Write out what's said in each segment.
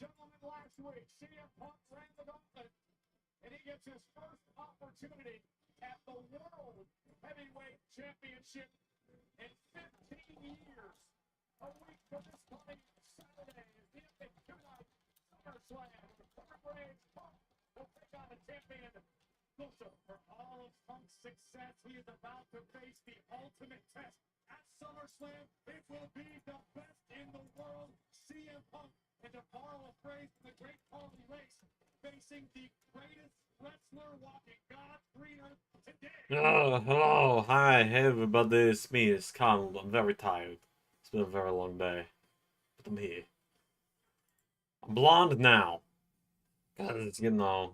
gentlemen, last week, CM Punk ran the gauntlet, and he gets his first opportunity at the World Heavyweight Championship in 15 years. A week from this coming Saturday is the Epic Two-Night SummerSlam. Third-range Punk will take on the champion. Listen, for all of Punk's success, he is about to face the ultimate test. At SummerSlam, it will be the best in the world. CM Punk, and to borrow a phrase from the great Harley Race, facing the greatest wrestler walking God breeder today. Oh, hello, hi, hey everybody, it's me, it's Connell. I'm very tired. It's been a very long day, but I'm here. I'm blonde now, because, you know,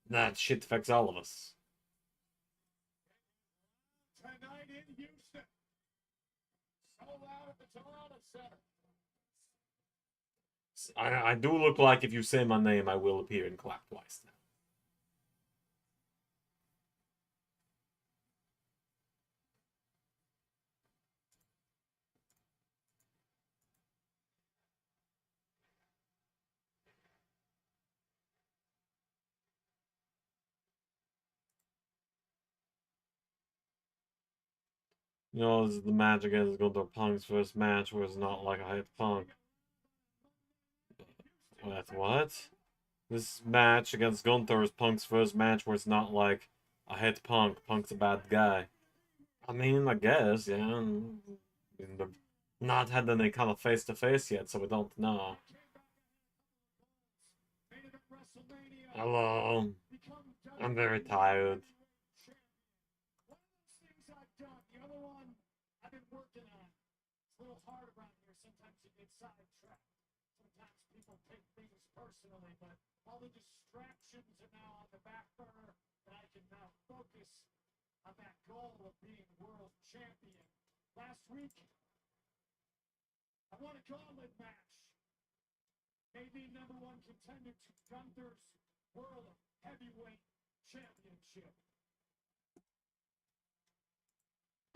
that shit affects all of us. Tonight in Houston, sold out at the Toronto Center. I do look like if you say my name, I will appear and clap twice now. You know, this is the match against Gunther Punk's first match where it's not like I hit Punk. What? This match against Gunther is Punk's first match where it's not like I hit Punk. Punk's a bad guy. I mean, I guess, yeah. I mean, they've not had any kind of face-to-face yet, so we don't know. Hello. I'm very tired. Personally, but all the distractions are now on the back burner, and I can now focus on that goal of being world champion. Last week, I won a gauntlet match. Made me #1 contender to Gunther's World Heavyweight Championship.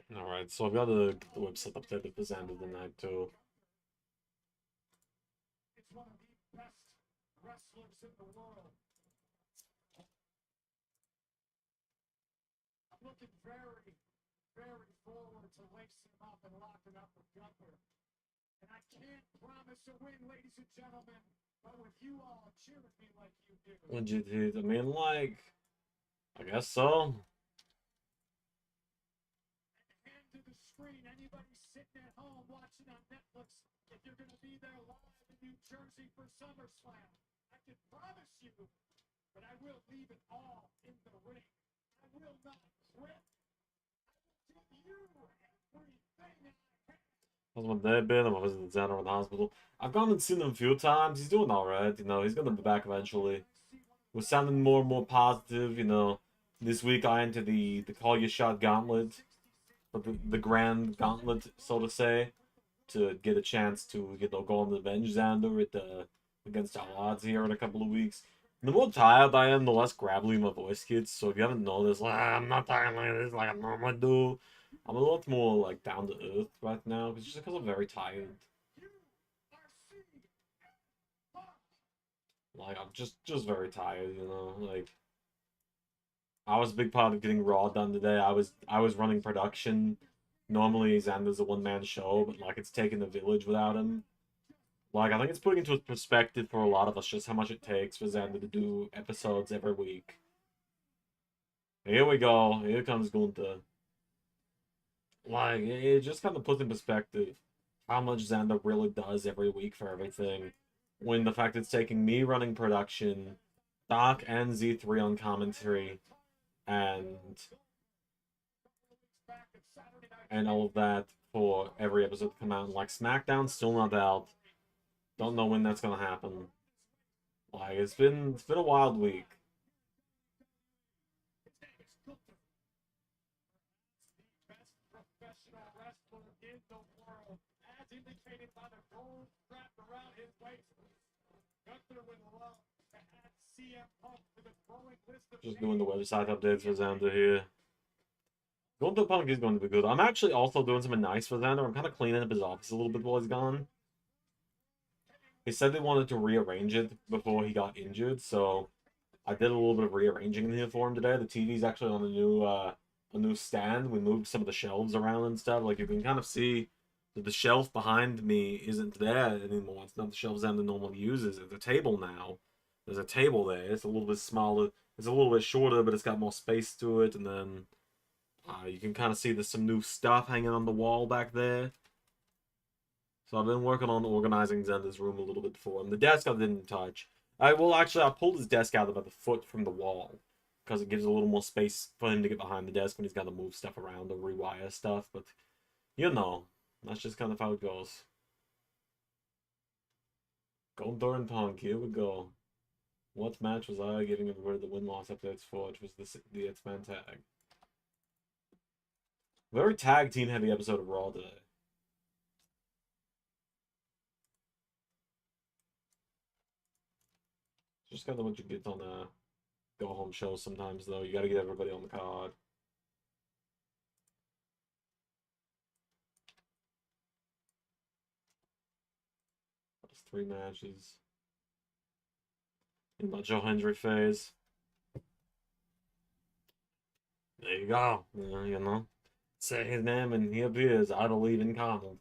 Alright, so I've got the website updated this end of the night too. It's one of the best wrestlers in the world. I'm looking very, very forward to lacing him up and locking up with Gunther. And I can't promise a win, ladies and gentlemen, but with you all cheering me like you do. Legit, I mean, like, I guess so. Hand to the screen, anybody sitting at home watching on Netflix, if you're going to be there live in New Jersey for SummerSlam, I can promise you, but I will leave it all in the ring. I will not quit. I will give you everything I have. How's my day been? I'm visiting Xander in the hospital. I've gone and seen him a few times. He's doing alright, you know, he's gonna be back eventually. We're sounding more and more positive, you know. This week I entered the Call Your Shot Gauntlet, or the Grand Gauntlet, so to say, to get a chance to, you know, go on the avenge Xander at against our odds here in a couple of weeks. The more tired I am, the less gravelly my voice gets. So if you haven't noticed, like, I'm not talking like this like I normally do. I'm a lot more like down to earth right now, just because I'm very tired. Like I'm just very tired, you know. Like I was a big part of getting Raw done today. I was running production. Normally Xander's a one-man show, but like it's taken a village without him. Like, I think it's putting into perspective for a lot of us just how much it takes for Xander to do episodes every week. Here we go. Here comes Gunther. Like, it just kind of puts in perspective how much Xander really does every week for everything. When the fact it's taking me running production, Doc and Z3 on commentary, and all of that for every episode to come out. Like, SmackDown's still not out. Don't know when that's gonna happen. Like it's been a wild week. Just doing the website updates for Xander here. Gunther Punk is going to be good. I'm actually also doing something nice for Xander. I'm kind of cleaning up his office a little bit while he's gone. He said they wanted to rearrange it before he got injured, so I did a little bit of rearranging in here for him today. The TV's actually on a new stand. We moved some of the shelves around and stuff. Like you can kind of see that the shelf behind me isn't there anymore. It's not the shelves that normally uses. It's a table now. There's a table there. It's a little bit smaller. It's a little bit shorter, but it's got more space to it. And then you can kind of see there's some new stuff hanging on the wall back there. So I've been working on organizing Zender's room a little bit for him. The desk I didn't touch. I pulled his desk out about the foot from the wall because it gives a little more space for him to get behind the desk when he's got to move stuff around or rewire stuff. But you know, that's just kind of how it goes. Gondor and Punk, here we go. What match was I giving everybody the win-loss updates for? Which was the X-Men tag. Very tag team heavy episode of Raw today. Just kind of what you get on a go-home show sometimes, though. You got to get everybody on the card. That's 3 matches. In my Joe Hendry phase. There you go. You know. Say his name and he appears. I believe in common.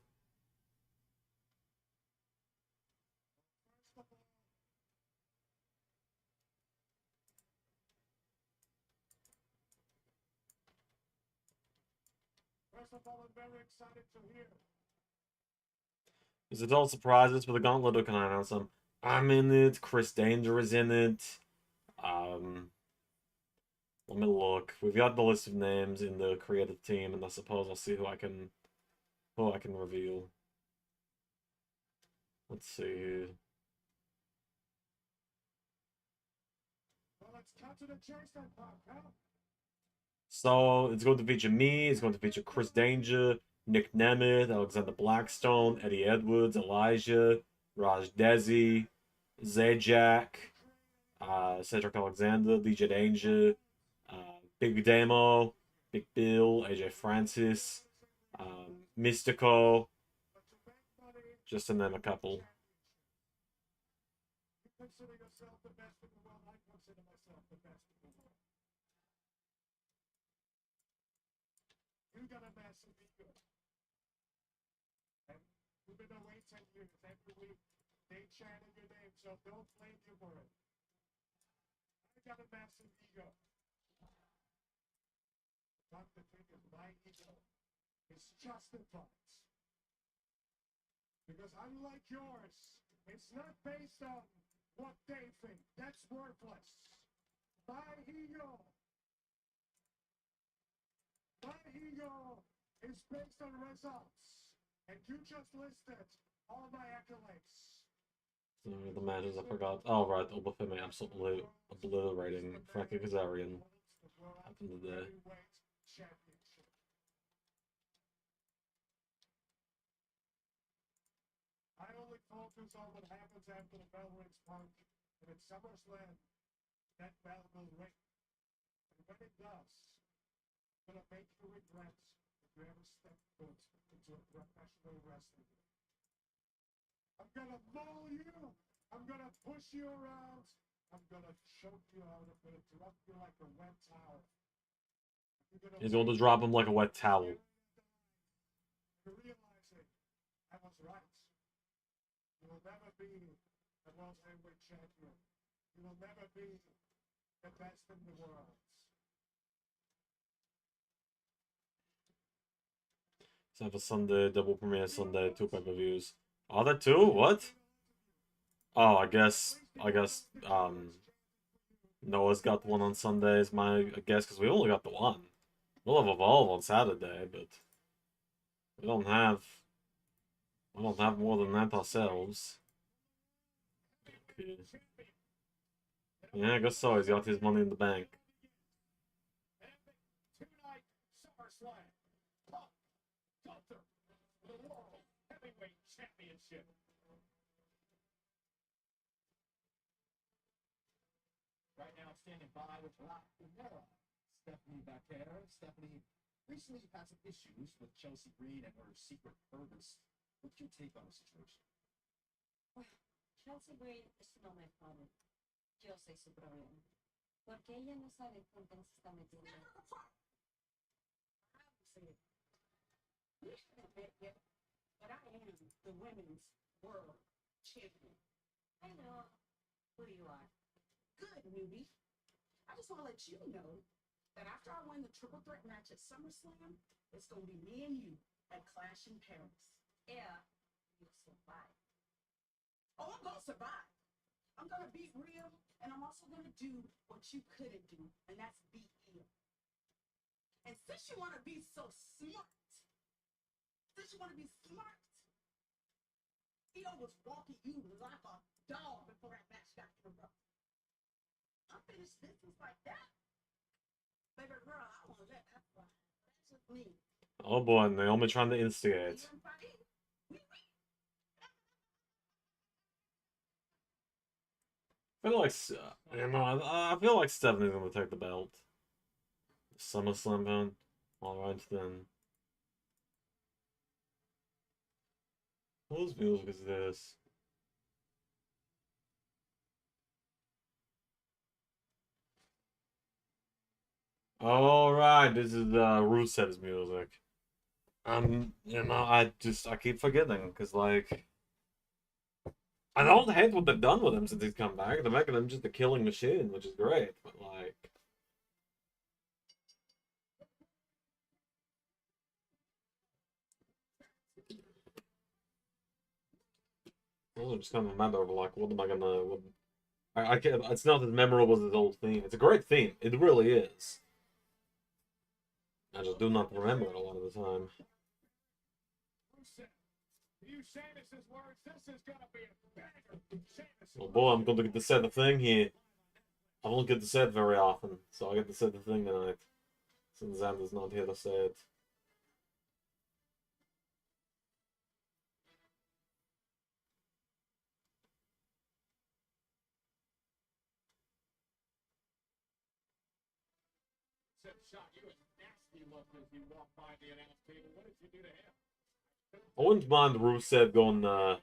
First of all, I'm very excited to hear. There's adult surprises for the Gauntlet. Or can I announce them? I'm in it. Chris Danger is in it. Let me look. We've got the list of names in the creative team, and I suppose I'll see who I can reveal. Let's see. Well, let's cut to the chase then, Pop, huh? So it's going to feature me. It's going to feature Chris Danger, Nick Nemeth, Alexander Blackstone, Eddie Edwards, Elijah, Raj Desi, Zajac, Cedric Alexander, DJ Danger, Big Demo, Big Bill, AJ Francis, Mystico, just to name a couple. You consider yourself the best in the world. I consider myself the best in the world. You got a massive ego. And you've been away 10 years. Every week they chanted your name, so don't blame you for it. I got a massive ego. But the thing is, my ego is justified. Because unlike yours, it's not based on what they think. That's worthless. My ego is based on results. And you just listed all my accolades. The matches I forgot. Oh, right. Obafemi absolutely obliterating Frankie Kazarian. Happened today. I only focus on what happens after the bell rings, Punk. And at SummerSlam, that bell will ring. And when it does, it's going to make you regret if you ever step foot into a professional wrestling. I'm going to maul you. I'm going to push you around. I'm going to choke you out. I'm going to drop you like a wet towel. He's going to drop him like a wet towel. You're realizing I was right. You will never be the world heavyweight champion. You will never be the best in the world. So have a Sunday, double premiere Sunday, 2 pay-per-views. Are there 2? What? Oh, I guess, Noah's got one on Sunday is my guess, because we only got the one. We'll have Evolve on Saturday, but we don't have more than that ourselves. Okay. Yeah, I guess so. He's got his money in the bank. Tonight, SummerSlam, Punk, Gunther, the World Heavyweight Championship. Right now, standing by with La Primera, Stephanie Baquer. Stephanie recently had some issues with Chelsea Green and her secret purpose. What's your take on the situation? Chelsea Gray es no me problem. Yo soy su problema. Porque ella no sabe con quién se está metiendo. You should admit it, but I am the women's world champion. I know who you are. Good, newbie. I just want to let you know that after I win the triple threat match at SummerSlam, it's going to be me and you at Clash in Paris. Yeah, you survive. Oh, I'm going to survive. I'm going to beat Rhea, and I'm also going to do what you couldn't do, and that's beat Io. And since you want to be so smart, Io was walking you like a dog before that match got interrupted. Unfinished business like that? Baby girl, I want to let that fly. That's just me. Oh boy, Naomi trying to instigate. I feel like, I feel like Stephanie's gonna take the belt. SummerSlam bound. Alright then. Whose music is this? Alright, this is Rusev's music. I keep forgetting, because, like, I don't hate what they've done with him since he's come back. They're making him just a killing machine, which is great, but, like... I'm just kind of mad over, like, what am I gonna... I can't, it's not as memorable as his old theme. It's a great theme. It really is. I just do not remember it a lot of the time. Oh boy, I'm going to get to say the thing here. I don't get to say it very often, so I get to say the thing tonight. Since Xander's not here to say it. I wouldn't mind Rusev going up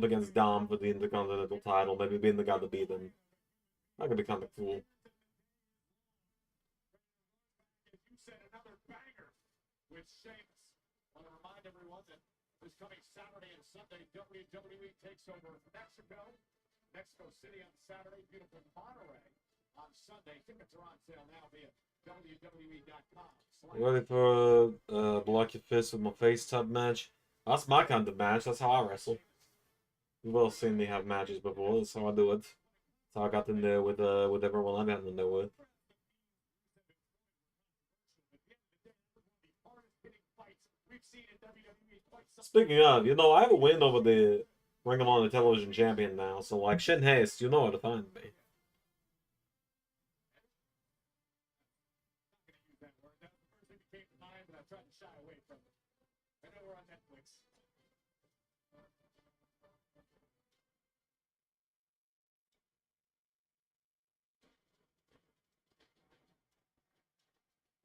against Dom for the Intercontinental title, maybe being the guy to beat him. That could be kind of cool. With Sheamus. I want to remind everyone that this coming Saturday and Sunday, WWE takes over Mexico, Mexico City on Saturday, beautiful Monterey on Sunday. Tickets are on sale now via WWE.com. Ready for block your fist with my face type match? That's my kind of match. That's how I wrestle. You've all seen me have matches before. That's how I do it. That's how I got in there with everyone I've gotten in there with. Speaking of, I have a win over the Ring of Honor Television Champion now, so like Shin Haste, you know where to find me.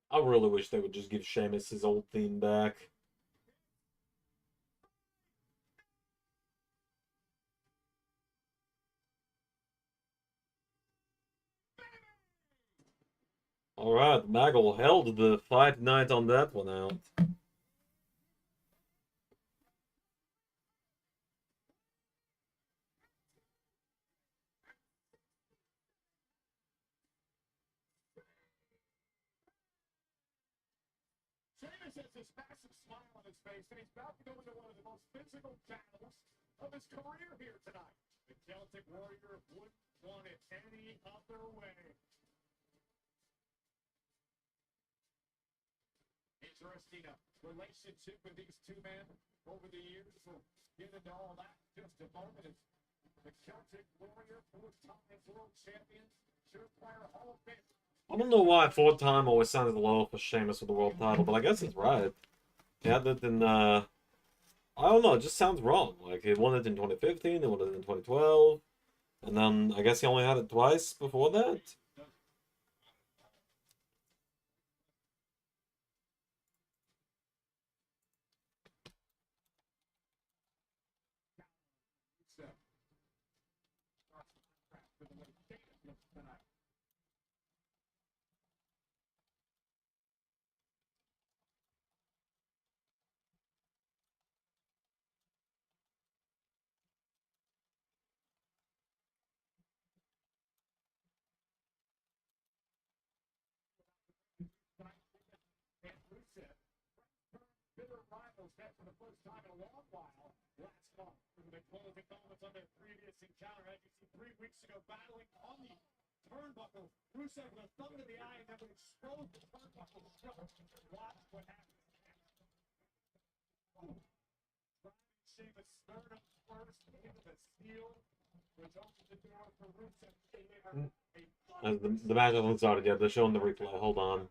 I really wish they would just give Sheamus his old theme back. Alright, Maggle held the fight night on that one out. Sheamus has this massive smile on his face, and he's about to go into one of the most physical battles of his career here tonight. The Celtic Warrior wouldn't want it any other way. Interesting relationship with these two men over the years. We'll get into all that in just a moment. As the Celtic Warrior, four-time world champion, surefire Hall of Fame. I don't know why 4-time always sounded low for Sheamus with the world title, but I guess he's right. He had it in, I don't know, it just sounds wrong. Like, he won it in 2015, he won it in 2012, and then I guess he only had it twice before that. Rusev, bitter rivals met for the first time in a long while last month. Through the closing moments on their previous encounter, as you see 3 weeks ago, battling on the turnbuckle. Rusev with a thumb to the eye and then would explode the turnbuckle shut. Watch what happens next. Sheamus sternum first into the steel, which opens the door for Rusev to deliver The match hasn't started yet. They're showing the replay. Hold on.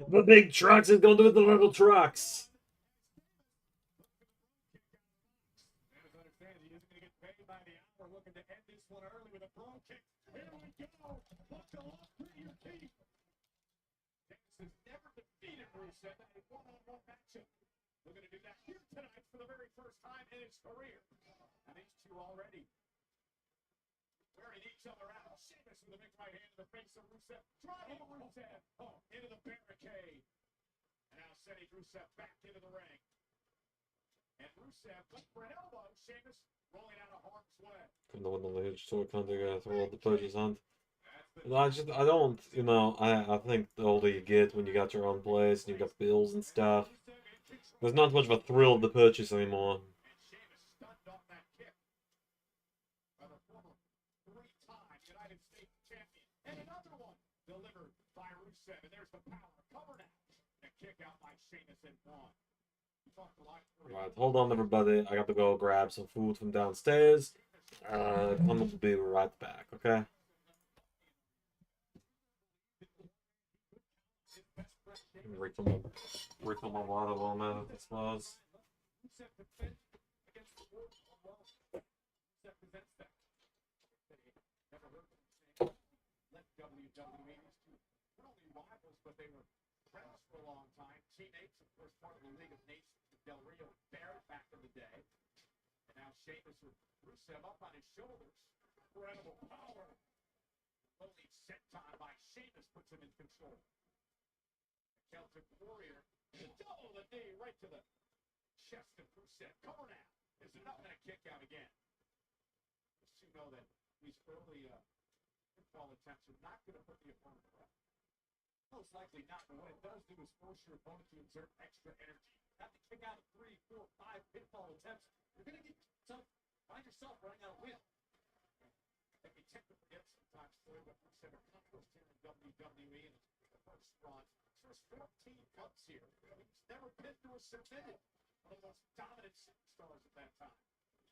The big trucks is going to do with the little trucks. Looking to end this one early with a pro kick. Here we go. Buckle up, through your teeth. Sheamus has never defeated Rusev in a one-on-one matchup. We're going to do that here tonight for the very first time in his career. And these two already wearing each other out. Sheamus with a big right hand in the face of Rusev. Driving Rusev. Oh, into the barricade. And now sending Rusev back into the ring. And Rusev went for an elbow. Sheamus rolling out of harm's way. Couldn't have won the huge sword contest throw the purchase hunt. I don't, you know, I think the older you get when you got your own place and you got bills and stuff, there's not much of a thrill of the purchase anymore. And Sheamus stunned on that kick by the former 3-time United States champion. And another one delivered by Rusev. And there's the power. Cover now. And a kick out by Sheamus in one. Alright, hold on everybody. I got to go grab some food from downstairs. I'm gonna be right back, okay? Refill my water while I'm at this was. But they were friends for a long time, teammates, of course, part of the League of Nations with Del Rio and Barrett back in the day. And now Sheamus with Rusev up on his shoulders. Incredible power. Only set time by Sheamus puts him in control. The Celtic Warrior, double the knee right to the chest of Rusev. Cover now. There's another kick out again. Just so you know that these early pinfall attempts are not going to put the opponent to rest. Most likely not, but what it does do is force your opponent to exert extra energy. Have to kick out of 3, 4, 5 pinfall attempts. You're going to get find yourself running out of wind. And we tend to forget sometimes what Rusev accomplished here in WWE in the first run. First 14 cuts here. He's never been to a submitted. One of the most dominant superstars at that time.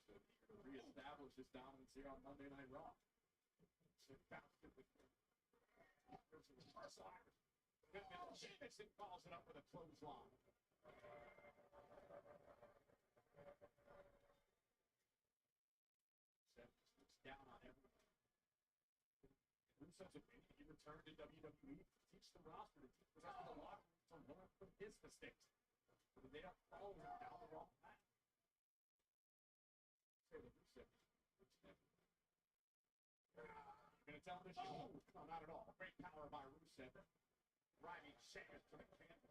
So he reestablished his dominance here on Monday Night Raw. So bounced it with reversal Irish. Sheamus follows it up with a clothesline. Down on everyone. Rusev's opinion, he returned to WWE to teach the roster, to teach the rest of the locker room to learn from his mistakes, so that they don't follow him down the wrong path. Say that Rusev. You're going to tell him to show? No, not at all. Great power by Rusev. Driving Sheamus to the canvas.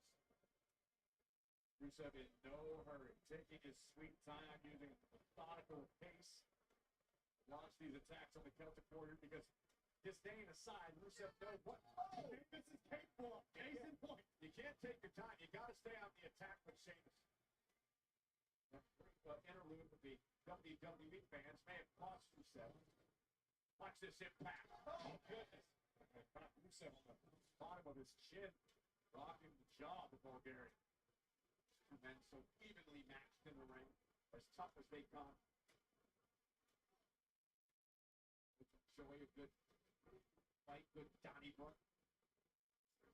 Rusev in no hurry, taking his sweet time, using a methodical pace. Launch these attacks on the Celtic Warrior because disdain aside, Rusev knows what this is capable of. Case in point, you can't take your time. You got to stay on the attack with Sheamus. That brief interlude with the WWE fans may have cost Rusev. Watch this impact. Oh, goodness. Rusev on the bottom of his chin, rocking the jaw of the Bulgarian. Two men so evenly matched in the ring, as tough as they come. Joy a good fight, good Donnybrook.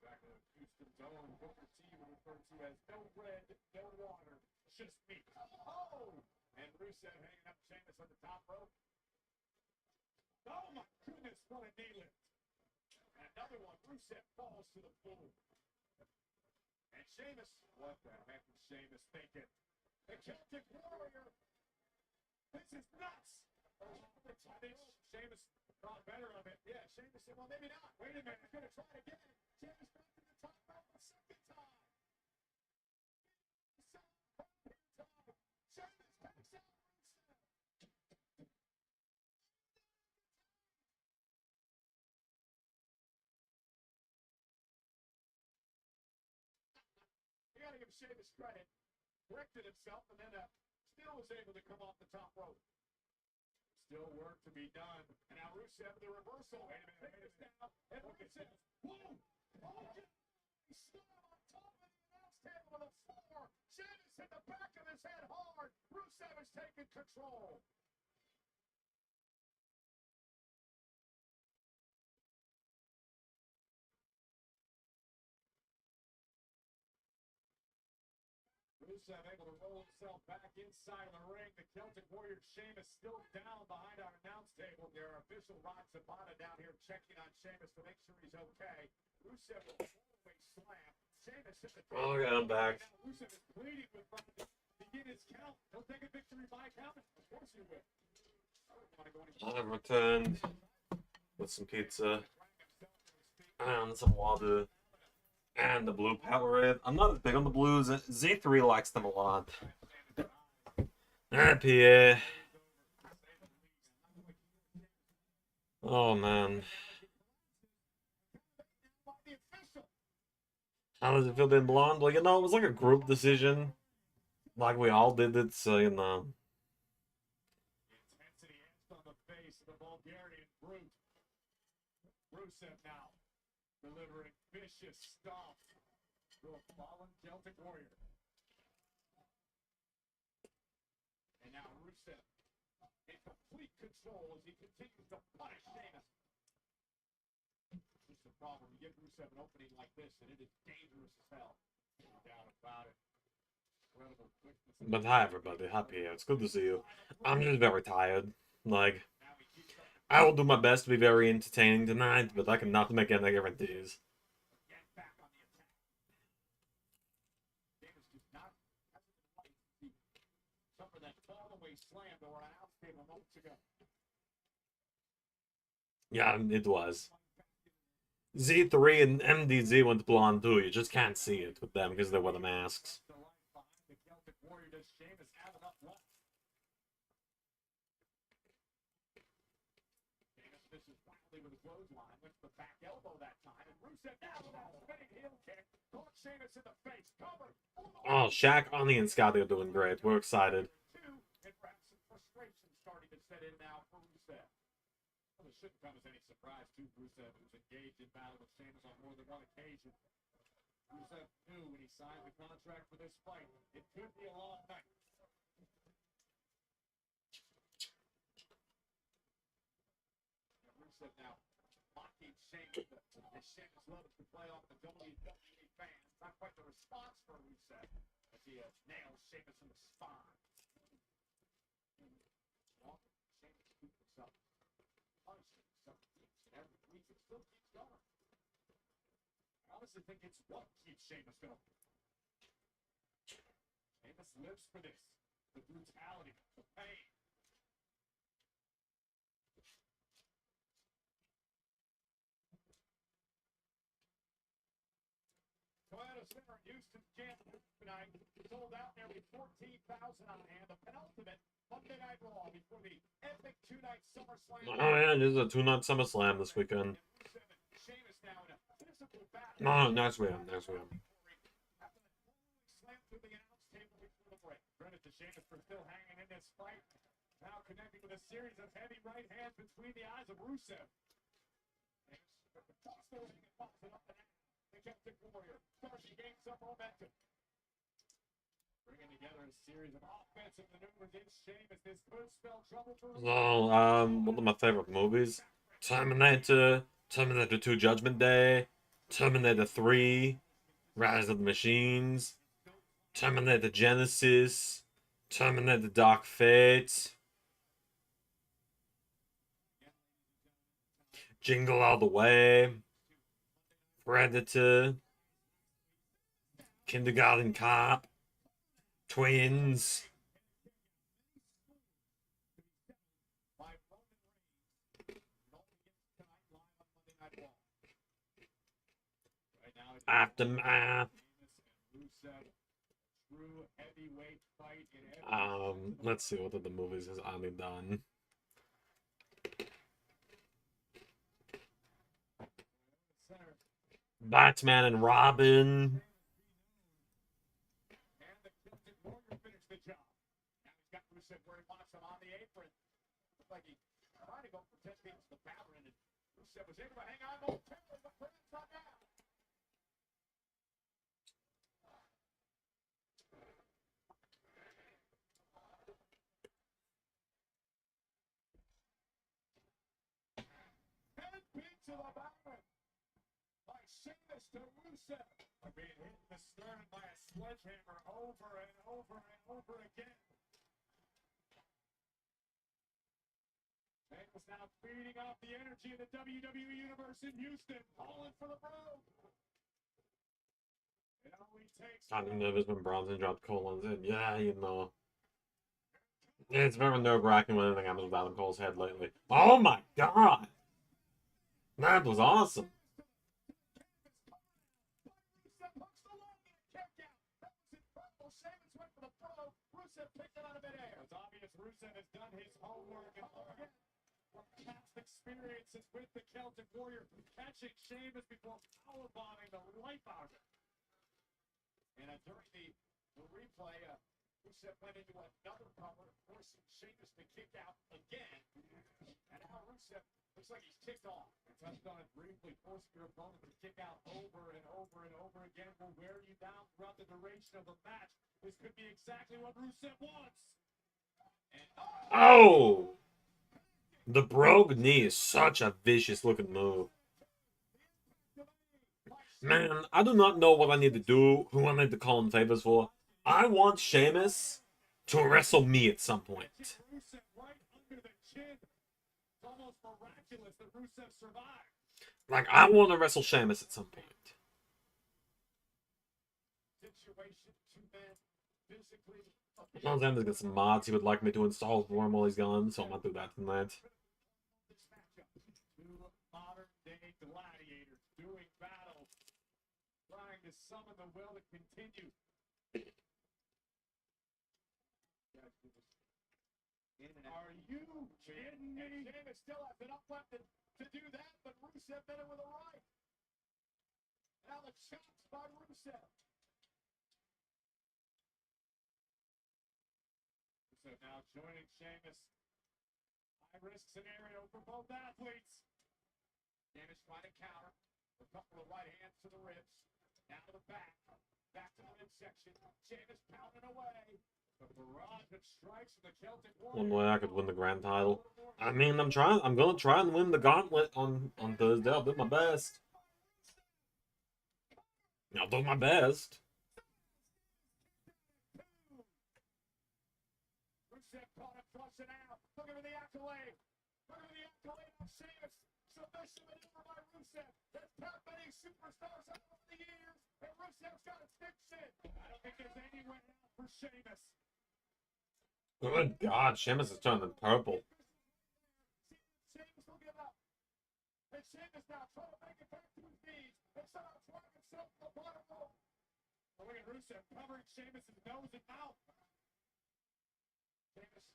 Back to Houston's own Booker T, referred to as no bread, no water, just meat. Oh! And Rusev hanging up Sheamus on the top rope. Oh my goodness, what a knee lift. And another one, Rusev falls to the floor. And Sheamus, what the heck is Sheamus thinking? The Celtic Warrior. This is nuts. I think Sheamus thought better of it. Yeah, Sheamus said, well, maybe not. Wait a minute, he's going to try it again. Sheamus back to the top rope a second time. Sheamus takes out Rusev. give Sheamus credit, corrected himself, and then still was able to come off the top rope. Still work to be done. And now Rusev, the reversal. Wait a minute. Down. And Rusev. Whoa! Oh, he slammed on top of the announce table with a floor. Sheamus hit the back of his head hard. Rusev is taking control. Rusev able to roll himself back inside of the ring. The Celtic Warrior Sheamus still down behind our announce table. Their official Rod Sabata down here checking on Sheamus to make sure he's okay. Rusev with a full-away slam. Sheamus hit the table. Oh, yeah, I'm back. Now Rusev is pleading with Rod to get his count. He'll take a victory by count. Of course he will. I've returned with some pizza and some water. And the blue Powerade. I'm not as big on the blues. Z3 likes them a lot. Ah, Pierre. Oh, man. How does it feel being blonde? Well, you know, it was like a group decision. Like, we all did it, so, you know. Intensity on the face of the Bulgarian brute. Rusev now delivering vicious stomp to a fallen Celtic Warrior. And now Rusev in complete control as he continues to punish Sheamus. Just the problem, you give Rusev an opening like this, and it is dangerous as hell. No doubt about it. Incredible quickness. But hi, everybody. Happy here. It's good to see you. I'm just very tired. Like, I will do my best to be very entertaining tonight, but I cannot make any guarantees. Yeah, it was. Z3 and MDZ went blonde too. You just can't see it with them because they wear the masks. Oh, Shaq, Onni, and Scotty are doing great. We're excited. It shouldn't come as any surprise to Rusev, who's engaged in battle with Sheamus on more than one occasion. Rusev knew when he signed the contract for this fight, it could be a long night. And Rusev now mocking Sheamus. As Sheamus loves to play off the WWE fans. Not quite the response for Rusev as he nails Sheamus in the spine. Well, Sheamus keeps himself punishing himself each and every week. It still keeps going. I honestly think it's what keeps Sheamus going. Sheamus lives for this. The brutality, the pain. Toyota Center in Houston, Kansas tonight. Sold out nearly 14,000 on hand. The penultimate Monday Night Raw before the epic two-night SummerSlam. Oh yeah, there's a two-night SummerSlam this weekend. No, next weekend. Slam through the announce table before the break. Credit to Sheamus for still hanging in this fight. Now connecting with a series of heavy right hands between the eyes of Rusev. The Celtic Warrior starts to gain some momentum. Bringing together a series of offensive maneuvers in Sheamus. This could spell trouble for Rusev. So, one of my favorite movies. Terminator 2 Judgment Day, Terminator 3, Rise of the Machines, Terminator Genesis, Terminator Dark Fate, Jingle All the Way, Predator, Kindergarten Cop, Twins. Aftermath. Let's see what other movies has Ami done. Batman and Robin. Rusev where he wants him on the apron. Looked like he tried to go for 10 feet to the batter, and Rusev was able to hang on momentarily, but Prince on down. To the batter by Sheamus to Rusev. Being hit in the sternum by a sledgehammer over and over and over again. Sheamus now feeding off the energy of the WWE Universe in Houston, calling for the Brogue. It only takes. I didn't know this when Bronson dropped Colin's in. Yeah, you know. It's very nerve-wracking when anything happens with Adam Cole's head lately. Oh my god! That was awesome. Rusev picked it out of midair. It's obvious Rusev has done his homework and from past experiences with the Celtic Warrior, catching Sheamus before powerbombing the life out of him. And during the replay, Rusev went into another cover, forcing Sheamus to kick out again. And now Rusev looks like he's ticked off. And touched on it briefly, forcing your opponent to kick out over and over and over again will wear you down throughout the duration of the match. This could be exactly what Rusev wants. And oh! The Brogue knee is such a vicious looking move. Man, I do not know what I need to do, who I need to call in favors for. I want Sheamus to wrestle me at some point. Like, I want to wrestle Sheamus at some point. Alexander's got some mods he would like me to install for him while he's gone, so I'm gonna do that tonight. Modern-day gladiators doing battle, trying to summon the will to continue. Are you kidding me? Sheamus still has enough left to do that, but Rusev did it with a right. Now the chops by Rusev. Rusev now joining Sheamus. High-risk scenario for both athletes. Sheamus trying to counter. A couple of right hands to the ribs. Now to the back. Back to the midsection. Sheamus pounding away. The barrage that strikes from the Celtic Warrior. One way I could win the grand title. I mean, I'm gonna try and win the gauntlet on Thursday. I'll do my best. I'll do my best. Rusev caught him flushing out. Look at the accolade. Look at the accolade on Sheamus. Submission maneuver by Rusev. There's not many superstars over the years, and Rusev's got a stick shit. I don't think there's any way out for Sheamus. Good God, Sheamus is turning purple. Sheamus will give up. And Sheamus now trying to make it back to his knees. And somehow trying himself to the bottom rope. Look at Rusev covering Sheamus' nose and mouth. Sheamus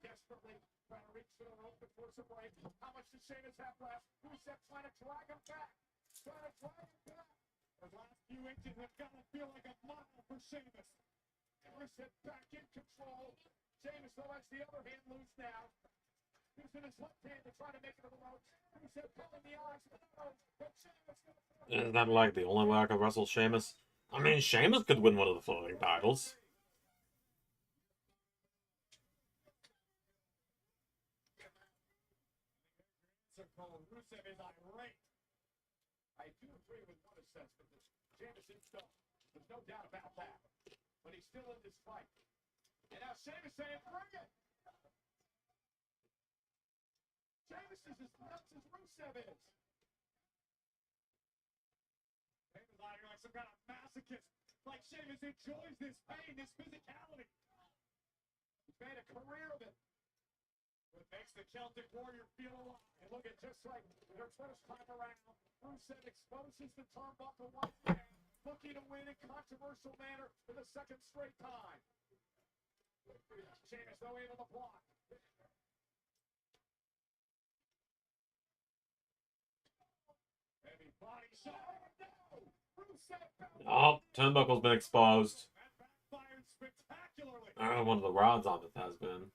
desperately trying to reach for the rope to force a break. How much does Sheamus have left? Rusev trying to drag him back. Trying to drag him back. The last few inches have got to feel like a mile for Sheamus. And Rusev back in control. Sheamus though has the other hand loose now. Using his left hand to try to make it to the ropes. Rusev pulling the eyes for the nose. But Sheamus gonna... Isn't that like the only way I could wrestle Sheamus? I mean, Sheamus could win one of the floating titles. Rusev is irate. I do agree with one assessment. Sheamus is stuck. There's no doubt about that. But he's still in this fight. And now Sheamus saying, bring it! Sheamus is as nuts as Rusev is. Sheamus lying like some kind of masochist. Like Sheamus enjoys this pain, this physicality. He's made a career of it. It makes the Celtic Warrior feel alive. And look at just like their first time around, Rusev exposes the turnbuckle once again, looking to win in controversial manner for the second straight time. Sheamus though able to block. Heavy body shot. No! Rusev. Oh, turnbuckle's been exposed. That backfired spectacularly. I don't know, one of the rods on it has been.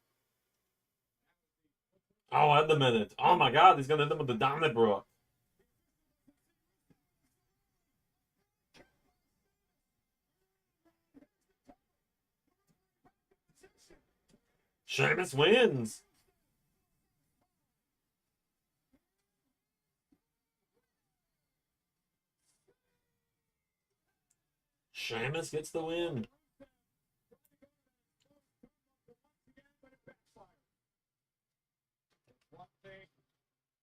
Oh, wait a minute. Oh my god, he's gonna hit him with the Donnybrook. Sheamus wins. Sheamus gets the win. One thing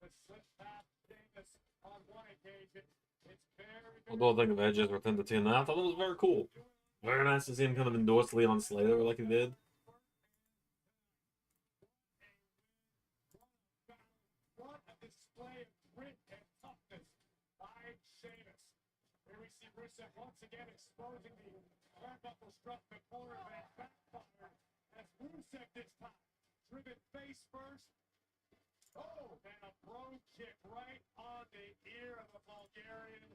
that slipped past Sheamus on one occasion. It's very, Although I think of Edge's return to TNA, I thought it was very cool. Very nice to see him kind of endorse Leon Slater like he did. what a display of grit and toughness by Sheamus. Here we see Rusev once again exposing the turnbuckle struck before that backfired as Rusev this time driven face first. Oh, and a bro kick right on the ear of the Bulgarian.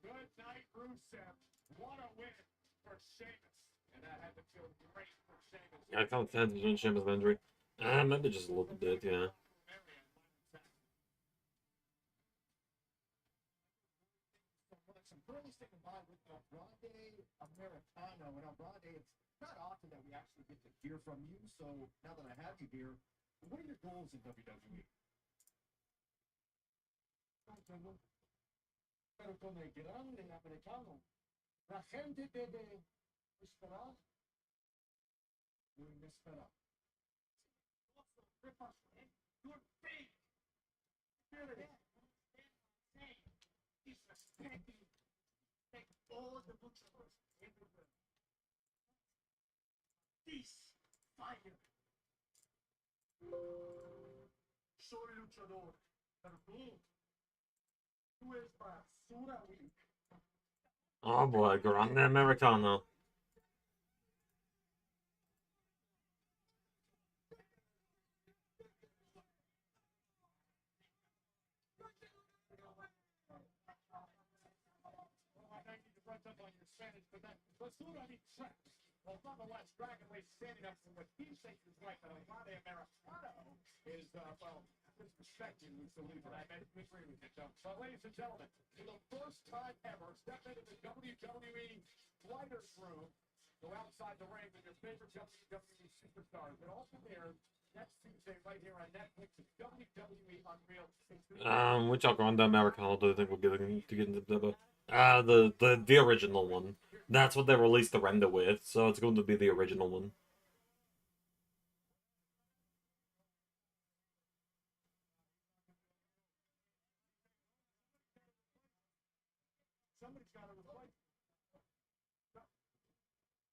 Good night, Rusev. What a win for Sheamus. And that had to feel great for Sheamus. Yeah, I kind of had to join Sheamus' injury. Maybe just a little bit, yeah. Some really sticking by with El Grande Americano. And El Grande, it's not often that we actually get to hear from you. So now that I have you here, what are your goals in WWE? Pero con el grande americano, la gente debe esperar y esperar. You're big. He's respecting all the luchadores everywhere. This fire. Soy luchador, pero tú eres basura, güey. Oh boy, Grande Americano. Up on your Spanish, but that basura means trash. Well, nonetheless, Dragon Lee standing up for what he thinks is right, but Andrade Americano is, well, disrespecting Lucha Libre. I agree with you, Joe. So, ladies and gentlemen, for the first time ever, step into the WWE writer's room, go outside the ring with your favorite WWE superstars. It all premieres next Tuesday right here on Netflix. It's WWE Unreal. Which Grande Americano do you think we're getting to get into the the original one. That's what they released the render with, so it's going to be the original one. Somebody's got to replace.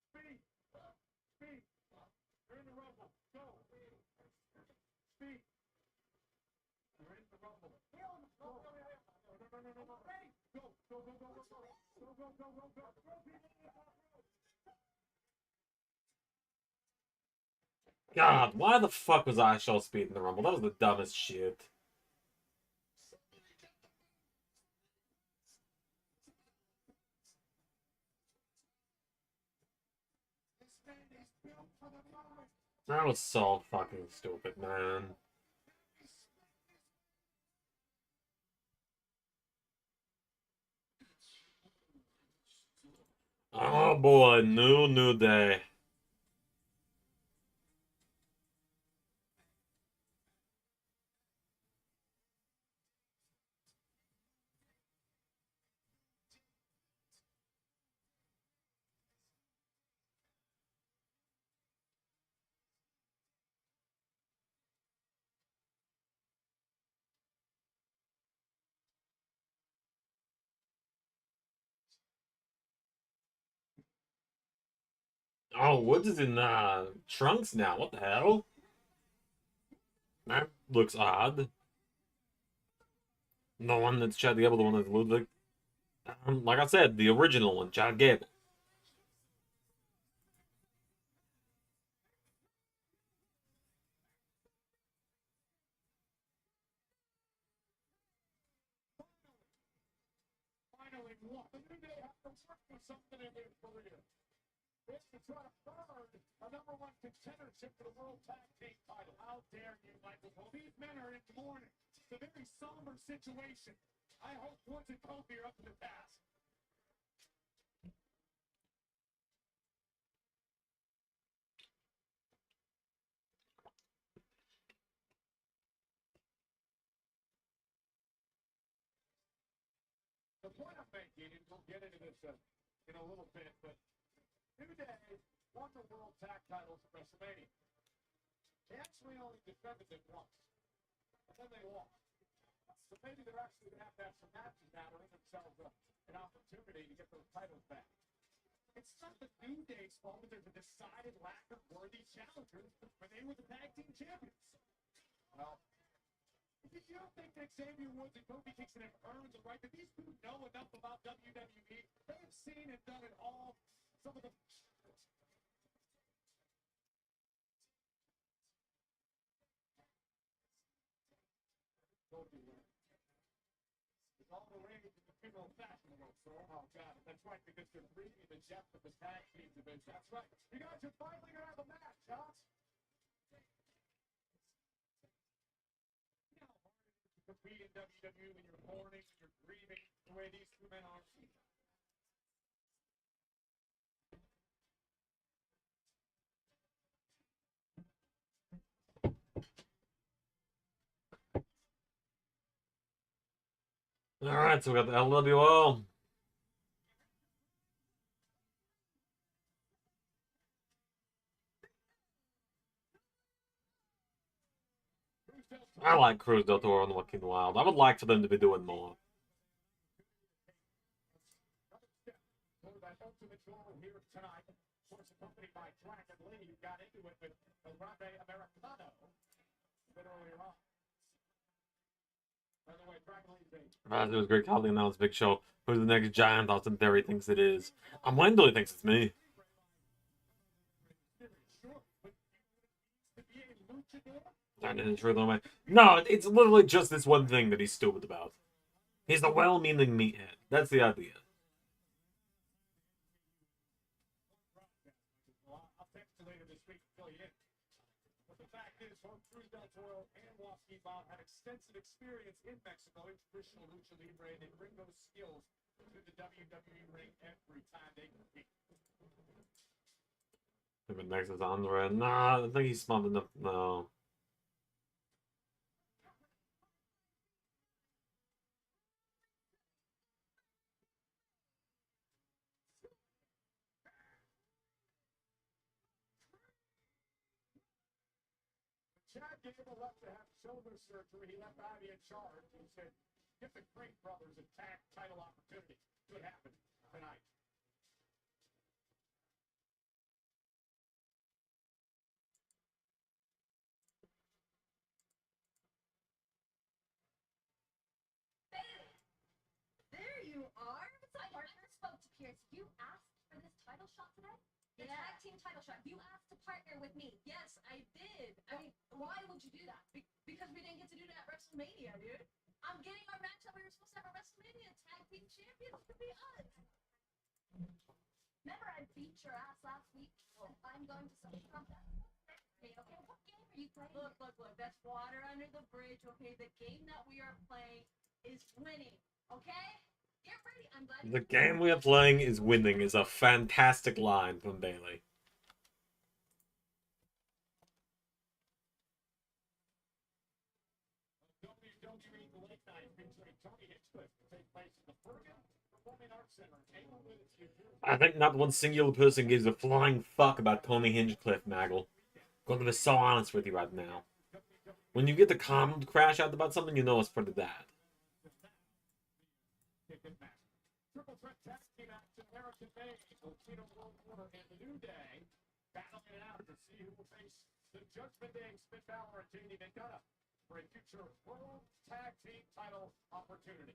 Speed. Speed. You're in the rumble. Go. Speed. You're in the rumble. Go. No. Go. Go. Go. Go. Go. Go. Go. Go. Go. Go. God, why the fuck was I show Speed in the Rumble? That was the dumbest shit. That was so fucking stupid, man. Oh boy, new day. Oh, Woods is in trunks now. What the hell? That looks odd. The one that's Chad Gable, the one that's Ludwig. Like I said, the original one, Chad Gable. Finally, what? The New Day have to work for something in their career. is to try to burn a number one contendership for the World Tag Team title. How dare you, Michael? Well, these men are in mourning. It's a very somber situation. I hope Woods and Kofi are up to the task. The point I'm making, and we'll get into this in a little bit, but New Day won the World Tag titles at WrestleMania. They actually only defended it once, and then they lost. So maybe they're actually going to have some matches now to earn themselves an opportunity to get those titles back. It's not the New Day's fault that there's a decided lack of worthy challengers when they were the tag team champions. Well, if you don't think that Xavier Woods and Kofi Kingston have earned the right, that these two know enough about WWE, they have seen and done it all. Some of the it's all the rage in the female fashion world, so oh god, that's right, because they're breathing the depth of the tag team division. That's right. You guys are finally gonna have a match, huh? You know how hard it is to compete in WWE when you're mourning, when you're grieving, the way these two men are. Alright, so we got the LWO. I like Cruz Del Toro and Joaquin Wild. I would like for them to be doing more. That ultimate goal here tonight, of course, accompanied by Dragon Lee, who got into it with El Grande Americano a bit earlier on. By the way, Dragon Lee's It was great. Kali announced Big Show. Who's the next giant? Austin Theory thinks it is. Wendell thinks it's me. That isn't true though, man. No, it's literally just this one thing that he's stupid about. He's the well-meaning meathead. That's the idea. I'll text you later this week to fill you in. But the fact is, both Cruz Del Toro and Joaquin Wild had extensive experience in Mexico in traditional lucha libre, and they bring those skills to the WWE ring every time they compete. If it next is Andre, nah, I think he's smart enough. No. Chad Gable left to have shoulder surgery. He left Ivy in charge. He said, give the Great Brothers a tag title opportunity. Could happen tonight. There you are. What's up, partner? Spoke to Pierce. You asked for this title shot today? The tag team title shot. You asked to partner with me. Yes, I did. I mean, why would you do that? Because we didn't get to do that at WrestleMania, dude. I'm getting our match that we were supposed to have at WrestleMania. Tag team champions could be us. Remember, I beat your ass last week. Well, I'm going to such a contest. Okay, what game are you playing? Look. That's water under the bridge, okay? The game that we are playing is winning, okay? Get ready. I'm glad The game we are playing is winning is a fantastic line from Bailey. WWE Late Night featuring Tony Hinchcliffe to take place in the Bergen Performing Arts Center in Englewood, New Jersey. I think not one singular person gives a flying fuck about Tony Hinchcliffe, Maggle. I'm gonna be so honest with you right now. When you get the comment crash out about something, you know it's pretty bad. Triple threat tag team action, American Made, Latino World Order, and the New Day battling it out to see who will face the Judgment Day, Finn Balor and JD McDonough for a future World Tag Team title opportunity.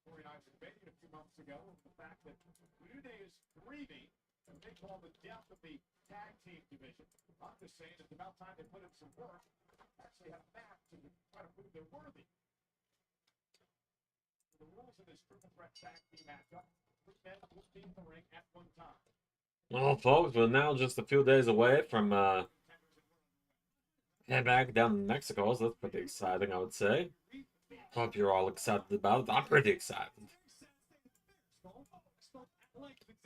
Corey and I were debating a few months ago the fact that the New Day is grieving and they call the death of the tag team division. I'm just saying it's about time they put in some work, actually have a match to try to prove they're worthy. The rules of this triple threat tag team matchup, 3 men will be in the ring at one time. Well, folks, we're now just a few days away from head back down to Mexico, so that's pretty exciting, I would say. Hope you're all excited about it. I'm pretty excited.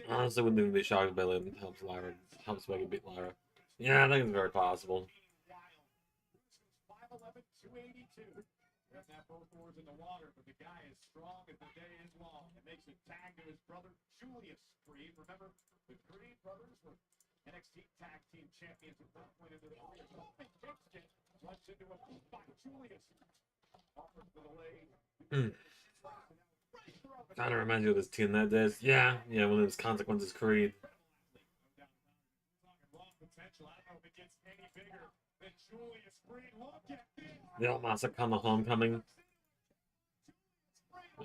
Honestly, wouldn't even be shocked if Bailey helps Becky beat Lyra. Yeah, I think it's very possible. 5'11", 282. Doesn't have both oars in the water, but the guy is strong as the day is long. It makes a tag to his brother, Julius Creed. Remember, the Creed brothers were NXT Tag Team Champions at one point in their career. Kofi Kingston runs into a by Julius. Offers for the leg. Kind of reminds you of this team that days. Yeah, one of those Consequences Creed. The old Masakana Homecoming.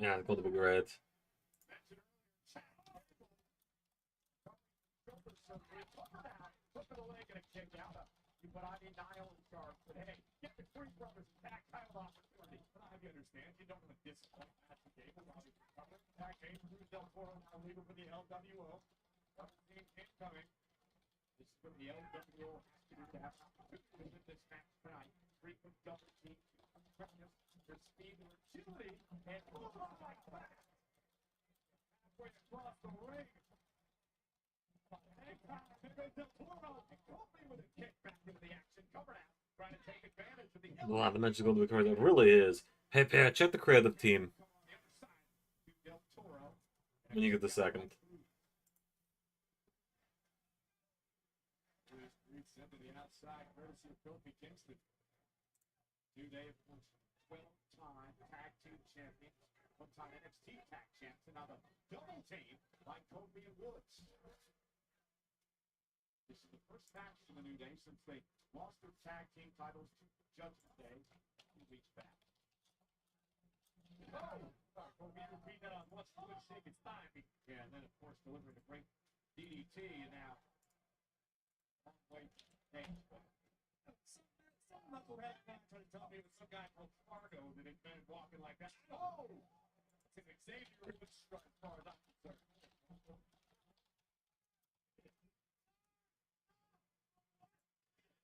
Yeah, it's going to be great. But I mean, Niall and Sharp, but hey, get the Creed brothers back title opportunity. But I understand you don't want to disappoint Matthew Gable. Obviously, cover tag team Cruz Del Toro now leaving for the LWO. Other team incoming. This is from the LWO. Has to visit this match tonight. Frequent double team. For speed and agility. And oh my God! Halfway across the ring. A lot of mentions going to be crazy. It really is. Hey, Pat, check the creative team when you get the second. New Day, of course, 12-time tag team champions, one-time NXT tag champs, and now the double team by Kofi and Woods. This is the first match for the New Day since they lost their tag team titles to Judgment Day a few weeks back. Kofi repeating that on What's Good Shake It's Time. Yeah, and then, of course, delivering a great DDT, and now long way change. Some knucklehead man tried to tell me it was some guy from Fargo that had been walking like that. Oh! It's an Xavier Woods strut as far as I'm concerned.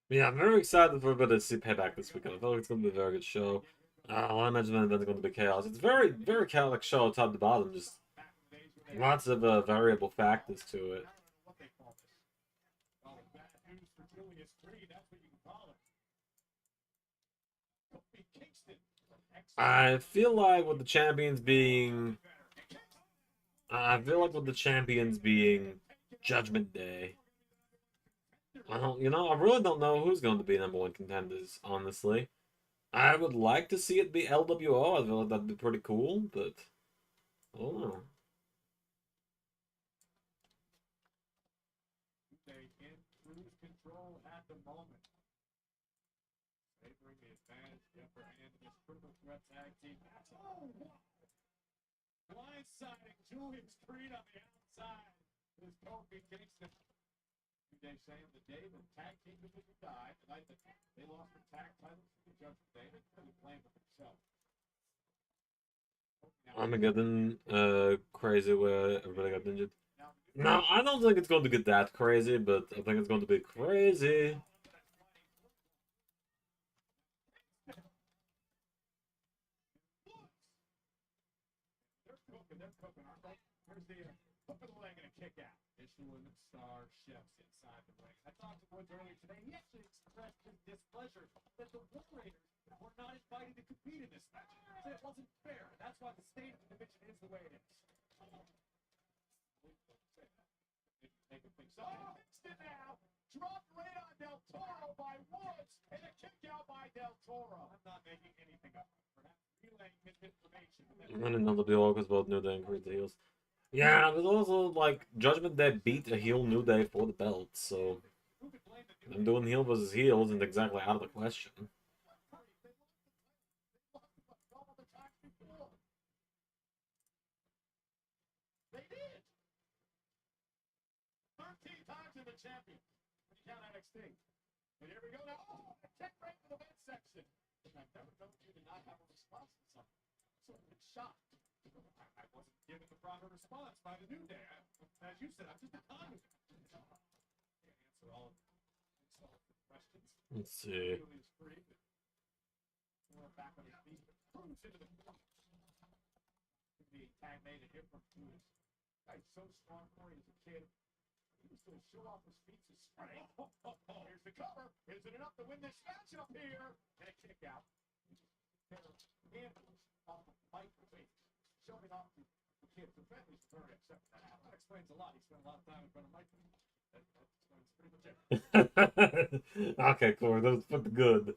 Yeah, I'm very excited for a bit of see Payback this weekend. I feel like it's going to be a very good show. I imagine the event's going to be chaos. It's a very, very chaotic show, top to bottom. Just lots of variable factors to it. I feel like with the champions being Judgment Day. I really don't know who's going to be number one contenders, honestly. I would like to see it be LWO. I feel like that'd be pretty cool, but I don't know. Cruise control at the moment. Favoring the advantage, the upper hand in this triple threat tag team. Oh, wow. Blindsiding Julius Creed on the outside. This Kofi Kingston. Day saying the day the tag team division died, the night that they lost their tag titles to the Judgment Day, they couldn't blame it themselves. Armageddon, crazy where everybody got injured. No, I don't think it's going to get that crazy, but I think it's going to be crazy. They're cooking, aren't they? Here's the hook of the leg and a kick out. Issuing star chefs inside the ring. I talked to Woods earlier today. He actually expressed his displeasure that the Warriors were not invited to compete in this match. He said it wasn't fair. That's why the state of the division is the way it is. Make a big Kingston now dropped right on Del Toro by Woods and a kick out by Del Toro. I'm not making anything up. Perhaps relaying misinformation. And then another deal because both New Day and Creed heels. Yeah, but also like Judgment Day beat a heel New Day for the belt, so them doing heel versus heel isn't exactly out of the question. They did. 13 times in the champion. When you count NXT. And here we go now. Oh, a kick right to the midsection. I've never known you to not have a response to something. So I'm shocked. I wasn't given the proper response by the New Day. As you said, I'm just a conduit. Can't answer all of the questions. Let's see. Julius free. We're back on his feet. Proves into the corner. The tag made at him from Julius. Guy's so strong for him as a kid. He was going to show off his feats of strength. Here's the cover. Is it enough to win this matchup here? And a kick out. Handles off the microwave. Showing off the kids. The Bentley's very upset with that. That explains a lot. He spent a lot of time in front of Mike. That explains pretty much everything. Okay, Corey, that was pretty good.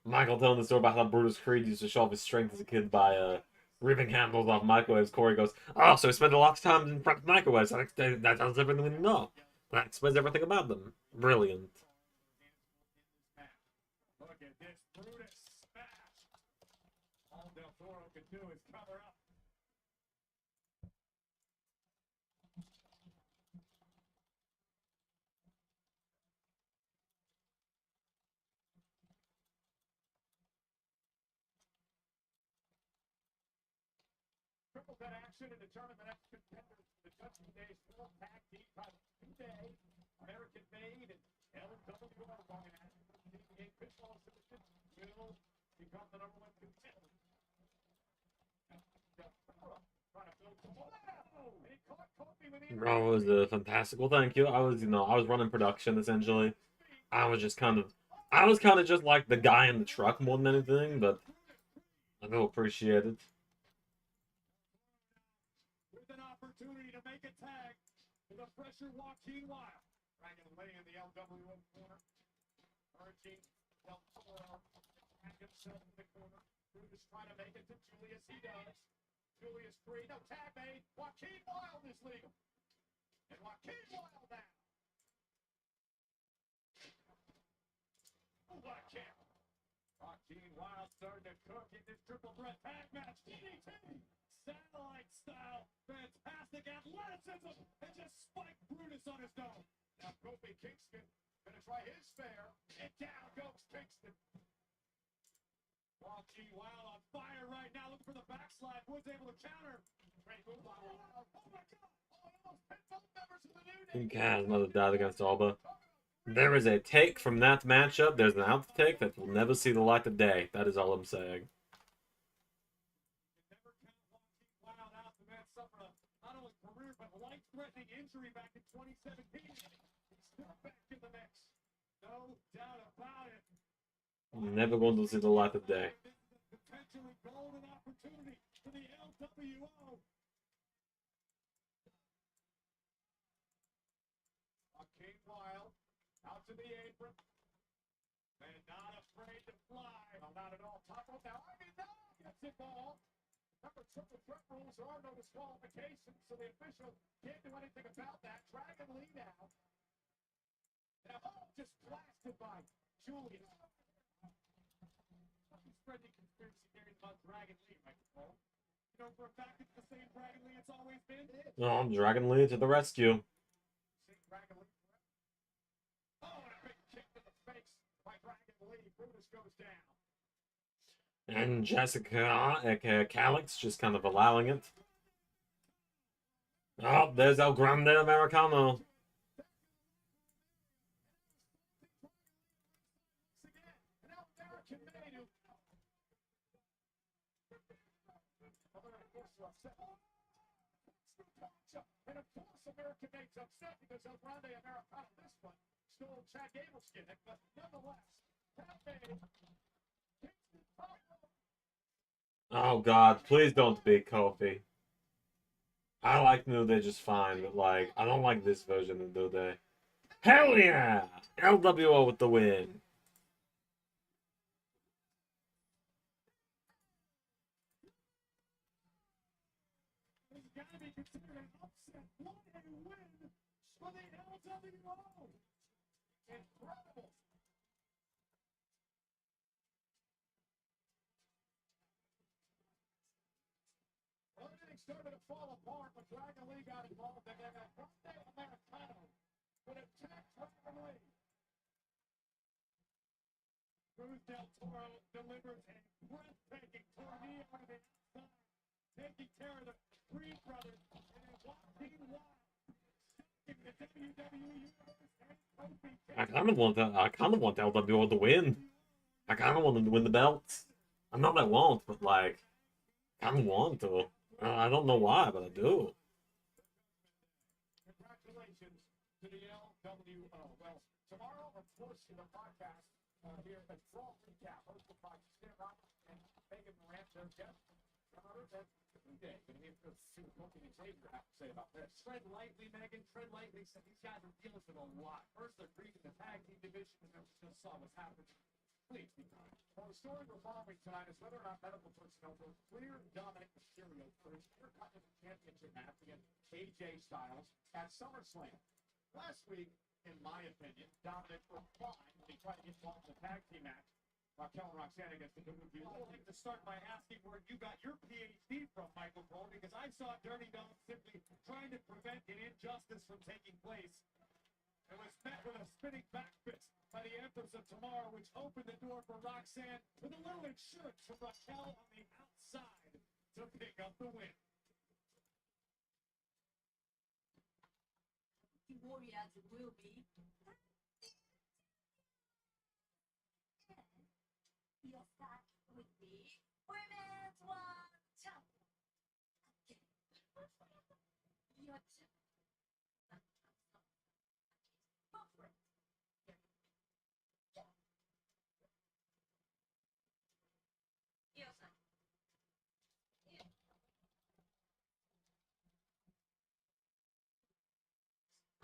Michael telling the story about how Brutus Creed used to show off his strength as a kid by ripping handles off microwaves. Corey goes, "Oh, so he spent a lot of time in front of microwaves. That tells everything we know. That explains everything about them. Brilliant." Look at this Brutus smash. All Del Toro can do is cover up. Triple threat action in the tournament of contenders for the Judgment Day's World Tag Team title today. American made and LWO going at it. A pitfall submission will become the number one contender. Trying to build some momentum. And he caught Kofi with the That was fantastic. Well, thank you. I was running production essentially. I was kind of just like the guy in the truck more than anything, but I do appreciate it. with an opportunity to make a tag to the pressure Joaquin Wild. Dragon Lee in the LWO corner. Urging Del Toro. Tag himself in the corner. Brutus trying to make it to Julius. He does. Julius free. No tag made. Joaquin Wild is legal. And Joaquin Wild now. Oh, what a kick. Joaquin Wild starting to cook in this triple threat tag match. DDT. Satellite style. Fantastic athleticism. And just spiked Brutus on his dome. Now Kofi Kingston gonna try his fair. And down goes Kingston. Joaquin Wild on fire right now. Looking for the backslide. Woods able to counter. Great move by Wild. Oh my god. Oh, he almost pinned both members of the New Day. King Kaz mother died against Alba. There is a take from that matchup. There's an outtake that will never see the light of day. That is all I'm saying. Never count Joaquin Wild out. The man suffered a not only career but life-threatening injury back in 2017. He's still back in the mix. No doubt about it. Never going to see the light of day. Potentially golden opportunity for the LWO. Joaquin Wild out to the apron. And not afraid to fly. Well, not at all. Top rope now. I mean, no gets involved. Remember, triple threat rules, there are no disqualifications, so the official can't do anything about that. Dragon Lee now. Now, just blasted by Julius. Spreading conspiracy theories about Dragon Lee, Michael. You know, for a fact, it's the same Dragon Lee it's always been. Oh, Dragon Lee to the rescue. Same Dragon Lee. Oh, and a big kick to the face by Dragon Lee. Brutus goes down. And Jessica, aka Calix, just kind of allowing it. Oh, there's El Grande Americano. And of course, American Nate's upset because El Grande Americano, this one, stole Chad Gable's gimmick, but nonetheless, Oh God, please don't beat Kofi. I like New Day just fine, but like, I don't like this version of New Day. Hell yeah! LWO with the win. It's got to be considered an upset. What a win for the LWO. Incredible. Well, everything started to fall apart when Dragon Lee got involved, and then that Grande Americano would attack Dragon Lee. Cruz Del Toro delivers a breathtaking tornado to the outside. taking care of the Creed brothers, and then Joaquin Wild in the WWE Universe and Kofi I kind of want that. I kind of want LWO to win. I kind of want them to win the belts. I'm not that I won't, but like, I kind of want to. I don't know why, but I do. Congratulations to the LWO. Well, tomorrow, of course, in the podcast here at Raw Recap, hosted by Stan Roberts and Megan Morant, their guest. Day. Going to hear what Kofi and Xavier have to say about this. Tread lightly, Megan. Tread lightly. So these guys are dealing with a lot. First, they're grieving the tag team division, and then we just saw what's happening. Please be kind. Well, the story we're following tonight is whether or not medical personnel will clear Dominic Mysterio for his Intercontinental Championship match against AJ Styles at SummerSlam. Last week, in my opinion, Dominic was fine when he tried to get involved in the tag team match. Raquel and Roxanne against the WWE. I'd like to start by asking where you got your PhD from, Michael Cole, because I saw Dirty Dom simply trying to prevent an injustice from taking place. It was met with a spinning back fist by the Empress of Tomorrow, which opened the door for Roxanne with a little insurance from Raquel on the outside to pick up the win. Warriors will be. You'll start with the Women's World Champion. Your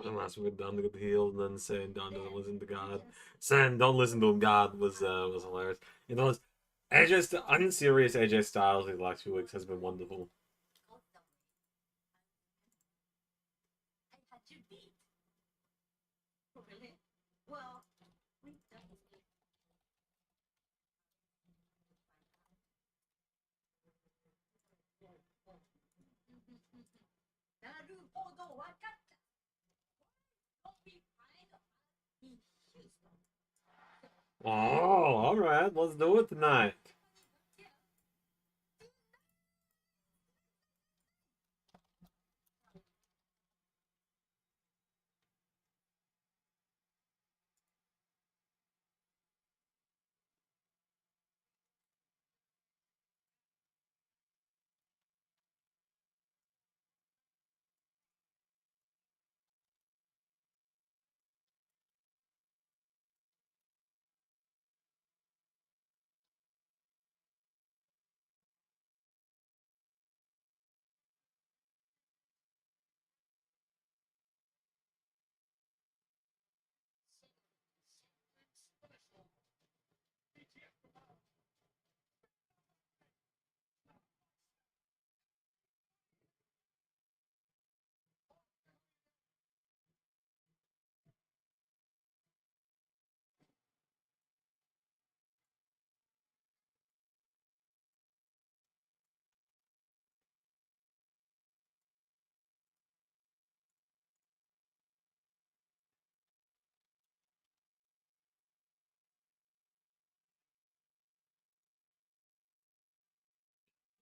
Unless we're done to get the heel, and then saying Don doesn't listen to God. Saying don't listen to him, God was hilarious. You know, unserious AJ Styles these last few weeks has been wonderful. Well, we've done this. Oh, all right, let's do it tonight.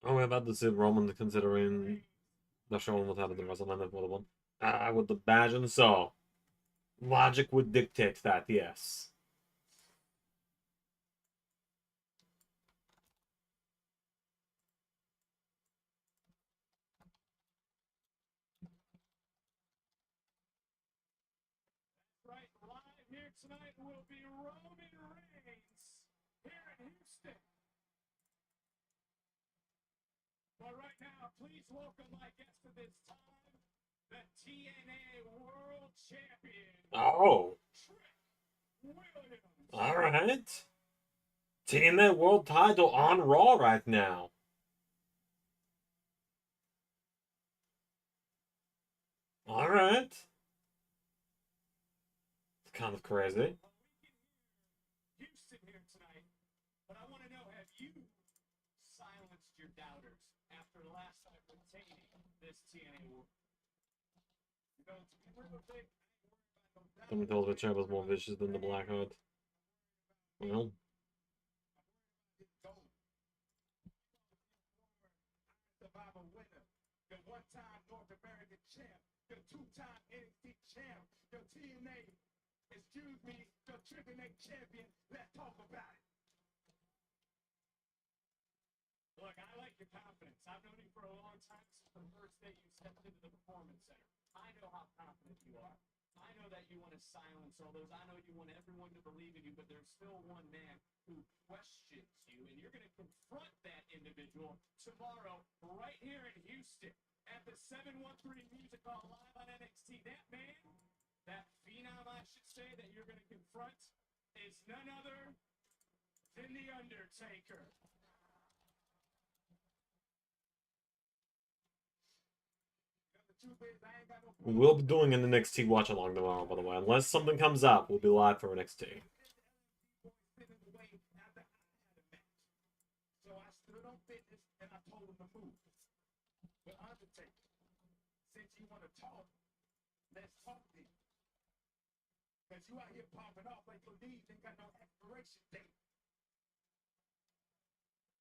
Oh, we're about to see Roman considering the showing what happened in WrestleMania for the one. I would imagine so. Logic would dictate that, yes. Right, live here tonight will be Roman Reigns here in Houston. But right now, please welcome my guest of this time, the TNA World Champion. Oh. Trick Williams. All right. TNA World Title on Raw right now. All right. It's kind of crazy. Houston here tonight, but I want to know, have you silenced your doubters after last night retaining this TNA World? You know, it's a real big. Someone tells me Champ was more vicious than the Blackheart. Well. About I'm a winner. You're one-time North American champ. You're two-time NXT champ. Your TNA, excuse me, your Triple A champion. Let's talk about it. Look, I like your confidence. I've known you for a long time. Since the first day you stepped into the Performance Center. I know how confident you are. I know that you want to silence all those. I know you want everyone to believe in you, but there's still one man who questions you, and you're going to confront that individual tomorrow right here in Houston at the 713 Music Hall live on NXT. That man, that phenom, I should say, that you're going to confront is none other than The Undertaker. We'll be doing an NXT watch along tomorrow, by the way. Unless something comes up, we'll be live for NXT. So I stood on business and I told him to move. But Undertaker, since you want to talk, let's talk then. Because you out here popping off like your knees ain't got no expiration date.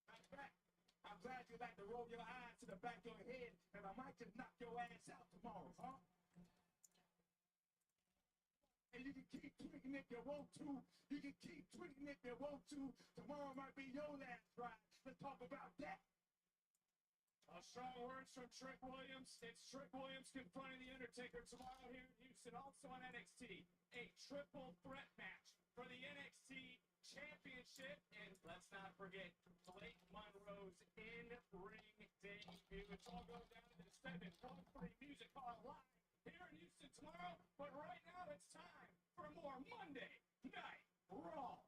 Matter of fact, I'm glad you like to roll your eyes to the back of your head, and I might just knock your ass out tomorrow, huh? And you can keep tweaking if you want to. You can keep tweaking if you want to. Tomorrow might be your last ride. Let's talk about that. Strong words from Trick Williams. It's Trick Williams confronting The Undertaker tomorrow here in Houston, also on NXT. A triple threat match for the NXT Championship. And let's not forget Blake Monroe's in-ring debut. It's all going down to the 713 Music Hall live here in Houston tomorrow. But right now it's time for more Monday Night Raw.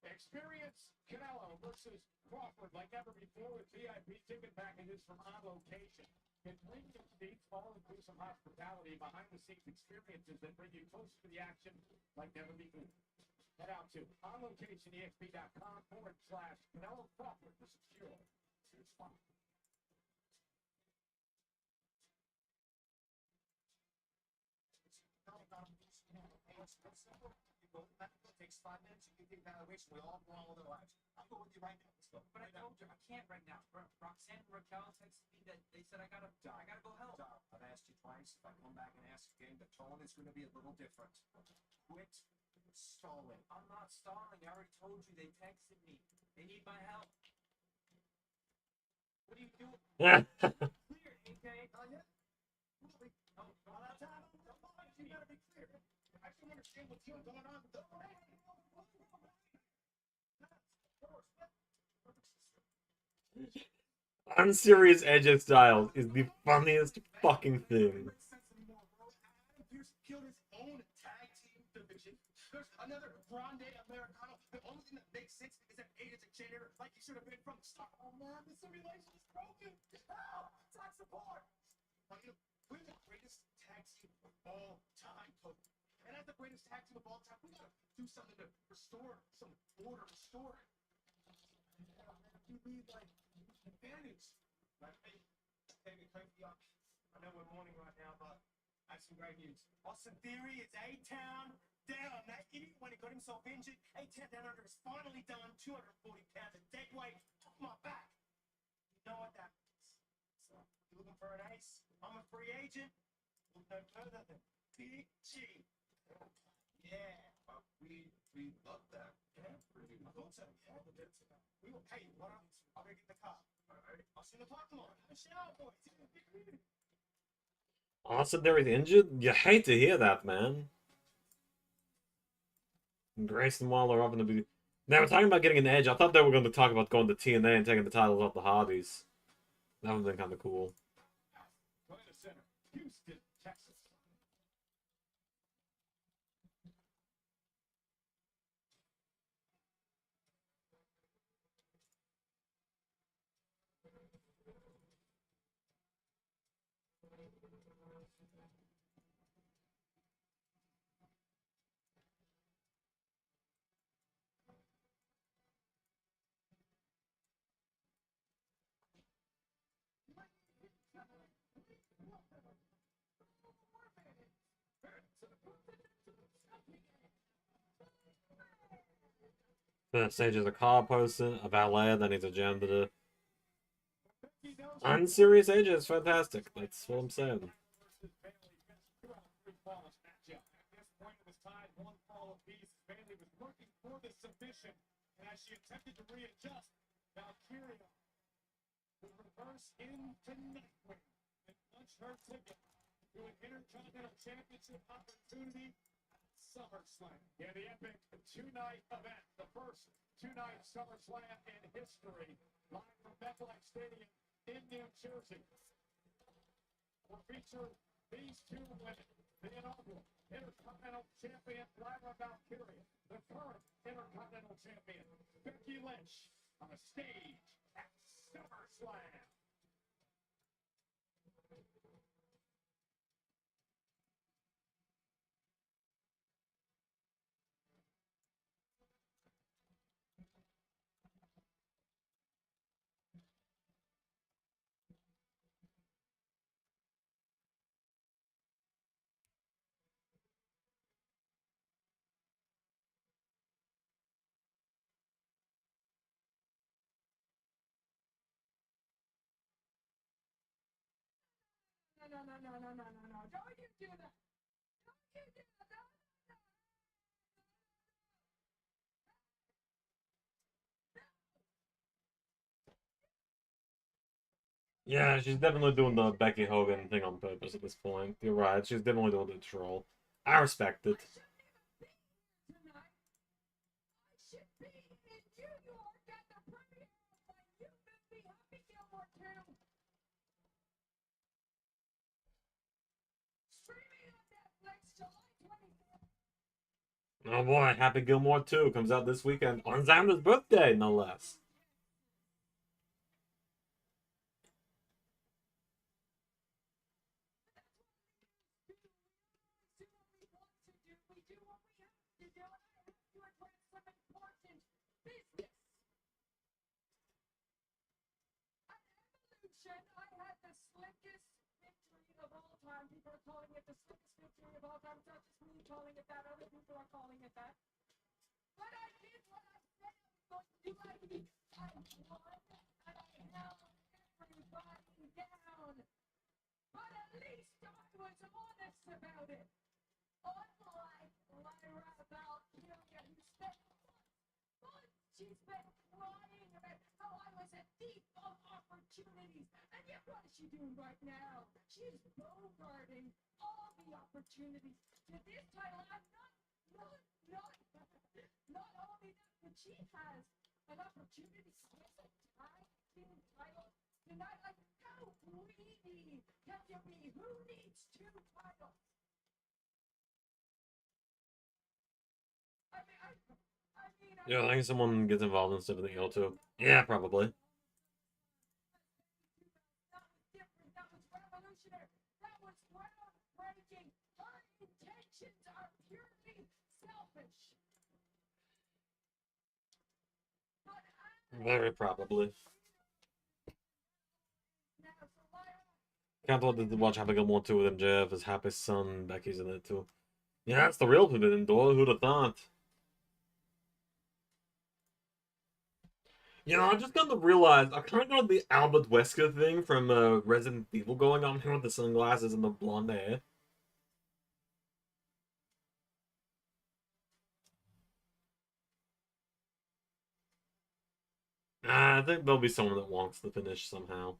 Experience Canelo versus Crawford like never before with VIP ticket packages from On Location. Get premium seats, all-inclusive hospitality, behind-the-scenes experiences that bring you closer to the action like never before. Head out to onlocationexp.com/Canelo Crawford to secure your spot. It takes 5 minutes. You get the evaluation. We all go on with our lives. I'll go with you right now. Let's go. But I told you I can't right now. Roxanne and Raquel texted me that they said I gotta go help. I've asked you twice. If I come back and ask again, the tone is going to be a little different. Quit stalling. I'm not stalling. I already told you. They texted me. They need my help. What are you doing? Clear, AJ. Oh yeah. Oh, all that time. You gotta be clear. I don't understand what's going on. Unserious AJ Styles is the funniest fucking thing. Killed his own tag team division. There's another Grande Americano. The only thing that makes sense is that Aiden's a janitor, like he should have been from the start. Oh man, the simulation is broken. Help! Tag support. We're the greatest tag team of all time, Cody. And as the greatest tag team of all time, we gotta do something to restore some order, restore it. You need like advantage. Like, hey, I know we're mourning right now, but I have some great news. Austin Theory is A-Town down. That idiot, when he got himself injured, A-Town down under is finally done. 240 pounds of dead weight off my back. You know what that means. So, you looking for an ace? I'm a free agent. Look no further than Big G. Yeah. We love that. Yeah, I thought so. Yeah, we will pay you. Why don't I'll go get the car. All right. I'll see you in the parking lot. Have a shower, boys. Austin Theory's injured? You hate to hear that, man. Grayson Waller up in the beginning. They were talking about getting an edge. I thought they were going to talk about going to TNA and taking the titles off the Hardys. That would have been kind of cool. Center, Houston, Texas. First stage is a car person, a valet, then he's a janitor. And Serious Age is fantastic. That's what I'm saying. And as she attempted to readjust, Valkyria would reverse into Nightwing and punch her ticket to an Intercontinental Championship opportunity at SummerSlam. Yeah, the epic two-night event, the first two-night SummerSlam in history, live from MetLife Stadium in New Jersey. Will feature these two women, the inaugural Intercontinental Champion Lyra Valkyria, the current Intercontinental Champion Becky Lynch, on a stage at SummerSlam. No. Don't you do that. Don't you do that. Yeah, she's definitely doing the Becky Hogan thing on purpose at this point. You're right, she's definitely doing the troll. I respect it. Oh boy, Happy Gilmore 2 comes out this weekend on Xander's birthday, no less. I had the slickest victory of all time. People are calling it the slickest victory of all time. It's not just me calling it that. Other people are calling it that. But I did what I said I was going to do. I won, and I held everybody down. But at least I was honest about it. Unlike Lyra Valkyria, who spent months, she's been crying about how I was a thief of opportunities. And yet, what is she doing right now? She's bogarting all the opportunities to this title. I'm not only that, but she has an opportunity to win the tag team title tonight. Like, how greedy can you be? Who needs two titles? Yeah, I think someone gets involved in stuff in the O2. Yeah, probably. That was different. That was revolutionary. That was groundbreaking. Her intentions are purely selfish. Very probably. Now, so Lyra, Can't wait to watch Happy Gilmore 2 with MJF, his happy son, Becky's in it too. Yeah, that's the real Forbidden Door, who'd have thought? You know, I just got to realize, I kind of got the Albert Wesker thing from Resident Evil going on here with the sunglasses and the blonde hair. I think there'll be someone that wants the finish somehow.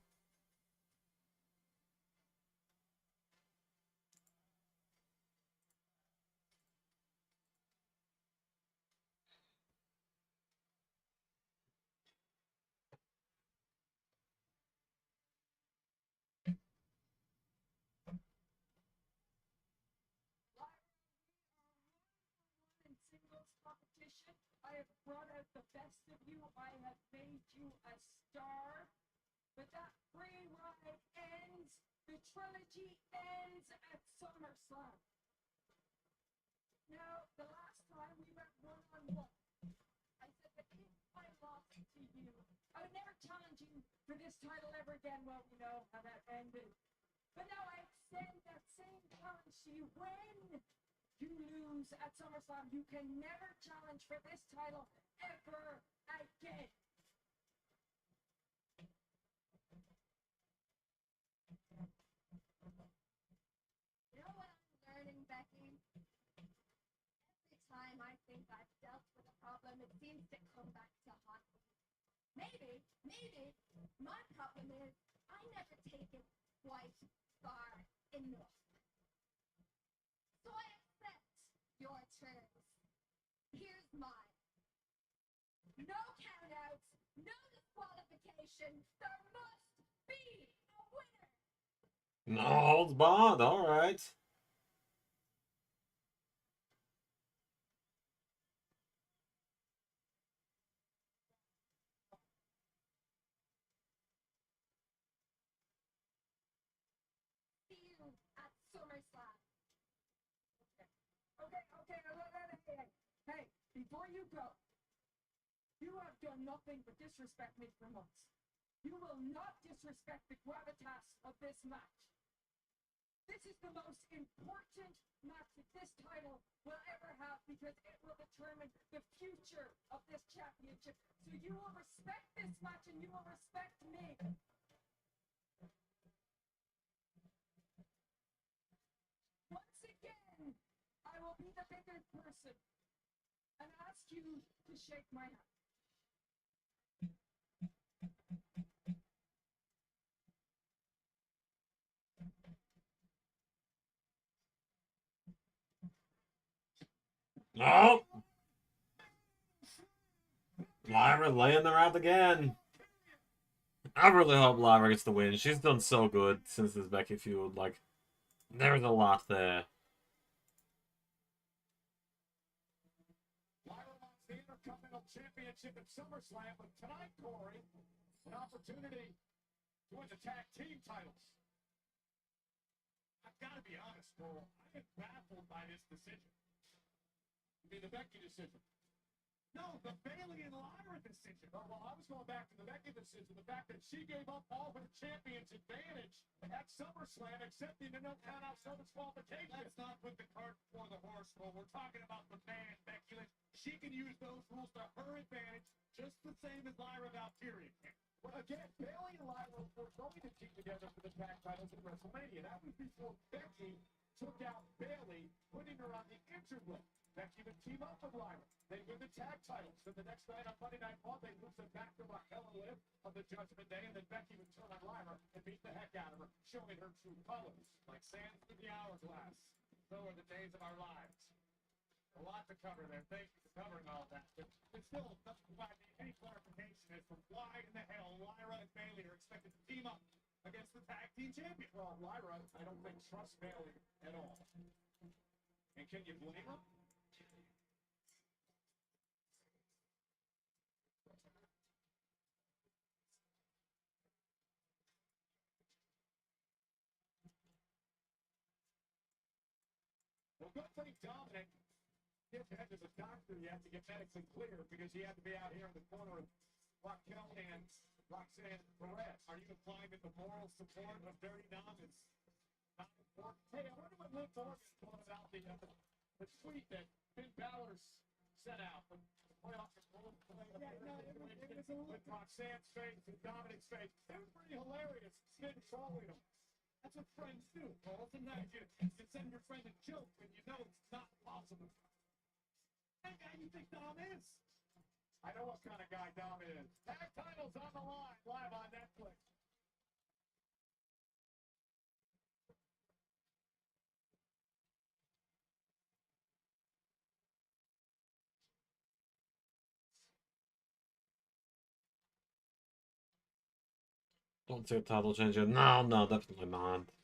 in singles competition. I have brought out the best of you. I have made you a star. But that free ride ends. The trilogy ends at SummerSlam. Now, the last time we went one-on-one, I said that if I lost to you, I would never challenge you for this title ever again. Well, we know how that ended. But now I extend that same challenge to you when you lose at SummerSlam, you can never challenge for this title ever again. You know what I'm learning, Becky? Every time I think I've dealt with a problem, it seems to come back to haunt me. Maybe my problem is I never take it quite far enough. So I accept your terms. Here's mine. No countouts, no disqualification. There must be a winner. No holds barred. All right. See you at SummerSlam. Okay. Hey, before you go, you have done nothing but disrespect me for months. You will not disrespect the gravitas of this match. This is the most important match that this title will ever have because it will determine the future of this championship. So you will respect this match and you will respect me. Once again, I will be the bigger person and ask you to shake my hand. No. Lyra laying her out again. I really hope Lyra gets the win. She's done so good since this Becky feud. Like, there's a lot there. Lyra wants the Intercontinental Championship at SummerSlam, but tonight, Corey, an opportunity to win the tag team titles. I've got to be honest, Cole. I am baffled by this decision. I mean, the Becky decision. No, the Bayley and Lyra decision. Oh, well, I was going back to the Becky decision. The fact that she gave up all her champion's advantage at SummerSlam, accepting the no countouts, no disqualification. Let's not put the cart before the horse, Cole. We're talking about the man, Becky Lynch. She can use those rules to her advantage, just the same as Lyra Valkyria can. Well, again, Bayley and Lyra were going to team together for the tag titles at WrestleMania. That was before Becky took out Bayley, putting her on the interweb. Becky would team up with Lyra. They win the tag titles. Then the next night on Monday Night Raw, they lose them back to Raquel and Liv of the Judgment Day, and then Becky would turn on Lyra and beat the heck out of her, showing her true colors. Like sands through the hourglass. So are the days of our lives. A lot to cover there. Thank you for covering all that. But still, doesn't provide me any clarification as to why in the hell Lyra and Bayley are expected to team up against the tag team champion. Well, Lyra, I don't think trusts Bayley at all. And can you blame her? Well, good thing Dominic did head to the doctor. He had to get medically clear because he had to be out here in the corner of Raquel and Roxanne Perez. Are you implying that the moral support of Dirty Dom is not important? Hey, I wonder what Liv Morgan thought about the tweet that Finn Balor's sent out. With Roxanne's face and Dominic's face. It was pretty hilarious. Finn trolling him. That's what friends do, Paul. Sometimes you send your friend a joke when you know it's not possible. That guy you think Dom is? I know what kind of guy Dom is. Tag titles on the line, live on Netflix. Don't see a title change yet. No, definitely not. Have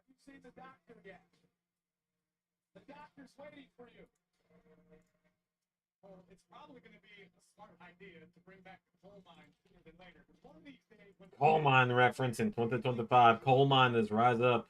you seen the doctor yet? The doctor's waiting for you. Well, it's probably going to be a smart idea to bring back the coal mine sooner than later. Because one of these days, when Coal mine reference in 2025. Coal mine is rise up.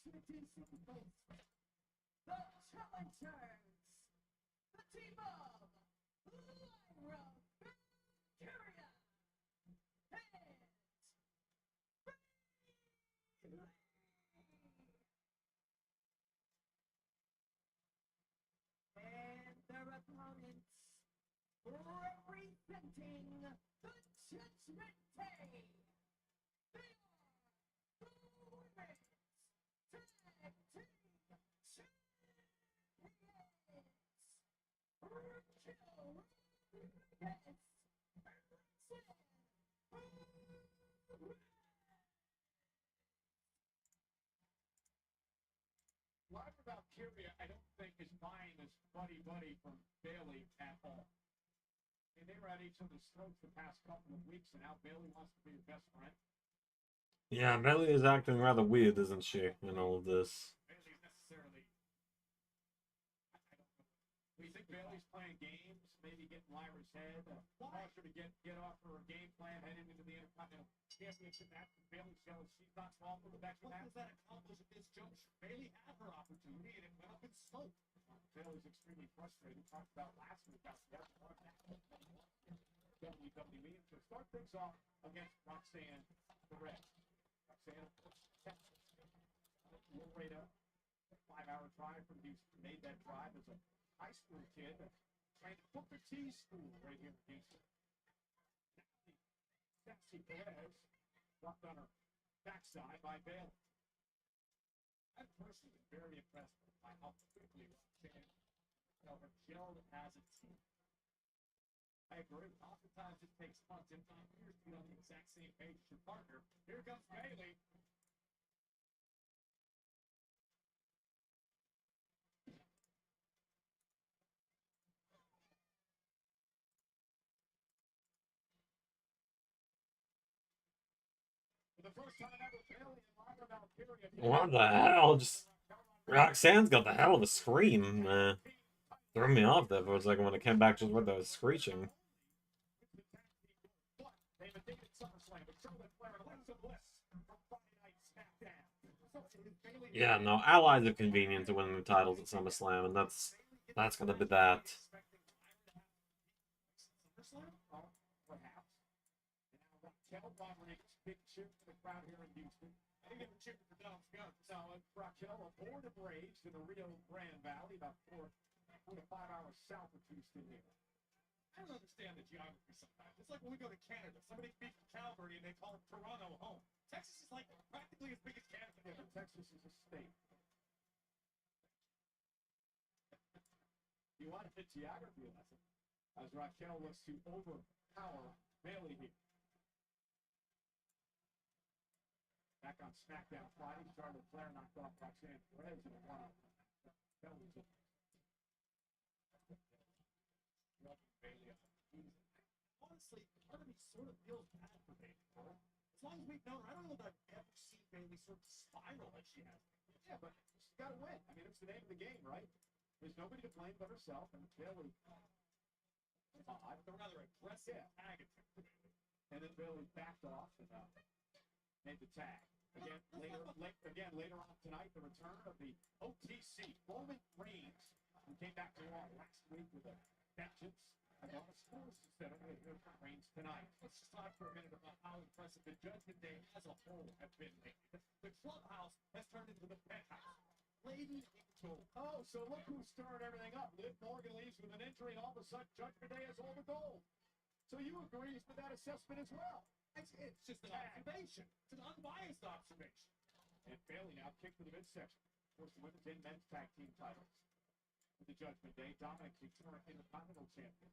opportunities to both. The challengers, the team of Lyra, Valkyria, and their opponents, representing the Judgment Day, they are the Women's Tag Team Champions, Raquel Lyra Valkyria, I don't think is buying this buddy from Bailey at all. And they were at each other's throats the past couple of weeks, and now Bailey wants to be her best friend. Yeah, Bailey is acting rather weird, isn't she, in all of this? Bailey's necessarily. I don't know. Do you think Bailey's playing games? Maybe getting Lyra's head? Cause her to get off her game plan heading into the Intercontinental Championship match. Bailey shows she's not small for the next match. What does that accomplish at this juncture? Bailey had her opportunity and it went up in smoke. Bailey's extremely frustrated. Talked about last week how she hasn't won that WWE. So start things off against Roxanne Perez. Roxanne, of course, Texas. Laredo, 5-hour drive from Houston. Made that drive as a high school kid. Trained at Booker T school right here in Houston. Sassy Perez dropped on her backside by Bailey. I'm personally very impressed by how quickly Roxanne gelled as a team. I agree. Oftentimes it takes months, if not years, to be on the exact same page as your partner. Here comes Bailey. For the first time ever, Bailey and Lyra Valkyria. What the hell? Just Roxanne's got the hell of a scream. Threw me off there for a second when it came back just with the screeching. Yeah, no, allies are convenient to win the titles at SummerSlam, and that's gonna be that. Big cheer for the crowd here in Houston. I think they were cheering for Dom's guns. Now, Raquel aboard of Rage in the Rio Grande Valley, about 4 to 5 hours south of Houston here. I don't understand the geography sometimes. It's like when we go to Canada. Somebody speaks from Calgary and they call it Toronto home. Texas is like practically as big as Canada. Yeah, but Texas is a state. You want a geography lesson as Raquel looks to overpower Bailey here. Back on SmackDown Friday, Charlotte Flair knocked off Roxanne Perez in a one. Honestly, part of me sort of feels bad for Bailey. As long as we've known her, I don't know that I've ever seen Bailey sort of spiral like she has. Yeah, but she's got to win. I mean, it's the name of the game, right? There's nobody to blame but herself, and Bailey. They're rather aggressive tag attempt. And then Bailey backed off and made the tag. Later on tonight, the return of the OTC, Roman Reigns, who came back to Raw last week with a vengeance. And on the scores instead of Reigns tonight. Let's just talk for a minute about how impressive the Judgment Day as a whole have been lately. The clubhouse has turned into the penthouse. Lady Angel. Oh, so look who's stirring everything up. Liv Morgan leaves with an injury, and all of a sudden, Judgment Day has all the gold. So you agree with that assessment as well? It's just an observation. It's an unbiased observation. And Bailey now kicked to the midsection. Of course, the women's and men's tag team titles. With the Judgment Day, Dominic the current Intercontinental Champion.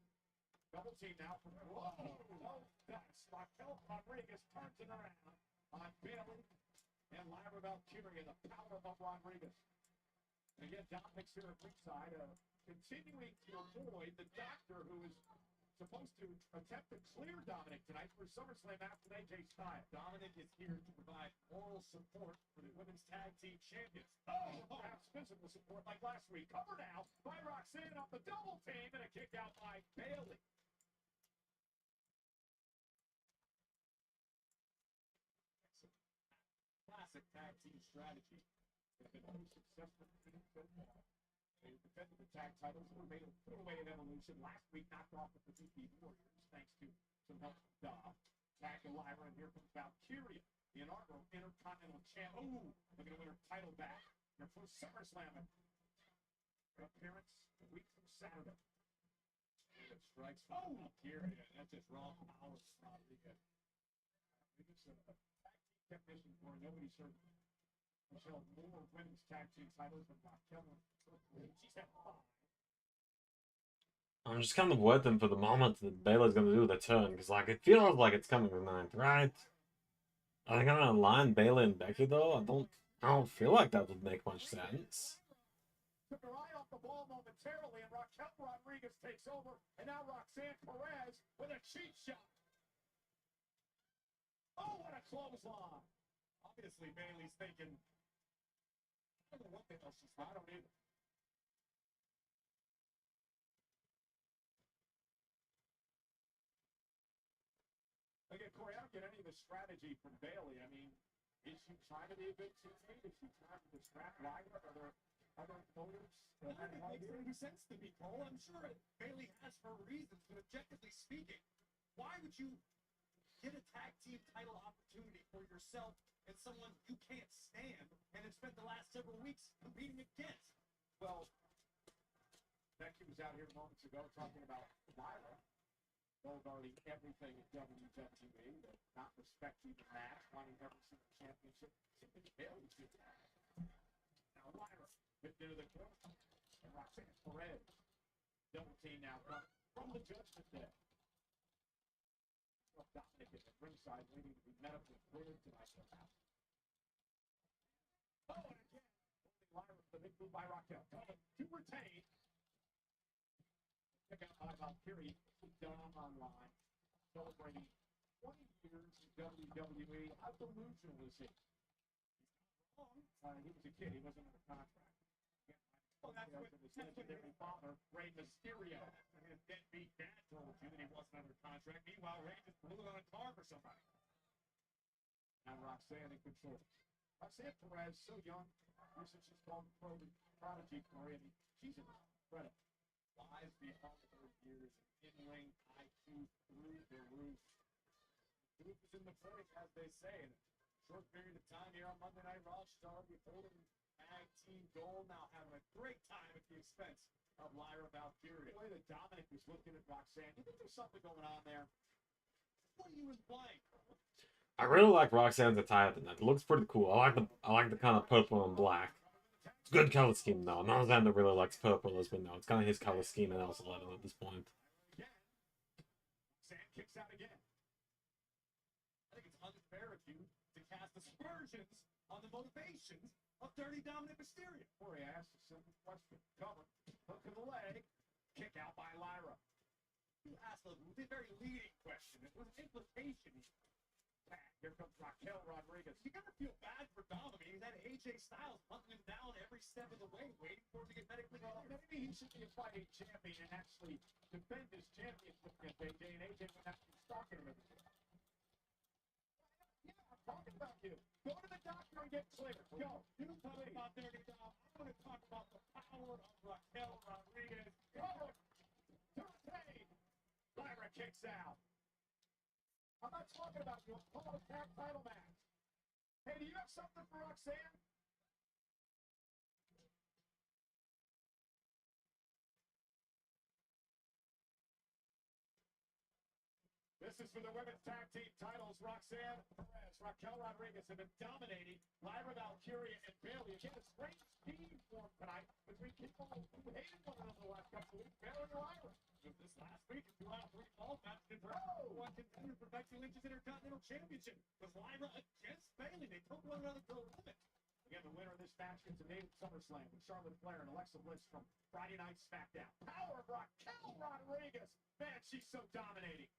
Double team now from whoa! That's Raquel Rodriguez turns it around on Bailey and Lyra Valkyria, the power of Rodriguez. And again, Dominic's here at ringside, continuing to avoid the doctor who is supposed to attempt to clear Dominic tonight for SummerSlam after AJ Styles. Dominic is here to provide moral support for the women's tag team champions. Perhaps physical support like last week. Covered out by Roxanne off the double team and a kick out by Bailey. Classic tag team strategy. They've been very successful team so far. They defended the tag titles and made a throwaway in Evolution. Last week, knocked off the Suzuki Warriors thanks to some help from Dom. Tag to Lyra, and here comes Valkyria, the inaugural Intercontinental Champ. Ooh, looking to win her title back. Her first SummerSlam appearance a week from Saturday. It strikes. Oh, Valkyria. That's just raw power from Rodriguez. Rodriguez, a tag team technician for nobody served. She's held more women's tag team titles than Raquel. She's had 5. I'm just kind of waiting for the moment that Bayley's gonna do the turn, because like it feels like it's coming tonight, right? Are they gonna align Bayley and Becky though? I don't feel like that would make much sense. Took her eye off the ball momentarily, and Raquel Rodriguez takes over, and now Roxanne Perez with a cheap shot. Oh, what a clothesline! Obviously, Bayley's thinking, I don't know what the hell she's I don't either. Again, Corey, I don't get any of the strategy from Bayley. I mean, is she trying to be a big teammate? Is she trying to distract Lyra? Are there other motives? Well, that makes any sense to me, Cole. I'm sure Bayley has her reasons, but objectively speaking, why would you get a tag team title opportunity for yourself and someone you can't stand and have spent the last several weeks competing against? Well, Becky was out here moments ago talking about Lyra. Already everything at WWE, not respecting the match, wanting every single championship. Simply Bayley did that. Now Lyra hit into the corner, and Roxanne Perez double team now from the Judgment Day. Well, Dominic is at ringside, waiting to be medically cleared tonight. Oh, and again, Lyra for the big move by Raquel. To retain. Check out by Valkyrie. Dom online, celebrating 20 years in WWE. How delusional is he? He was a kid. He wasn't under contract. Well, that's what his legendary father, Rey Mysterio. His deadbeat dad told you that he wasn't under contract. Meanwhile, Rey just blew it on a car for somebody. Now Roxanne in control. Roxanne Perez, so young. Recently she's called Prodigy Korean. She's incredible. Lies beyond her years. In-ring IQ through the roof. The roof is in the point, as they say. In a short period of time here on Monday Night Raw, she's already holding tag team gold, now having a great time at the expense of Lyra Valkyria. The way that Dominic was looking at Roxanne, you think there's something going on there? What are you implying? I really like Roxanne's attire tonight. It looks pretty cool. I like the kind of purple and black. It's a good color scheme though. Alexander really likes purple as we know. It's kind of his color scheme in LS11 at this point. Sam kicks out again. I think it's unfair of you to cast aspersions on the motivations of Dirty Dominic Mysterio. Corey asked a simple question. Cover, hook to the leg, kick out by Lyra. You asked a very leading question. It was an implication. Here comes Raquel Rodriguez. You gotta feel bad for Dom. I mean, he's had AJ Styles hunting him down every step of the way, waiting for him to get medically cleared. Maybe he should be a fighting champion and actually defend his championship against AJ, and AJ would have to be stalking him every day. Yeah, I'm talking about you. Go to the doctor and get cleared. Go. You talk about Dirty Dom. I want to talk about the power of Raquel Rodriguez. Go. To retain. Lyra kicks out. I'm not talking about you. I'm calling a tag title match. Hey, do you have something for Roxanne? This is for the women's tag team titles. Roxanne Perez, Raquel Rodriguez have been dominating Lyra Valkyria and Bayley. Again, a strange team form tonight between people who hated one another the last couple of weeks. Bayley and Lyra. This last week, a 2-out-of-3 fall match in her one contender for Becky Lynch's Intercontinental Championship was Lyra against Bayley. They took one another to the limit. Again, the winner of this match gets a date at SummerSlam with Charlotte Flair and Alexa Bliss from Friday Night SmackDown. Power of Raquel Rodriguez. Man, she's so dominating.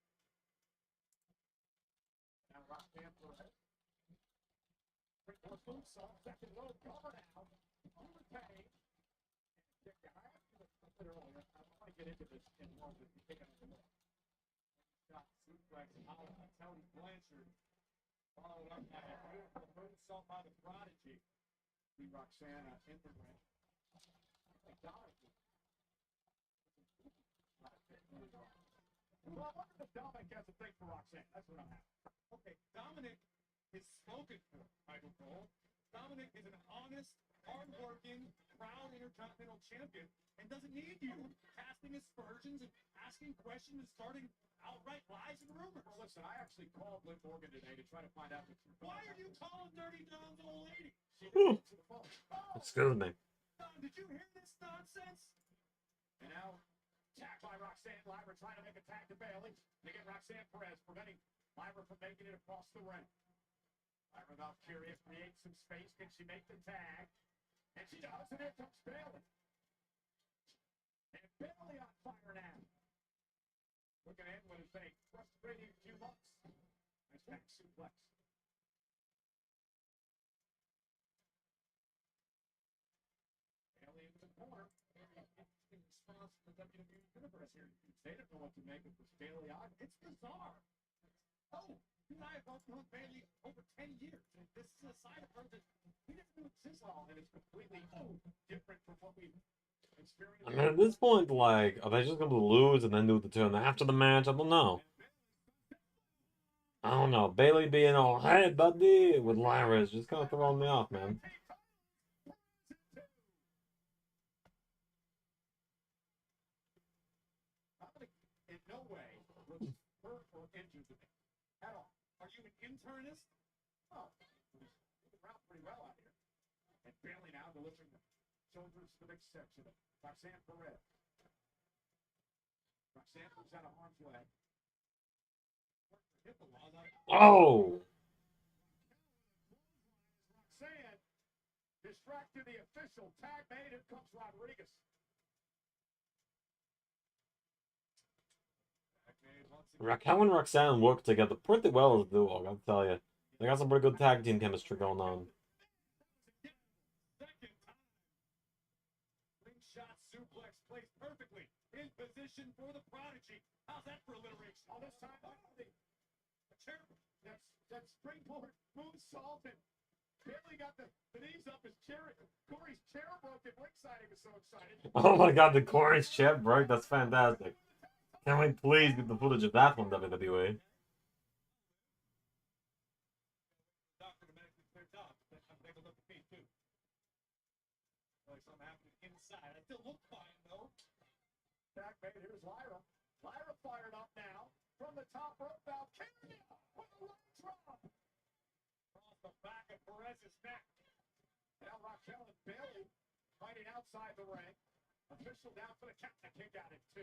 Now Roxanne Perez. Quick more moonsault. Second row cover now. On the pay. I asked you a bit earlier. I want to get into this in more with you taking a look. Shot suplex out of Tony Blanchard. Followed up by a beautiful moonsault by the Prodigy. See Roxanne in the ring. Well, I wonder if Dominic has a thing for Roxanne. That's what I'm asking. Okay, Dominic is spoken for, Michael Cole. Dominic is an honest, hard-working, proud Intercontinental Champion and doesn't need you casting aspersions and asking questions and starting outright lies and rumors. Well, listen, I actually called Liv Morgan today to try to find out the truth. Why are you calling Dirty Dom's old lady? She didn't answer the phone. Oh, Excuse me. Dom, did you hear this nonsense? and now attacked by Roxanne. Lyra trying to make a tag to Bailey to get Roxanne Perez, preventing Lyra from making it across the ring. Lyra Valkyria creates some space. Can she make the tag? And she does, and here comes Bailey. And Bailey on fire now. Looking at what is a frustrating few months. Nice back suplex. Bailey into the corner. In response to the WWE Universe here. They don't know what to make of this Bailey on. It's bizarre. Oh, you and I have both known Bailey over 10 years. And this is a side of her that we didn't know existed. And it's completely different from what we've experienced. I mean, at this point, like, are they just going to lose and then do the turn after the match? I don't know. I don't know. Bailey being all, hey, buddy, with Lyra is just kind of throwing me off, man. In no way was hurt or injured today at all. Are you an internist? Oh, moving around pretty well out here. And Bailey now delivering the shoulders to the next section. Roxanne Perez. Roxanne moves out of harm's way. Oh! Roxanne distracted the official. Tag made. Here comes Rodriguez. Raquel and Roxanne work together pretty well as a duo, I gotta tell you. They got some pretty good tag team chemistry going on. Slingshot suplex placed perfectly in position for the Prodigy. How's that for alliteration? All this time, that springboard moonsault, and Bailey got the knees up his chair. Corey's chair broke at ringside. He was so excited. Oh my god, the Corey's chair break? That's fantastic. Can we please get the footage of that from WWE? Doctor to medically clear Dom. Take a look at me, too. Like something happened inside. I still look fine, though. Tag made. Here's Lyra. Lyra fired up now from the top rope. Valkyria with a leg drop. Across the back of Perez's neck. Now Raquel and Bailey fighting outside the ring. Official down for the count. The kick out at 2.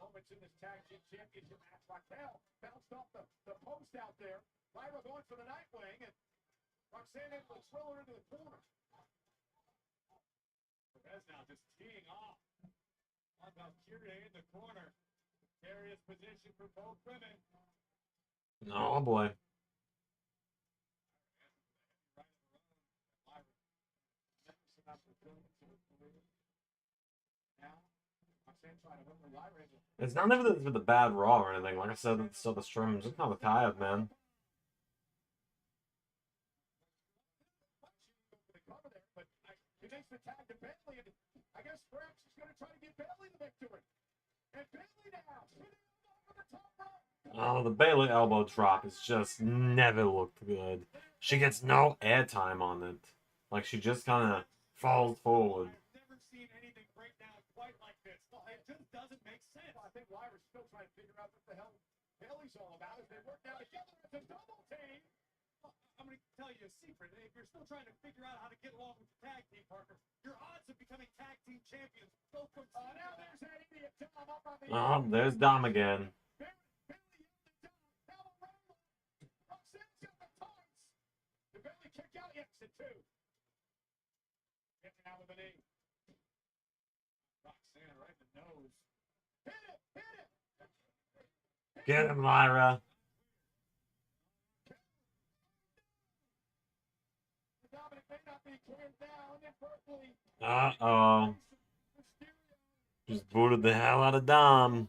Moments in this tag team championship match. Raquel bounced off the post out there. Lyra going for the Nightwing, and Roxanne able to throw her into the corner. Perez now just teeing off. On Valkyria in the corner. Precarious position for both women. Oh boy. It's not even that it's been a bad Raw or anything. Like I said at the start of the stream, I'm just kind of tired, man. But he makes the tag to Bailey, and I guess perhaps he's going to try to get Bailey the victory. And Bailey now, over the top rope. Oh, the Bailey elbow drop has just never looked good. She gets no airtime on it. Like, she just kind of falls forward. I've never seen anything break down quite like this. It just doesn't make sense. I think Lyra's still trying to figure out what the hell Bailey's all about as they work now together as a double team. Well, I'm going to tell you a secret. If you're still trying to figure out how to get along with the tag team partner, your odds of becoming tag team champions go from Now there's that idiot Dom up on the Oh, there's Dom again. Bailey into Dom. Now a rumble. Roxanne's got the tights. The Bailey kick out. Yes, at 2. Getting out with the knee. Roxanne right in the nose. Hit it. Hit it. Get him, Lyra. Dominic may not be cleared down. Inadvertently. Uh-oh. Just booted the hell out of Dom.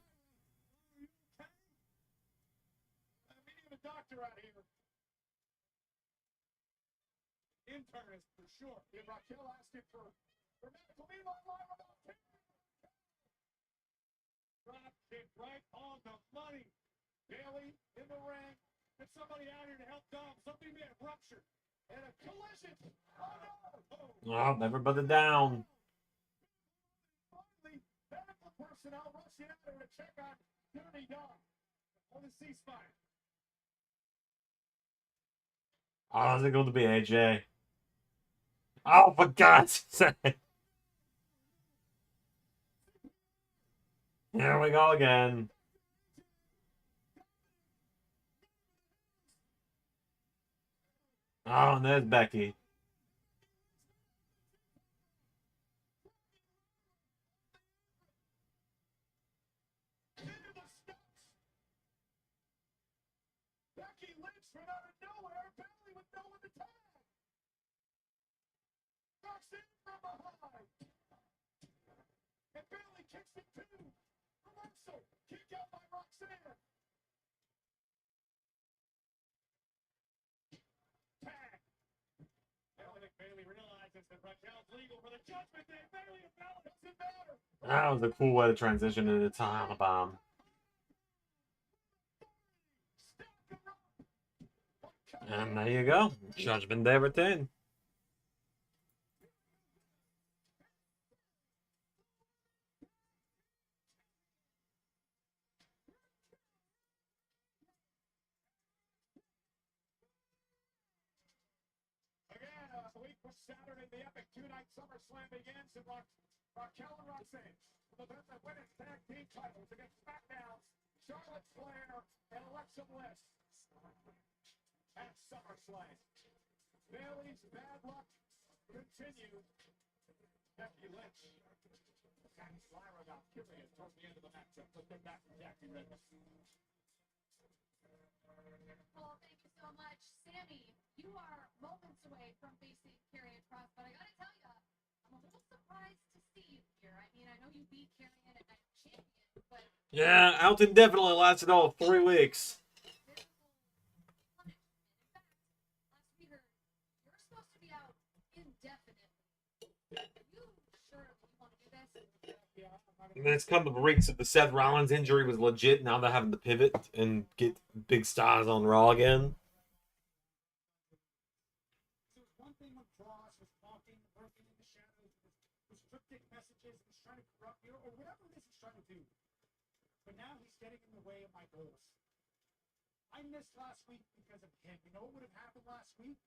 We need a doctor out here. awareness for sure. And Raquel asking for medical. Meanwhile, Lyra about Drop kick right on the money. Bailey in the ring. Get somebody out here to help Dom. Something may have ruptured. And a collision. Oh no! Oh, everybody down. Finally, medical personnel rushing out there to check on Dirty Dom on the C-spine. Oh, is it going to be AJ? Oh, for God's sake. Here we go again. Oh, and there's Becky. Into the steps. Becky Lynch from out of nowhere. Bailey with no one to tag. Knocks in from behind. And Bailey kicks it too. Reversal. Kick out by Roxanne. Tag. I don't think Bailey realizes that Raquel's legal for the Judgment Day. Bailey and Bella Doesn't matter. That was a cool way to transition into Title Bomb. Stack 'em up. And there you go. Judgment Day retain. Again, a week from Saturday, the epic two-night SummerSlam begins, and Raquel and Roxanne will defend the women's tag team titles against SmackDown's Charlotte Flair and Alexa Bliss at SummerSlam. Bailey's bad luck continues. Becky Lynch attacks Lyra now curious towards the end of the matchup. Let's get back to Jackie Redmond. Well, thank you so much. Sammy, you are moments away from facing Karrion Kross, but I gotta tell you, I'm a little surprised to see you here. I mean, I know you beat Karrion at Night of Champions, but Yeah, out indefinitely lasted all 3 weeks. physical punishment. In fact, last we heard, you're supposed to be out indefinitely. You sure you want to do this? And it's kind of reeks of the Seth Rollins injury was legit. Now they're having to pivot and get big stars on Raw again. So it's one thing when Cross was talking, working in the shadows, was cryptic messages, was trying to corrupt you, or whatever it is he's trying to do. But now he's getting in the way of my goals. I missed last week because of him. You know what would have happened last week?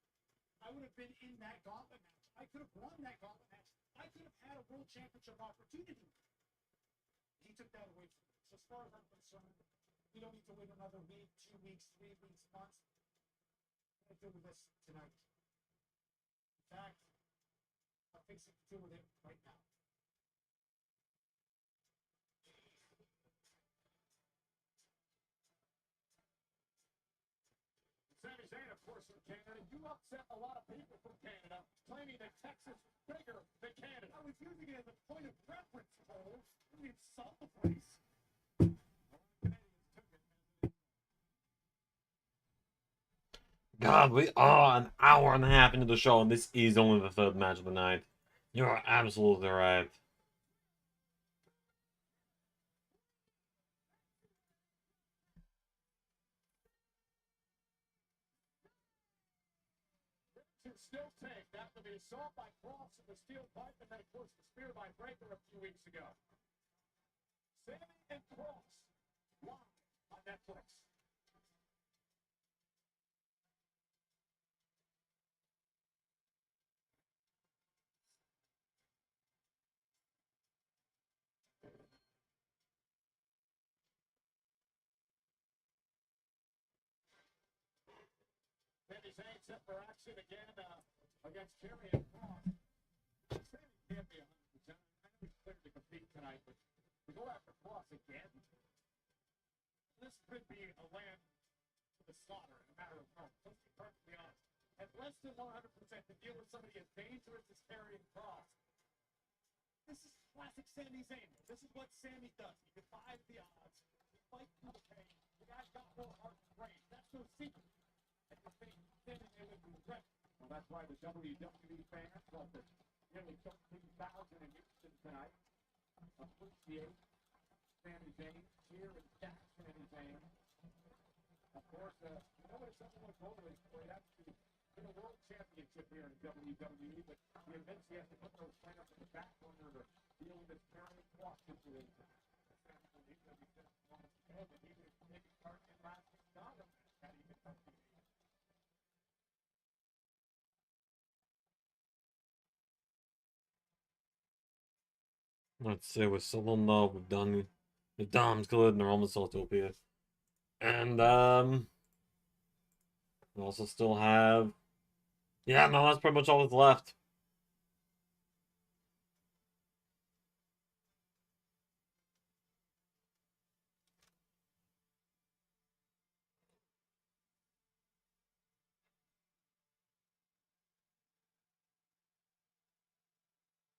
I would have been in that gauntlet match. I could have won that gauntlet match. I could have had a world championship opportunity. He took that away from me. So as far as I'm concerned, we don't need to wait another week, 2 weeks, 3 weeks, months. I'm going to deal with this tonight. In fact, I'm fixing to deal with it right now. Sami Zayn, of course, from Canada. You upset a lot of people from Canada, claiming that Texas is bigger than Canada. I was using it as a point of reference, Cole. I didn't insult the place. God, we are an hour and a half into the show, and this is only the 3rd match of the night. You're absolutely right. To still take after the assault by Cross and the steel pipe, and then, of course, the spear by Breaker a few weeks ago. Sammy and Cross live on Netflix. Sami Zayn set for action again against Karrion Kross. Sammy can't be 100%. I know he's cleared to compete tonight, but to go after Kross again, this could be a lamb to the slaughter in a matter of moments. Let's be perfectly honest. At less than 100% to deal with somebody as dangerous as Karrion Kross. This is classic Sami Zayn. This is what Sami does. He defies the odds. He fights cocaine. The guy's got more heart than brain. That's no secret. At the same time, Sami Zayn would regret Well, that's why the WWE fans, like the nearly 13,000 in Houston tonight, appreciate Sami Zayn here and Jackson in his hands. Of course, nobody doesn't want to go to his play. That's the world championship here in WWE, but he admits he has to put those plans in the back burner to deal with this Terry Cross situation. He said moments ago that he was maybe targeting last week's Donovan had he been healthy. Let's see, we're still on now. We've done the Dom's Good and the Roman Autopia. And, we also still have. Yeah, no, that's pretty much all that's left.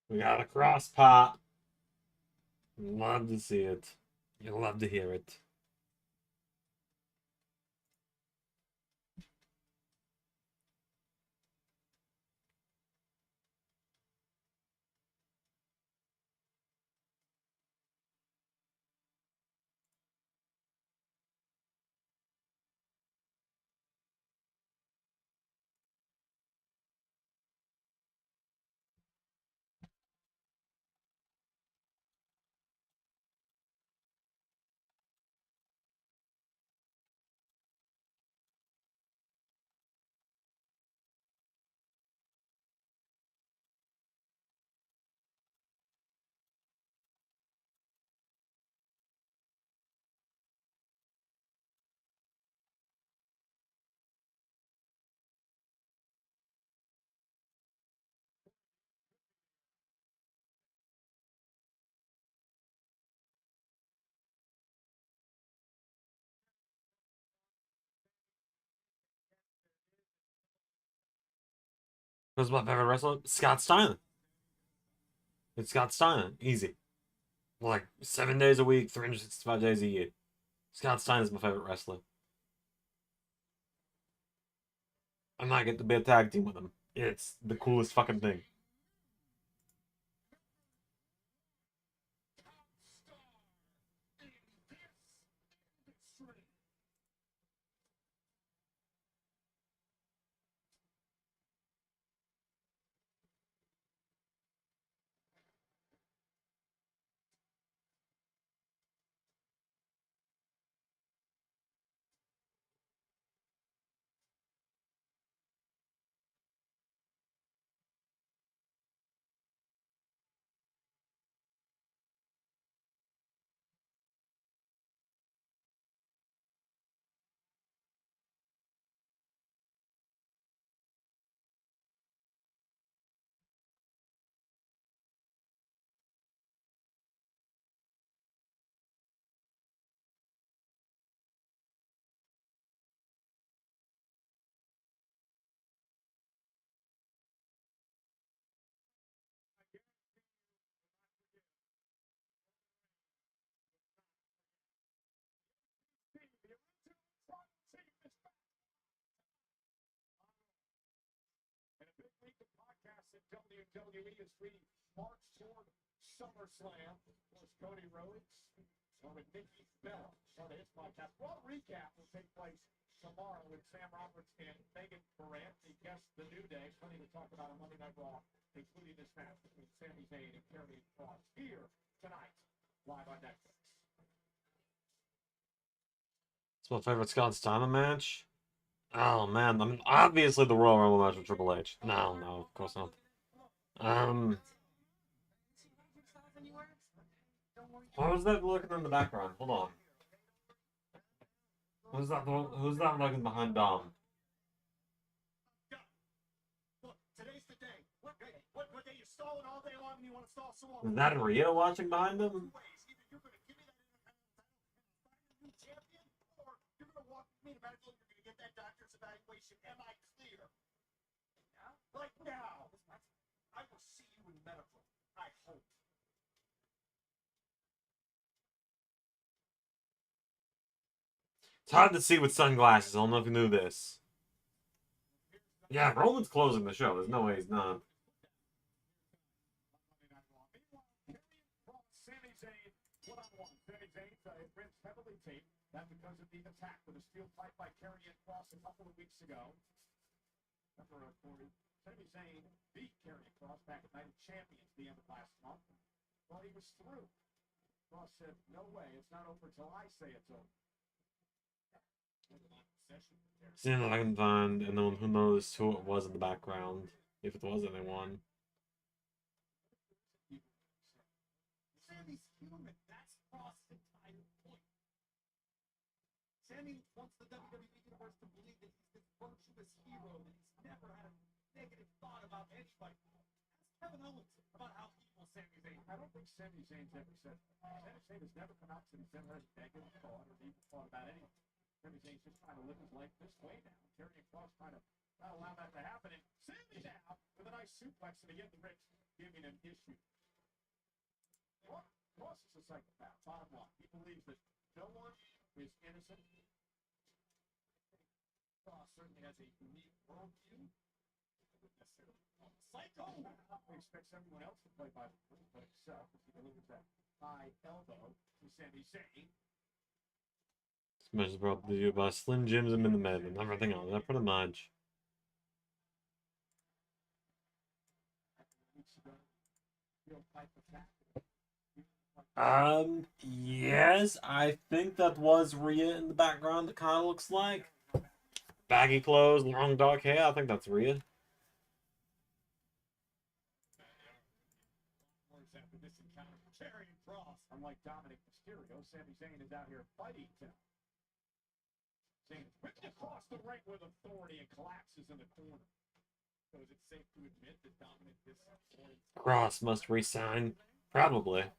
We got a cross pop. Love to see it. You'll love to hear it. Who's my favorite wrestler? Scott Steiner. It's Scott Steiner. Easy. Like 7 days a week, 365 days a year. Scott Steiner's my favorite wrestler. I might get to be a tag team with him. It's the coolest fucking thing. And a big week of podcasts at WWE as we march toward SummerSlam. Of course, Cody Rhodes, with Nikki Bella, part of his podcast. Well, recap will take place tomorrow with Sam Roberts and Megan Durant, the guest The New Day. Plenty to talk about on Monday Night Raw, including this match between Sami Zayn and Karrion Kross here tonight, live on Netflix. It's my favorite Scott Steiner match. Oh man, I mean obviously the Royal Rumble match with Triple H. No, of course not. What was that looking in the background? Hold on. Who's that looking behind Dom? Look, today's the day. What day you stalling all day long and you want to stall so long? Is that Rhea watching behind him? Either you're going to give me that new champion, or you're going to walk with me to medical, you're going to get that doctor's evaluation. Am I clear? Yeah? Like now. I will see you in medical. I hope. It's hard to see with sunglasses. I don't know if you knew this. Yeah, Roman's closing the show. There's no way he's not. Sami Zayn, one-on-one. Sami Zayn's ribs heavily taped. That because of the attack with a steel pipe by Karrion Kross a couple of weeks ago. Remember, Corey, Sami Zayn beat Karrion Kross back at Night of Champions the end of last month. Well, he was through. Kross said, no way, it's not over till I say it's over. See if I can find anyone who knows who it was in the background. If it was anyone. Sammy's human. That's Kross' entire point. Sammy wants the WWE Universe to believe that he's this virtuous hero, that he's never had a negative thought about anybody. Ask Kevin Owens about how evil Sami Zayn. I don't think Sami Zayn's ever said. Sami Zayn has never come out and he's never had a negative thought or evil thought about anything. Sami Zayn's just trying to live his life this way now. Karrion Kross trying to not allow that to happen. And Sami now with a nice suplex and again the Ricks giving him issue. Kross is a psychopath. Bottom line, he believes that no one is innocent. Kross certainly has a unique worldview. Psycho! He expects everyone else to play by the rules but himself as he delivers that high elbow to Sami Zayn. This match is brought to you by Slim Jims and in the Med and everything on that pretty much. Yes, I think that was Rhea in the background. It kind of looks like baggy clothes, long dark hair. I think that's Rhea. After this encounter, Karrion Kross, unlike Dominic Mysterio, Sami Zayn is out here fighting him. Zayn is whipped across the ring with authority and collapses in the corner. So is it safe to admit that Dominic disappoints? Kross must resign. Probably.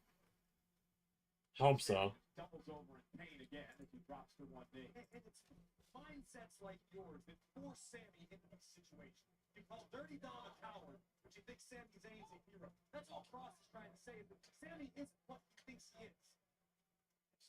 Hope so. Doubles over in pain again as he drops to one knee. And it's mindsets like yours that force Sammy into these situations. You call Dirty Dom a coward, but you think Sami Zayn's a hero. That's all Kross is trying to say. That Sammy isn't what he thinks he is.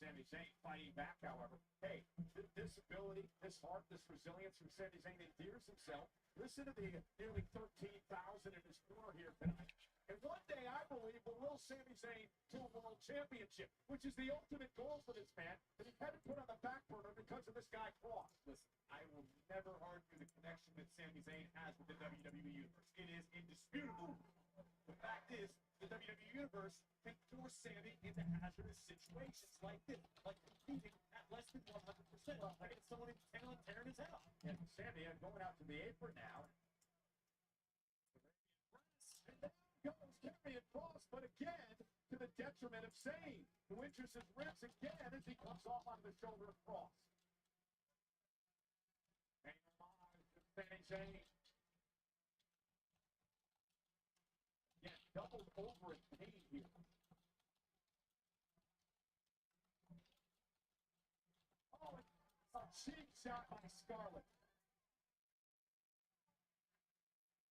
Sami Zayn fighting back, however. Hey, this ability, this heart, this resilience from Sami Zayn endears himself. Listen to the nearly 13,000 in his corner here tonight. And one day, I believe, will will Sami Zayn to a world championship, which is the ultimate goal for this man that he had to put on the back burner because of this guy, Kross. Listen, I will never argue the connection that Sami Zayn has with the WWE Universe. It is indisputable. The fact is, the WWE Universe can force Sammy into hazardous situations like this, like competing at less than 100%, against someone who's tearing his head off. And Sammy going out to the apron now. And there goes Karrion Kross, but again, to the detriment of Zayn, who injures his ribs again as he comes off on the shoulder of Kross. And Sami Zayn. Yeah, doubled over in pain here. Oh, a cheap shot by Scarlett.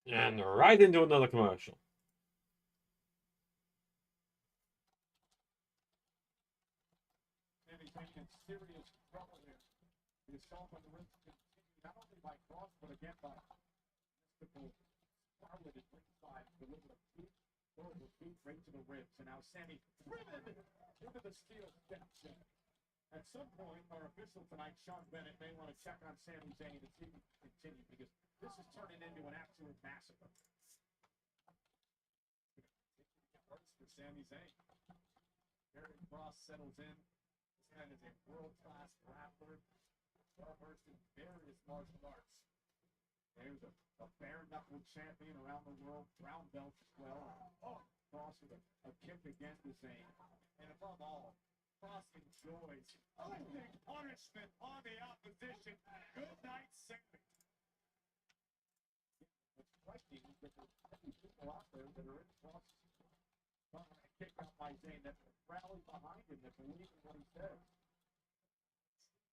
And right into another commercial. Sami Zayn in serious trouble here. The assault on the ribs continued not only by Kross, but again by mystical Scarlett at ringside. Delivered a boot, horrible boot right to the ribs. And now Sami driven into the steel steps. At some point, our official tonight, Sean Bennett, may want to check on Sami Zayn and see if he can continue because this is turning into an absolute massacre. Works for Sami Zayn. Karrion Kross settles in. This man is a world-class grappler, well-versed in various martial arts. There's a bare-knuckle champion around the world, brown belt as well. Oh, Kross with a kick again to Zayn. And above all, Kross enjoys inflicting punishment on the opposition. Good night, Sammy. What's striking is that there's many people out there that are in Kross trying to kick out by Zayn that rally behind him, that believe in what he says.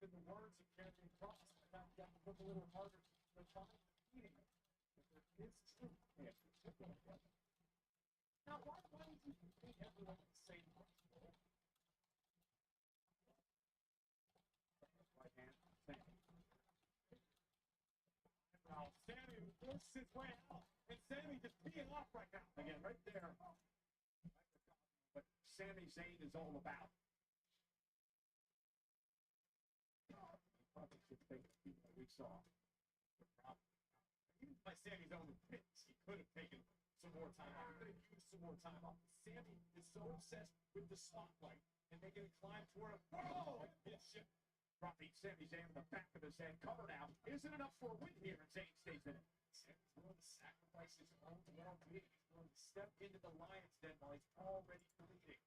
In the words of Karrion Kross, I found you have to look a little harder to find the meaning. If there is truth. Yeah, it's simple, I guess. Now, why would you think everyone in the same way? Right hand, Zayn. Now, Sammy forces his way out. And Sammy just peeing off right now. Again, right there. What Sami Zayn is all about. Probably should take a few more weeks off. Even by Sammy's own picks, he could have taken some more time off. He could have used some more time off. Sammy is so obsessed with the spotlight and making a climb toward him. Whoa! His ship. Dropping Sami Zayn in the back of his head, covered out. Isn't enough for a win here, and Zayn stays in it. Sammy's willing to sacrifice his own well-being. He's willing to step into the lion's den while he's already bleeding.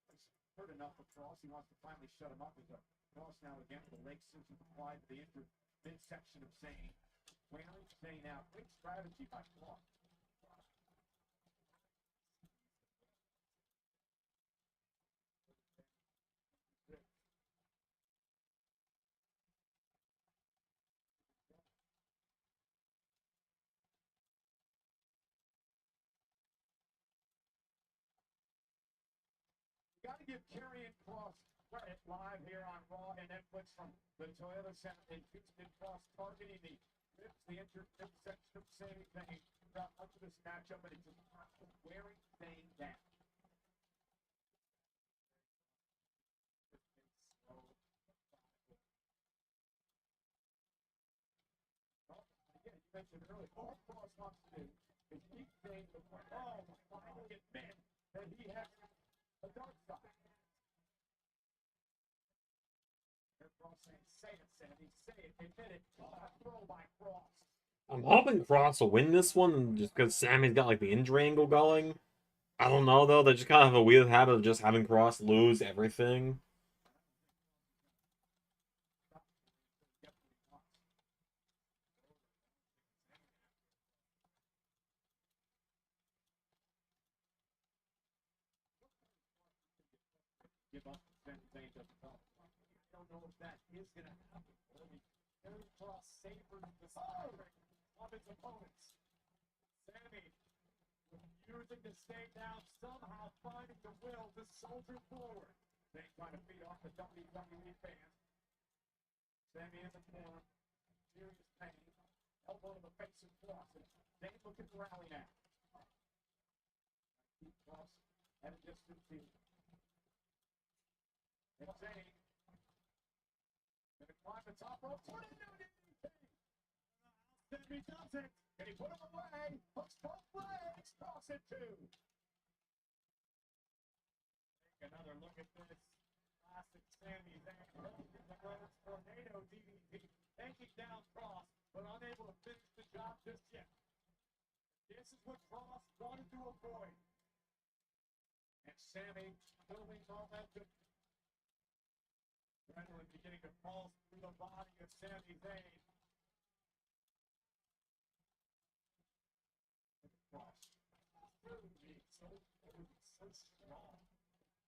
He's hurt enough for Cross. He wants to finally shut him up. There's a Cross now again with the leg scissors applied to the injured midsection of Zayn. Wearing Zayn out. Quick strategy by Cross. Got to give Karrion Kross credit live here on Raw and Netflix from the Toyota Center in Houston. Kross targeting the ribs, the injured midsection of Sami Zayn throughout much of this matchup, and it's just wearing Zayn down. Again, you mentioned earlier, all Kross wants to do is keep Zayn before, finally admit that he has a dark side. Say it, Sammy. Say it. Admit it. Throw by Kross. I'm hoping Cross will win this one just because Sammy's got like the injury angle going. I don't know though. They just kind of have a weird habit of just having Cross lose everything. Give up. Sami Zayn doesn't come. I don't know if that is going to happen. Karrion Kross savors the suffering of his opponents. Sami refusing to stay down, somehow finding the will to soldier forward. Zayn trying to feed off the WWE fans. Sami in the corner, serious pain, elbow to the face of Kross. Zayn looking to rally now. Keep Kross at a distance here. And Zayn gonna climb the top rope. Turn it into an DDT. Sami does it. Can he put him away? Hooks both legs. Kross it two. Take another look at this. Classic Sami Zayn. The Rhodes tornado DDT. Taking down Kross, but unable to finish the job just yet. This is what Kross wanted to avoid. And Sami building momentum. Adrenaline beginning to pulse through the body of Sami Zayn. Kross. So strong.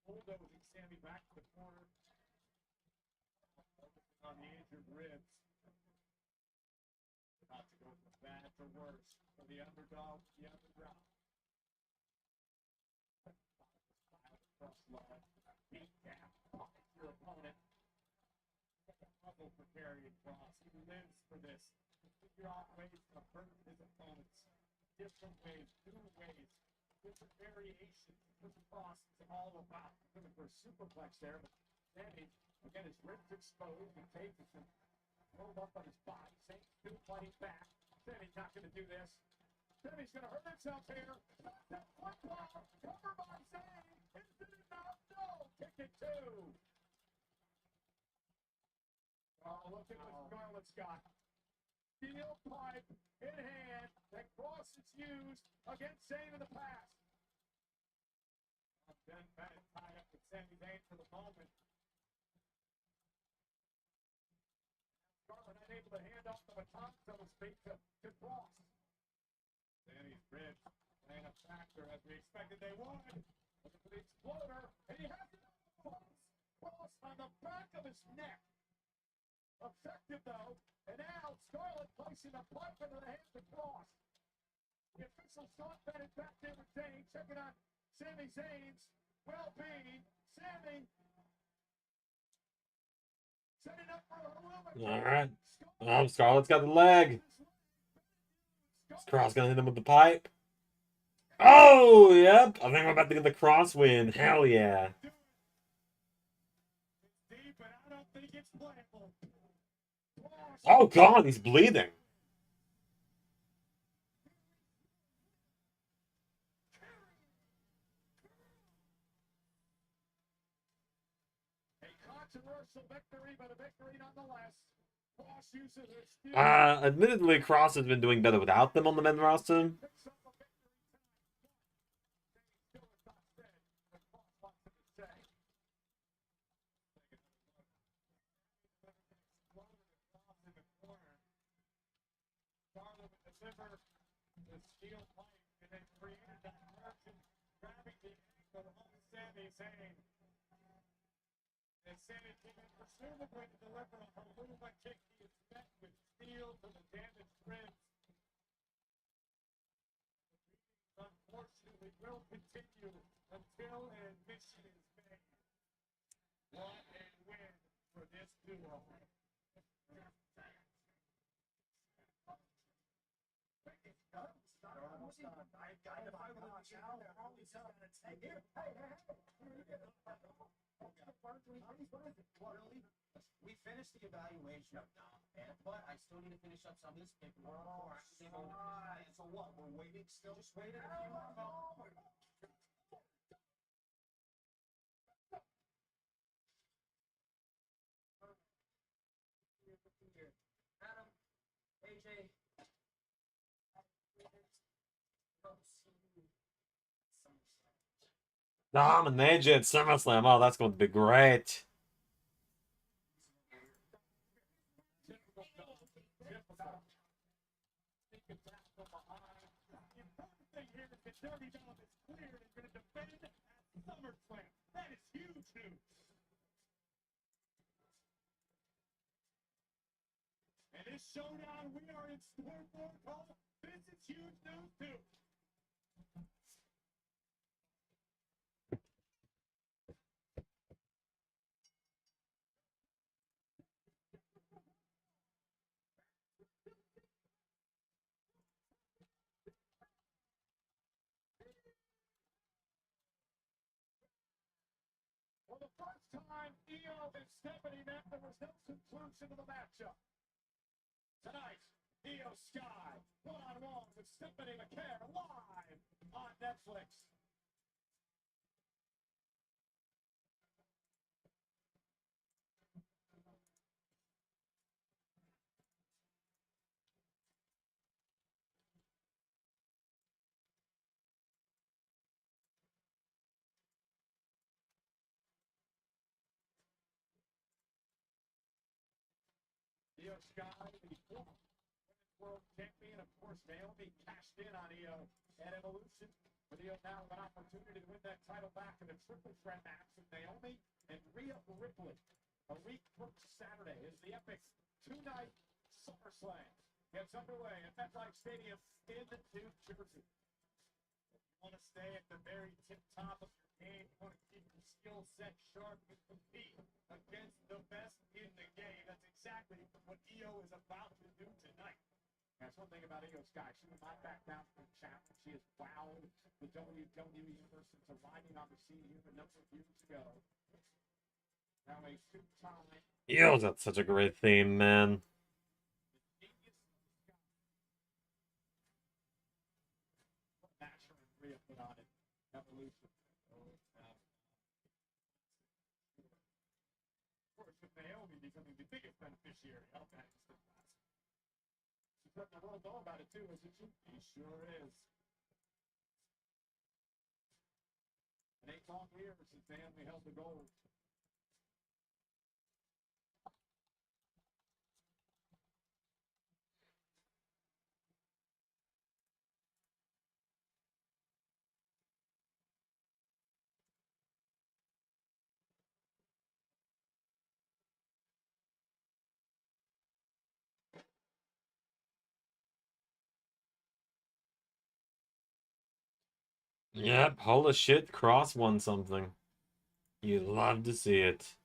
Bulldozing Sami back to the corner. Focusing on the injured ribs. About to go from bad to worse for the underdog, the underground. Kross love. Beat down. Your opponent. Puzzle for Karrion Kross. He lives for this. Figure out ways to hurt his opponents. Different ways, new ways, different variations. This Kross is all about. Looking for a superplex there, but Sami, again, his ribs exposed and cages him. Rolled up on his body. Zayn still fighting back. Sami's not going to do this. Sami's going to hurt himself here. That front wall, cover by Zayn. Is it enough? No. Kick it two. Oh, look at what Scarlett's got. Steel pipe in hand that Kross has used against Zayn in the past. Ben Bennett tied up with Sami Zayn for the moment. Scarlett unable to hand off the baton, so to speak, to Kross. Sami's ribs playing a factor as we expected they would. Looking for the exploder, and he has it. Kross on the back of his neck. Effective though, and now Scarlett placing a pipe into the hands of Kross. The official Sean Bennett back there with Zayn, checking on Sami Zayn's well-being. Sami setting up for a heroic. All right. Scarlett's got the leg. Is Cross gonna hit him with the pipe? Oh, yep. I think we're about to get the Cross win. Hell yeah. It's deep, but I don't think it's playable. Oh, God, he's bleeding. A controversial victory, but a victory nonetheless. Cross uses her skill. Admittedly, Cross has been doing better without them on the men roster. Picks up a victory tonight. Still is not said, but Cross wants it to say. In the corner. Charlotte would deliver the steel pipe and then created that immersion, grabbing the ankle of Sami Zayn. And Sami came in presumably to deliver a Haruma kick. He is met with steel to the damaged ribs. Unfortunately, will continue until an admission is made. What a win for this duo. We finished the evaluation, but I still need to finish up some of this paperwork. So what? We're waiting still? Just waiting a few more moments. Adam, AJ, Dom and AJ at SummerSlam. Oh, that's going to be great. Dirty Dom is cleared and going to defend at SummerSlam. That is huge news. And this showdown we are in store for, Cole. This is huge news too. For the first time, Io and Stephanie met. There was no conclusion to the matchup. Tonight, Io Sky, one-on-one with Stephanie McCare, live on Netflix. Io Sky, the former Women's World Champion. Of course, Naomi cashed in on Io at Evolution. But Io now with an opportunity to win that title back in a triple threat match with Naomi and Rhea Ripley. A week from Saturday is the epic two-night SummerSlam. Gets underway at MetLife Stadium in New Jersey. If you want to stay at the very tip-top of your game, you want to keep your skill set sharp and compete against the best in the game. That's exactly what Io is about to do tonight. That's one thing about Io Sky. She will not back down from the challenge. She has wowed the WWE Universe since arriving on the scene here a number of years ago. Now a two-time Io's got such a great theme, man. match her and Rhea put on it. Evolution. Of course, with Naomi becoming the biggest beneficiary of that. She's letting the world know about it too, isn't she? He sure is. An 8 long years since Naomi held the gold. Yep, holy shit, Cross won something. You love to see it.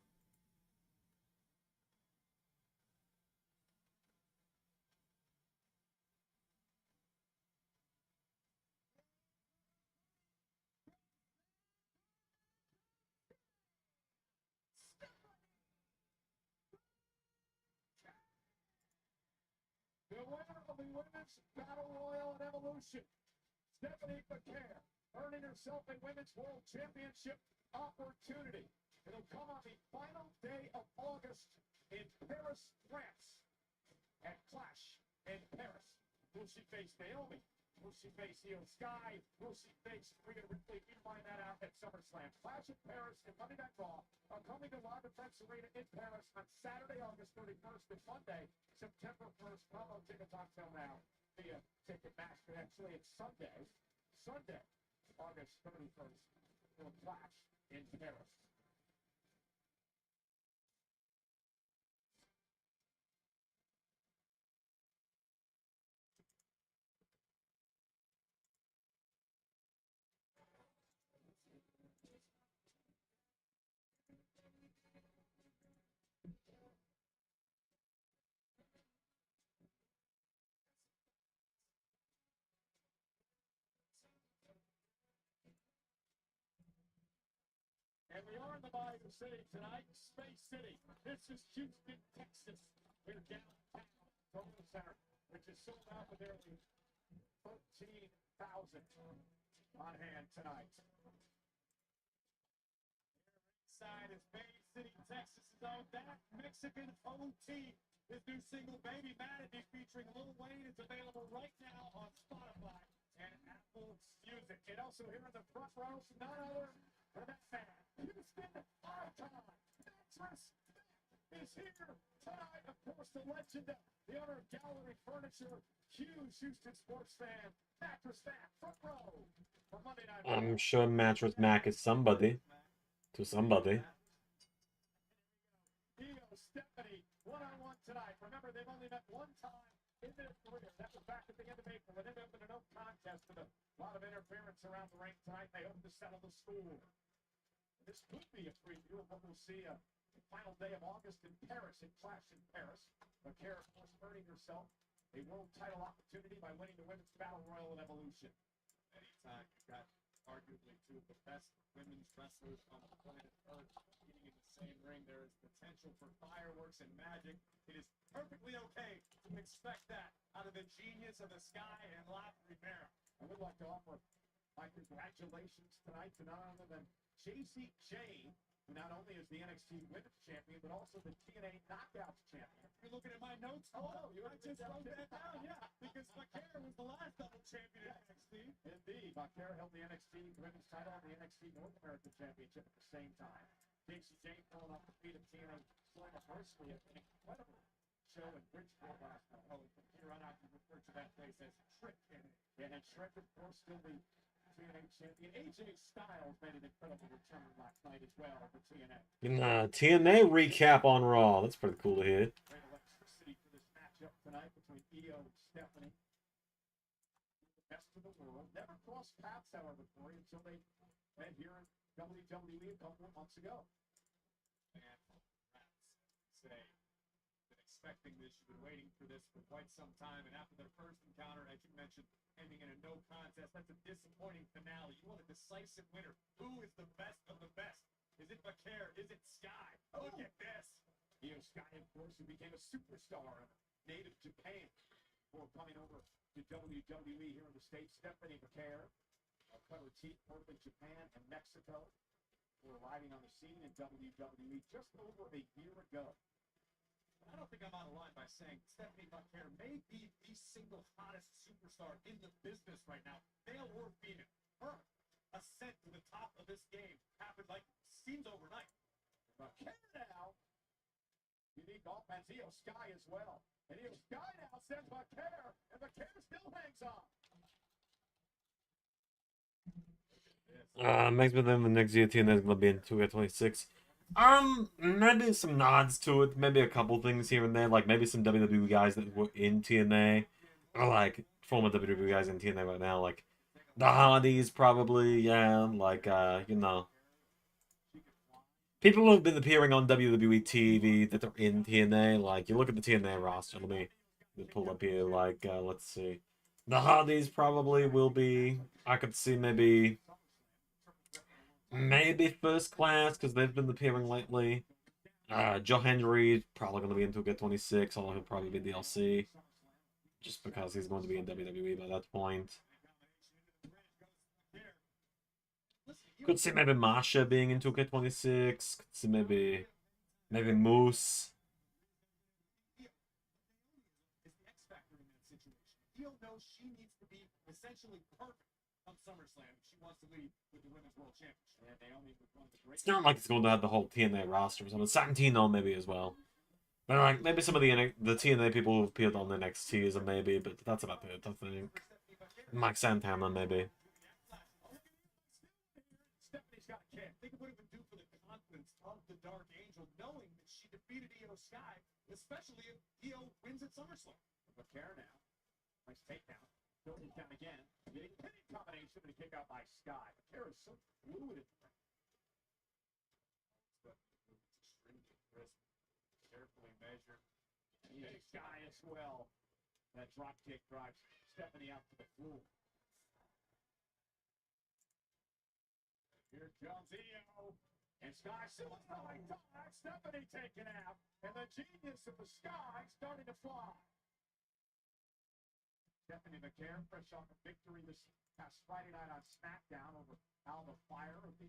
Women's Battle Royal and Evolution. Stephanie McCare earning herself a Women's World Championship opportunity. It'll come on the final day of August in Paris, France. At Clash in Paris. Will she face Naomi? Will she face Io Sky? Will she face Rhea Ripley? You find that out at SummerSlam. Clash in Paris and Monday Night Raw are coming to Live Defense Arena in Paris on Saturday, August 31st and Monday, September 1st. Promo tickets on sale now via Ticketmaster. Actually, it's Sunday, August 31st for Clash in Paris. And we are in the Bayou City tonight, Space City. This is Houston, Texas. We're downtown, Total Center, which is sold out with nearly 13,000 on hand tonight. Inside is Bay City, Texas is on that Mexican OT. His new single, Baby Manatee, featuring Lil Wayne, is available right now on Spotify and Apple Music. And also here in the front row, none other than that man, Houston icon, Mattress is here tonight. Of course, the legend, the owner of Gallery Furniture, huge Houston sports fan, Mattress fan, front row for Monday Night Raw. I'm sure Mattress Mac is somebody. To somebody. Io, Stephanie, one-on-one tonight. Remember, they've only met one time in their career. That was back at the end of April. It ended up in a no contest with a lot of interference around the ring tonight. They hope to settle the score. This could be a preview of what we'll see the final day of August in Paris, in Clash in Paris. McCare, of course, earning herself a world title opportunity by winning the Women's Battle Royal and Evolution. Anytime you've got arguably two of the best women's wrestlers on the planet Earth competing in the same ring, there is potential for fireworks and magic. It is perfectly okay to expect that out of the genius of the Sky and La Primera. I would like to offer my congratulations tonight to none other than JJ, who not only is the NXT Women's Champion, but also the TNA Knockouts Champion. You're looking at my notes? Oh, you I just wrote that down, yeah, because McCare was the last double champion at NXT. Indeed, McCare held the NXT Women's title and the NXT North American Championship at the same time. JJ falling off the feet of TNA Slammiversary, an incredible show in Bridgeport last night. Oh, from here on out, you refer to that place as Trick TNA. Yeah, and Shrek, of course, still the TNA champion. AJ Styles made an incredible return last night as well for TNA. TNA recap on Raw. That's pretty cool to hear. Great electricity for this matchup tonight between Io and Stephanie. The best in the world. Never crossed paths, however, Corey, until they met here in WWE a couple of months ago. And rats say, been expecting this, you've been waiting for this for quite some time, and after their first encounter, as you mentioned, ending in a no contest, that's a disappointing finale. You want a decisive winner. Who is the best of the best? Is it McCare? Is it Sky? Look at this. Io Sky, of course, who became a superstar in native Japan before coming over to WWE here in the States. Stephanie McCare cut her teeth both in Japan and Mexico for arriving on the scene in WWE just over a year ago. I don't think I'm out of line by saying Stephanie McCare may be the single hottest superstar in the business right now, male or female. Her ascent to the top of this game happened like seems overnight. McCare now, unique offense. Io Sky as well. And Io Sky now sends McCare, and McCare still hangs on. Makes me think the next year TNA is gonna be in 2K26. Maybe some nods to it, maybe a couple things here and there, like maybe some WWE guys that were in TNA, or like former WWE guys in TNA right now, like the Hardys probably, yeah, like you know, people who have been appearing on WWE TV that are in TNA. Like you look at the TNA roster, let me pull up here. Like let's see, the Hardys probably will be. I could see maybe First Class, because they've been appearing lately. Joe Hendry probably going to be into Get 26, although he'll probably be DLC. just because he's going to be in WWE by that point. Could see maybe Masha being in 2K26. Could see maybe Moose. Io knows she needs to be essentially perfect on SummerSlam if she wants to lead with the Women's World Championship. And Naomi was one of the great. It's not like it's going to have the whole TNA roster or something. Santino maybe as well. But like maybe some of the TNA people who've appeared on NXT is a maybe, but that's about it, I think. Mike Santana maybe. Stephanie's got a kick. Think of what it would do for the confidence of the Dark Angel, knowing that she defeated Io Sky, especially if Io wins at SummerSlam. But care now. Nice takedown. Building down again. Getting pinning combination and a kick out by Sky. But Care is so fluid in the ring. But extremely crisp, carefully measured. And Sky as well. That drop kick drives Stephanie out to the floor. Here comes Io. And Sky suicide dive. Stephanie taken out. And the genius of the Sky starting to fly. Stephanie McCare, fresh off a victory this past Friday night on SmackDown over Alba Fire of the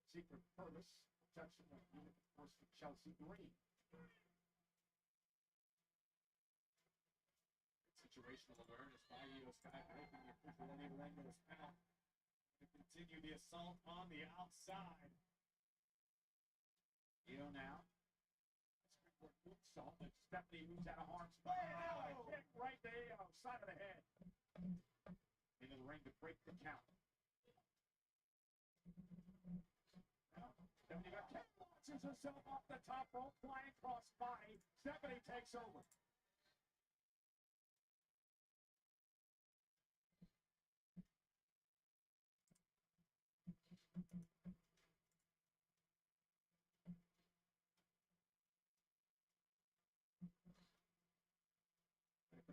Secret Service, protection of unit, of course, with Chelsea Green. Situational awareness by Io Sky, breaking the official Orlando's count to continue the assault on the outside. Io now. Salt and Stephanie moves out of harm's way. Oh, kick right there, side of the head. Into the ring to break the count. Stephanie McCare launches herself off the top rope, flying cross body. Stephanie takes over.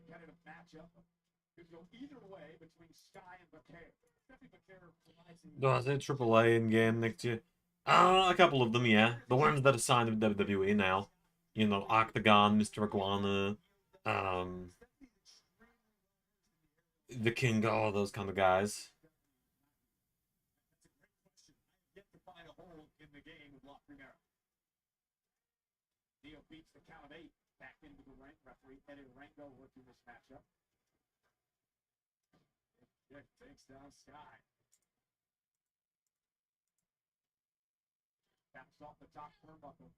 Competitive matchup could go either way between Sky and McCare. Stephanie McCare provides Does it AAA in game next year? A couple of them, yeah. The ones that are signed with WWE now. You know, Octagon, Mr. Iguana, the King, all those kind of guys. yet to find a hole in the game with La Primera. Io beats the count of 8 back into the ring. Referee Eddie Rango working this matchup. Kick takes down Sky. Taps off the top turnbuckle.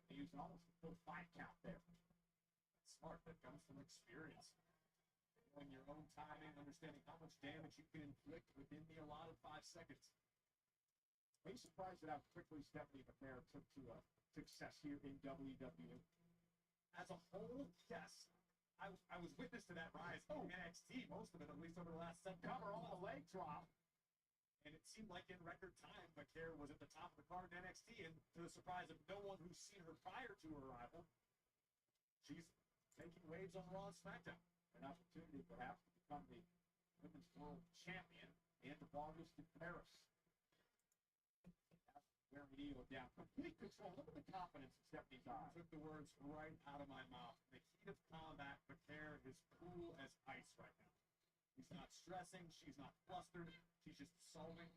They use almost a full 5 count there. Smart, that comes from experience. Knowing your own timing, understanding how much damage you can inflict within the allotted 5 seconds. Are you surprised at how quickly Stephanie McCare took to success here in WWE? As a whole, yes. I was witness to that rise in NXT, most of it, at least over the last 7 Cover on the leg drop. And it seemed like in record time, McCare was at the top of the card in NXT, and to the surprise of no one who's seen her prior to her arrival, she's making waves on Raw and SmackDown. An opportunity perhaps to become the Women's World Champion end of August in Paris. Wearing Io down. Complete control. Look at the confidence in Stephanie's eyes. Took the words right out of my mouth. In the heat of combat, McCare is cool as ice right now. She's not stressing. She's not flustered. She's just solving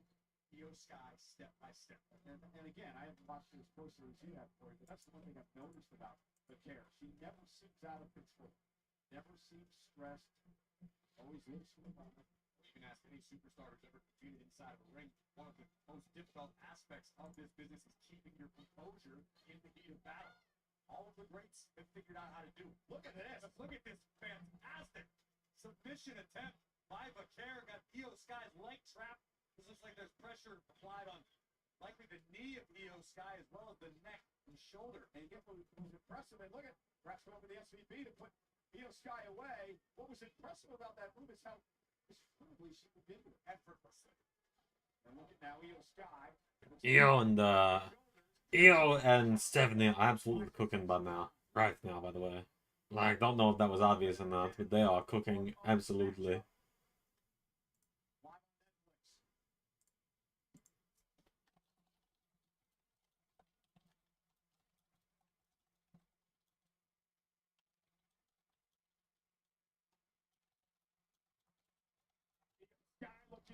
Io Sky step by step. And again, I haven't watched it as closely as you have, Corey, but that's the one thing I've noticed about McCare. She never seems out of control. Never seems stressed. Always looks for the moment. You can ask any superstar who's ever competed inside of a ring. One of the most difficult aspects of this business is keeping your composure in the heat of battle. All of the greats have figured out how to do it. Look at this. Look at this fantastic submission attempt by McCare. Got Io Sky's leg trapped. This looks like there's pressure applied on likely the knee of Io Sky as well as the neck and shoulder. And get what was impressive, and look at, perhaps went over the SVP to put Io Sky away. What was impressive about that move is how smoothly she moved into it, effortlessly. And look at now, Io Sky. Io and Stephanie are absolutely cooking by now. Right now, by the way. Like, don't know if that was obvious or not, but they are cooking absolutely.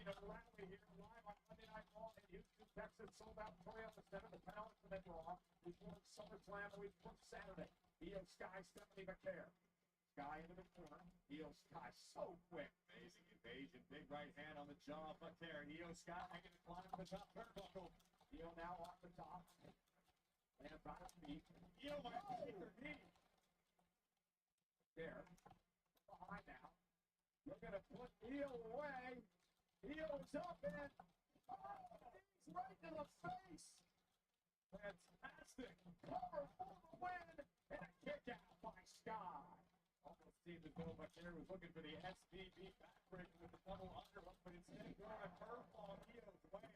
to rally here live on Monday Night Raw in Houston, Texas. Sold out Toyota Center, the penultimate Raw. We won SummerSlam a week from Saturday. Io Sky, Stephanie McCare. Sky into the corner. Io Sky so quick. Amazing invasion. Big right hand on the jaw of McCare. Io Sky making the climb to the top turnbuckle. Io now off the top. And about her feet. Io might take her knee. There. Behind now. Looking to put Io away. Io is up and he's right to the face. Fantastic. Cover for the win. And a kick out by Sky. Almost seemed as though McCare was looking for the SBB backbreaker with the double underhook, but instead throwing a curveball Io's way.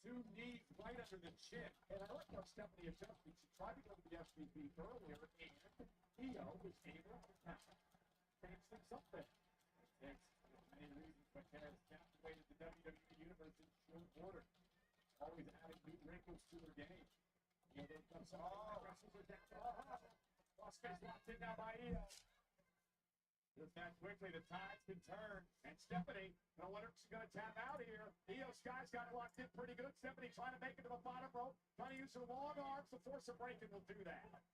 2 knees right under the chin. And I like how Stephanie adjusted. She tried to go to the SVP earlier, and Io was able to change things up there. It's many reasons McCare has captivated the WWE Universe in short order. Always adding new wrinkles to their game. You know, there's some wrestlers are down. Crossface locked in now by Io. Just that quickly, the tides can turn. And Stephanie, I wonder if she's going to tap out here. Io Sky's got it locked in pretty good. Stephanie trying to make it to the bottom rope. Trying to use her long arms to force a break, and will do that.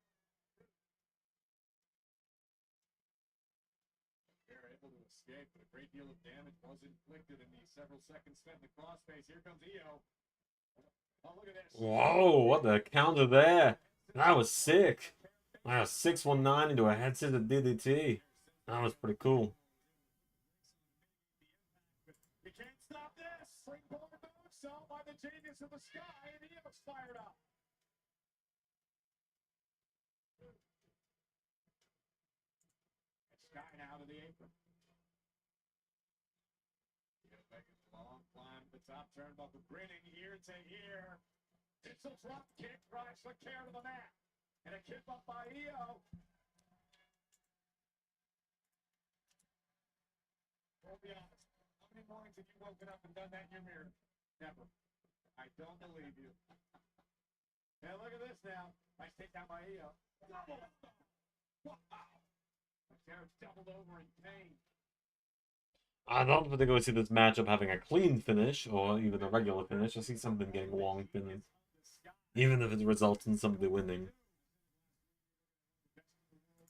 They're able to escape, but a great deal of damage was inflicted in the several seconds spent in the crossface. Here comes Io. Oh, look at this. Whoa, what the counter there? That was sick. Wow, 619 into a head scissor DDT. That was pretty cool. You can't stop this. Springboard moonsault by the genius of the Sky, and Io's fired up. Sky now to the apron. Io making a long climb to the top turnbuckle, grinning ear to ear. Nizzle drop kick drives McCare to the mat. And a kick up by Io. I'll be honest. How many mornings have you woken up and done that in your mirror? Never. I don't believe you. And look at this now. Nice takedown by Io. Double. Wow. McCare doubled over in pain. I don't particularly see this matchup having a clean finish or even a regular finish. I see something getting long finish, even if it results in somebody winning.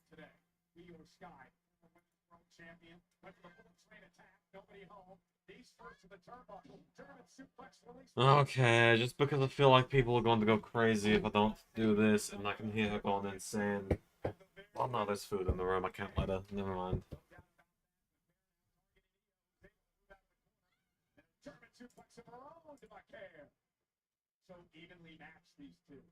Today, Io Sky, world champion, went for the full train attack, nobody home. These first to the turnbuckle, German suplex release. Okay, just because I feel like people are going to go crazy if I don't do this, and I can hear her going insane. Oh no, there's food in the room. I can't let her. Never mind. German suplex of her own to McCare. So evenly matched these two.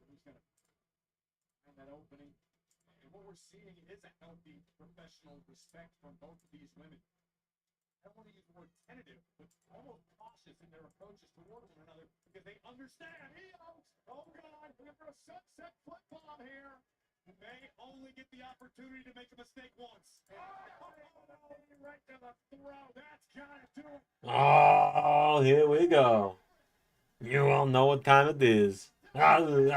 Who's going to find that opening? And what we're seeing is a healthy professional respect from both of these women. I don't want to use the word tentative, but almost cautious in their approaches toward one another because they understand. Io, oh God, looking for a sunset flip bomb here. They only get the opportunity to make a mistake once. Right to the throat. That's gotta do it. Oh, here we go. You all know what time it is. And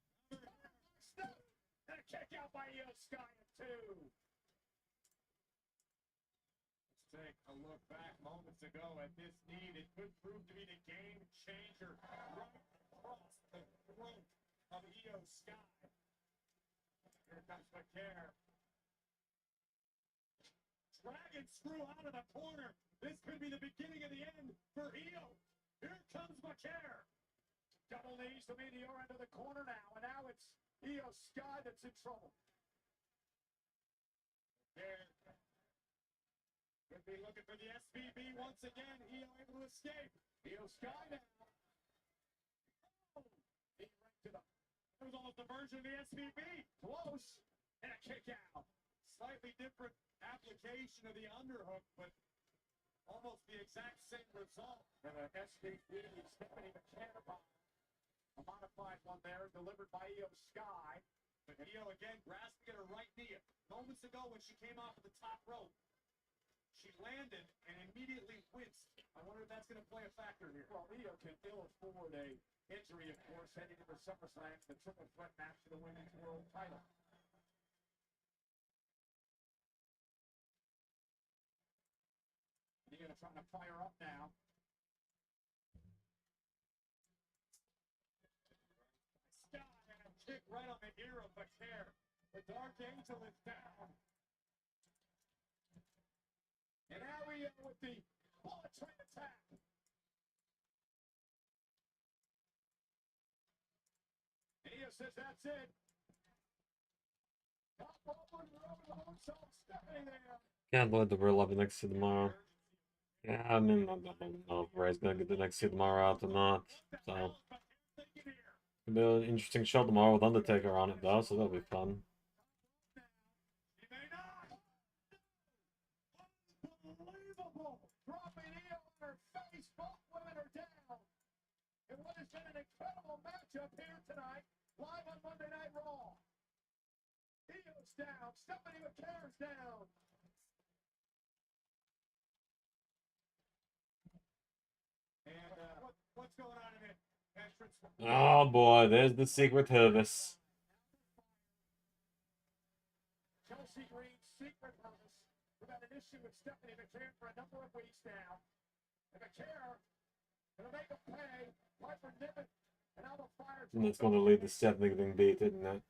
a kick out by Io Sky at 2. Let's take a look back moments ago at this need. It could prove to be the game changer right across the throat of Io Sky. Here comes McCare. Dragon screw out of the corner. This could be the beginning of the end for Io. Here comes McCare. Double knees to Meteor into the corner now, and now it's Io Sky that's in trouble. There. Could be looking for the SVB once again. Io able to escape. Io Sky now. Oh, he right to the. It was almost a version of the SVB. Close. And a kick out. Slightly different application of the underhook, but almost the exact same result. And a SVP, Stephanie McCare bomb A modified one there, delivered by Io Sky. But Io again grasping at her right knee. Moments ago when she came off of the top rope, she landed and immediately winced. I wonder if that's going to play a factor here. Well, Io can ill afford a injury, of course, heading into SummerSlam, the triple threat match for the women's world title. Io trying to fire up now. Sky and a kick right on the ear of Vaquer. The Dark Angel is down. And now we are with the bullet train attack. And Io says that's it. Top rope and over the moonsault, Stephanie there. Can't believe that we're loving next to tomorrow. Yeah, I mean, I don't know if Ray's gonna get the next tomorrow out or not. So, it'll be an interesting show tomorrow with Undertaker on it, though, so that'll be fun. She may not. Unbelievable. Dropping Io on her face. Both women are down. And what has been an incredible matchup here tonight, live on Monday Night Raw. Io's down. Stephanie McCare's down. And what's going on in it? Entrance. Oh boy, there's the Secret Service. Chelsea Green's secret purpose. We've had an issue with Stephanie McCare for a number of weeks now. And McCare gonna make a pay. Piper Niven and Alba Fire. And that's gonna lead to Stephanie getting beat, isn't it?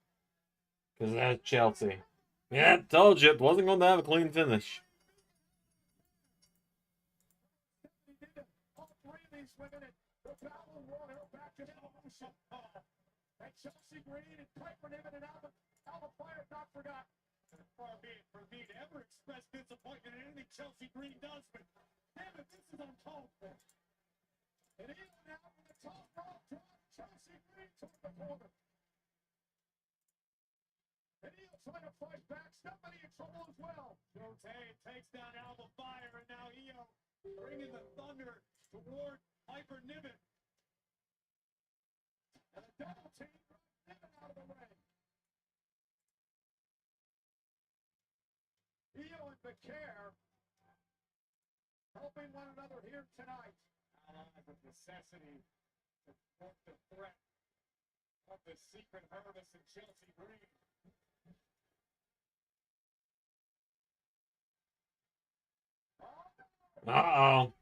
Because that's Chelsea. Yeah, told you it wasn't gonna have a clean finish. All three of these women and the battle won her back to evolution. And Chelsea Green and Piper Niven and Alba Fire not forgotten. Far be it for me to ever express disappointment in anything Chelsea Green does, but damn it, this is uncalled for. And even now from the top rope, Chelsea Green toward the corner. And Io trying to fight back. Stephanie in trouble as well. Jose takes down Alba Fire, and now Io bringing the thunder toward Piper Niven. And the double team drives Niven out of the way. Io and McCare helping one another here tonight. Allies of necessity to thwart the threat of the secret Hermes and Chelsea Green. Uh-oh.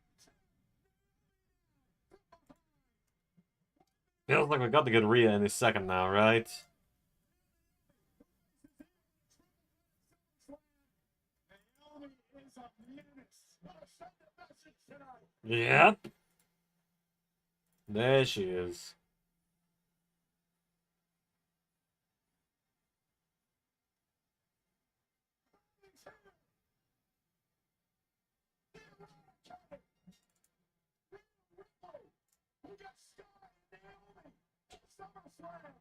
Feels like we got to get Rhea any second now, right? Naomi is a menace. Gonna send a message tonight. Yep. There she is. Who got Sky and Naomi at SummerSlam?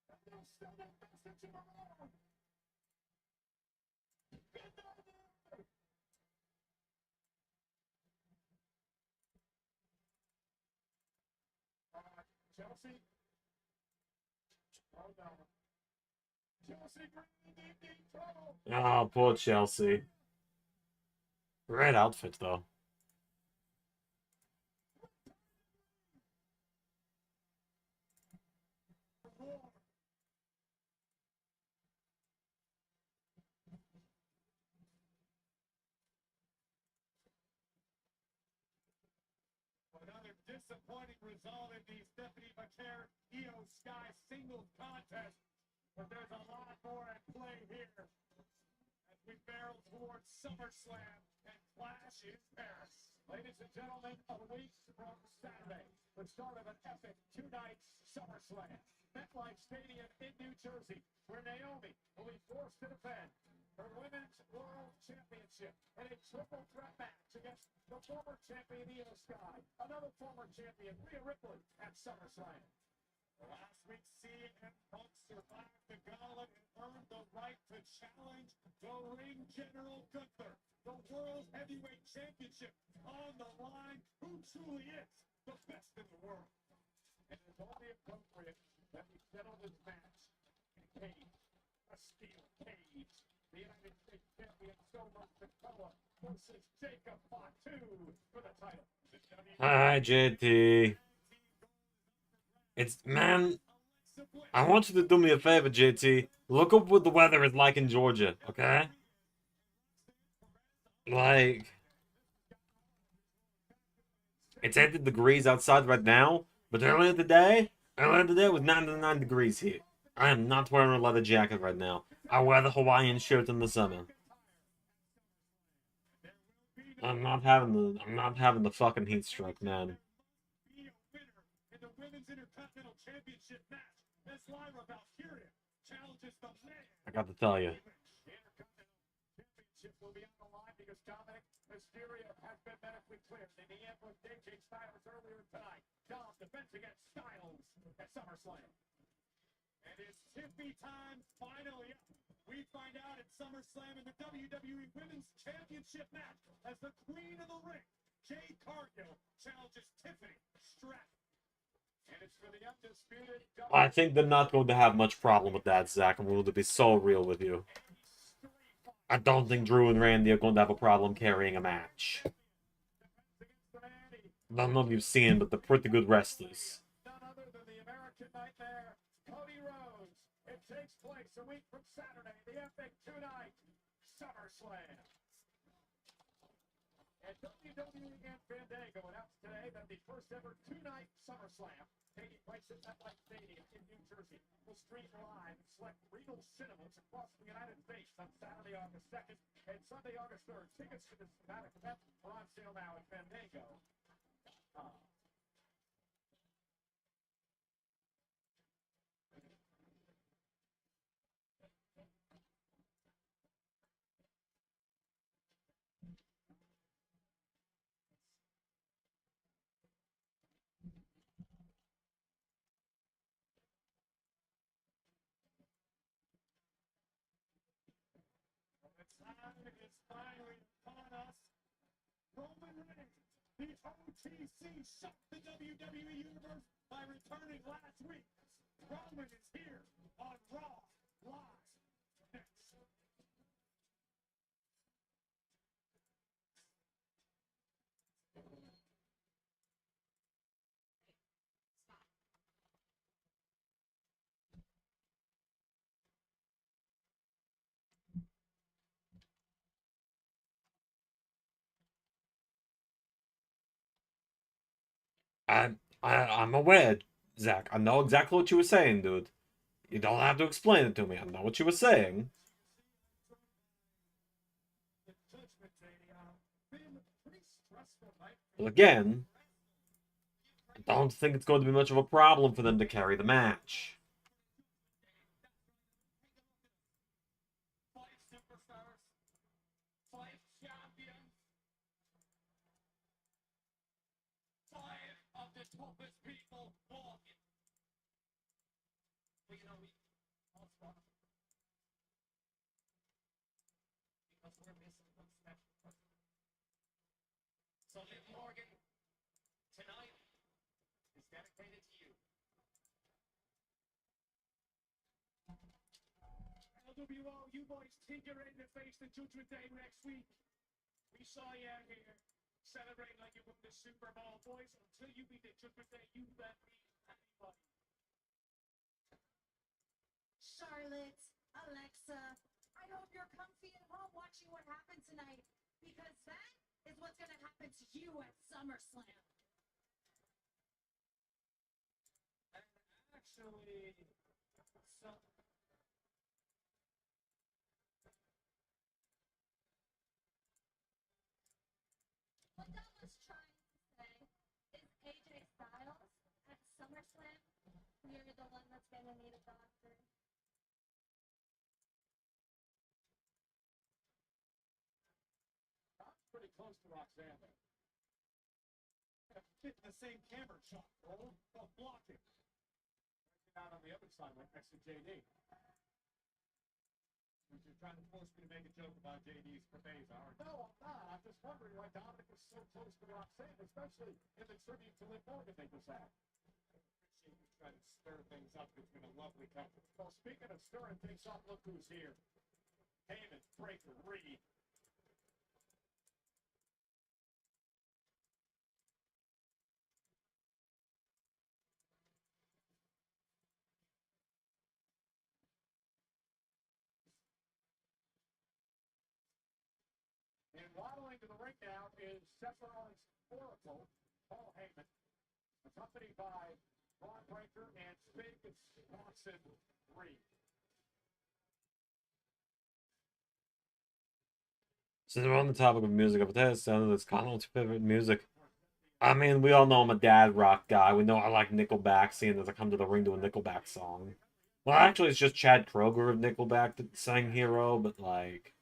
And they'll send a message around. Get down there. Chelsea. Oh no. Chelsea Green in deep trouble. Oh, poor Chelsea. Great outfit, though. Another disappointing result in the Stephanie McCare Io Sky singles contest. But there's a lot more at play here as we barrel towards SummerSlam and Clash in Paris. Ladies and gentlemen, a week from Saturday, the start of an epic two-night SummerSlam. MetLife Stadium in New Jersey, where Naomi will be forced to defend her Women's World Championship in a triple threat match against the former champion Io Sky, another former champion Rhea Ripley at SummerSlam. Last week, CM Punk survived the gauntlet and earned the right to challenge the Ring General Gunther. The World Heavyweight Championship on the line. Who truly is the best in the world? And it's only appropriate that we settle this match in a cage, a steel cage. The United States champion Soma Sikoa versus Jacob Fatu for the title. Hi, JT. It's, man, I want you to do me a favor, JT. Look up what the weather is like in Georgia, okay? Like, it's 80 degrees outside right now, but earlier today it was 99 degrees here. I am not wearing a leather jacket right now. I wear the Hawaiian shirt in the summer. I'm not having the fucking heat stroke, man. Be a winner in the Women's Intercontinental Championship match as Lyra Valkyria challenges the man. I got to tell you. The Intercontinental Championship will be on the line because Dominic Mysterio has been medically cleared. In the end with JJ Styles earlier tonight. Dom defense against Styles at SummerSlam. And it's Tiffy time finally up. We find out at SummerSlam in the WWE Women's Championship match as the Queen of the Ring, Jade Cargill, challenges Tiffany Stratton. And it's for the undisputed I think they're not going to have much problem with that, Zach. I'm going to be so real with you. I don't think Drew and Randy are going to have a problem carrying a match. I don't know if you've seen, but they're pretty good wrestlers. None other than the American Nightmare, Cody Rhodes. It takes place a week from Saturday, the epic two-night SummerSlam. And WWE and Fandango announced today that the first ever two-night SummerSlam taking place at MetLife Stadium in New Jersey will stream live in select renal cinemas across the United States on Saturday, August 2nd and Sunday, August 3rd. Tickets to this dramatic event are on sale now at Fandango.com. Time is finally upon us. Roman Reigns, the OTC, shocked the WWE Universe by returning last week. Roman is here on Raw Live next. I'm aware, Zach. I know exactly what you were saying, dude. You don't have to explain it to me. I know what you were saying. The Judgment Day been a pretty stressful night. But again, I don't think it's going to be much of a problem for them to carry the match. Five superstars, five champions, five of the toughest people walking. Well, you know, we all spot because we're missing one special person. So, Liv Morgan, tonight is dedicated to you. LWO, you boys think you're ready to face the Judgment Day next week. We saw you out here celebrating like you won the Super Bowl, boys. Until you beat the Judgment Day, you bet me anybody. Charlotte, Alexa, I hope you're comfy at home watching what happened tonight, because that is what's going to happen to you at SummerSlam. And actually, so What Dom was trying to say is AJ Styles at SummerSlam, you're the one that's going to need a doctor. I'm pretty close to Roxanne there. Fit in the same camera shot, bro. Don't block it. Out on the other side, right next to JD. You're trying to force me to make a joke about JD's Cabeza, aren't you? No, I'm not. I'm just wondering why Dominic was so close to Roxanne, especially in the tribute to Liv Morgan they just had. try to stir things up. It's been a lovely couple. Well, speaking of stirring things up, look who's here. Heyman, Breaker, Reed. And waddling to the ring now is Sephiroth's Oracle, Paul Heyman, accompanied by Braun Breaker and Big Swanson Reed. Since we're on the topic of music, I've tell you something that's kind of favorite music. I mean, we all know I'm a dad rock guy. We know I like Nickelback, seeing as I come to the ring to a Nickelback song. Well, actually, it's just Chad Kroeger of Nickelback that sang Hero, but like...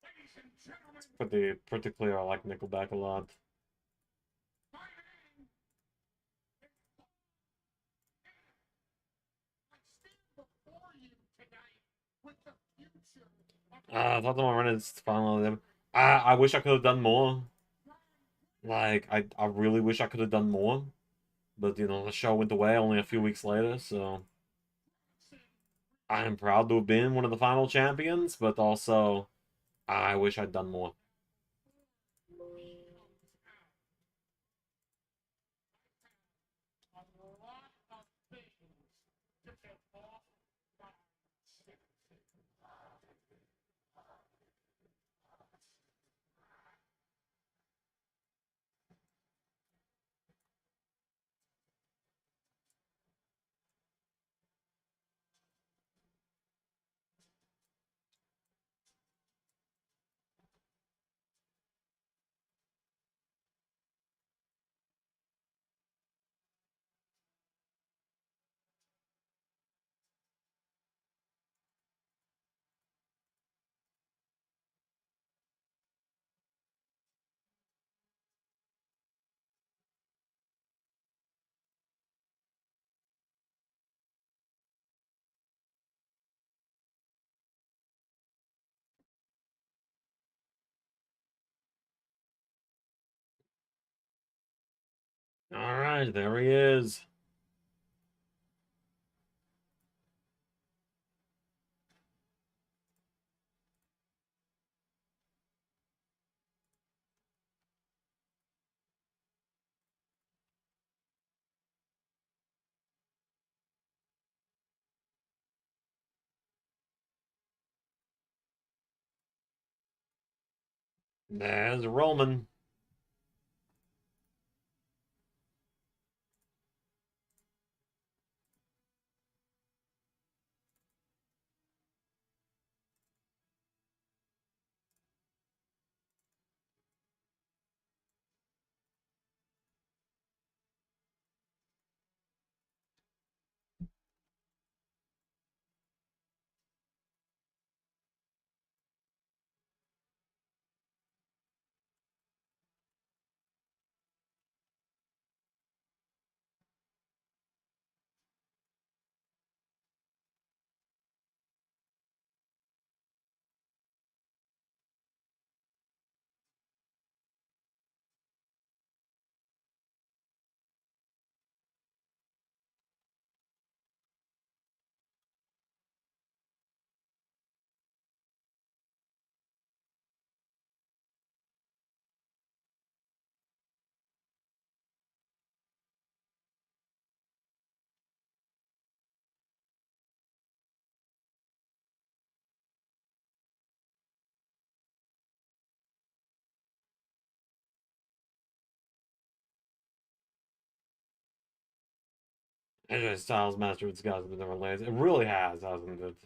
Ladies and gentlemen, Pretty clear I like Nickelback a lot. my name is I stand before you tonight with the future of I thought the run is finally... I wish I could have done more. Like, I really wish I could have done more. But, you know, the show went away only a few weeks later, so... I am proud to have been one of the final champions, but also, I wish I'd done more. a lot of things to get off my chest. Alright, there he is. There's Roman. AJ Styles mastered with guys with different lanes. It really has, hasn't it?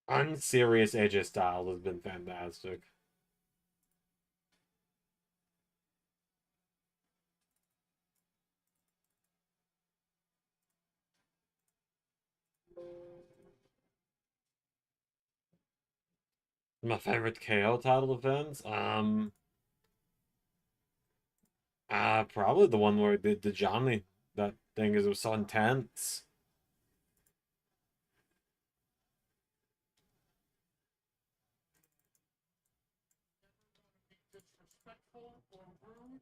Unserious AJ Styles has been fantastic. My favorite KO title defense? Probably the one where he did the Johnny. That thing is, it was so intense. Disrespectful or rude.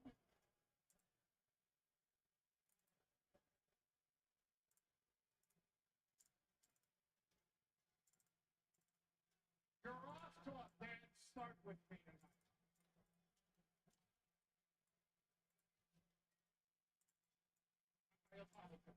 You're off to a bad start with me tonight. I apologize.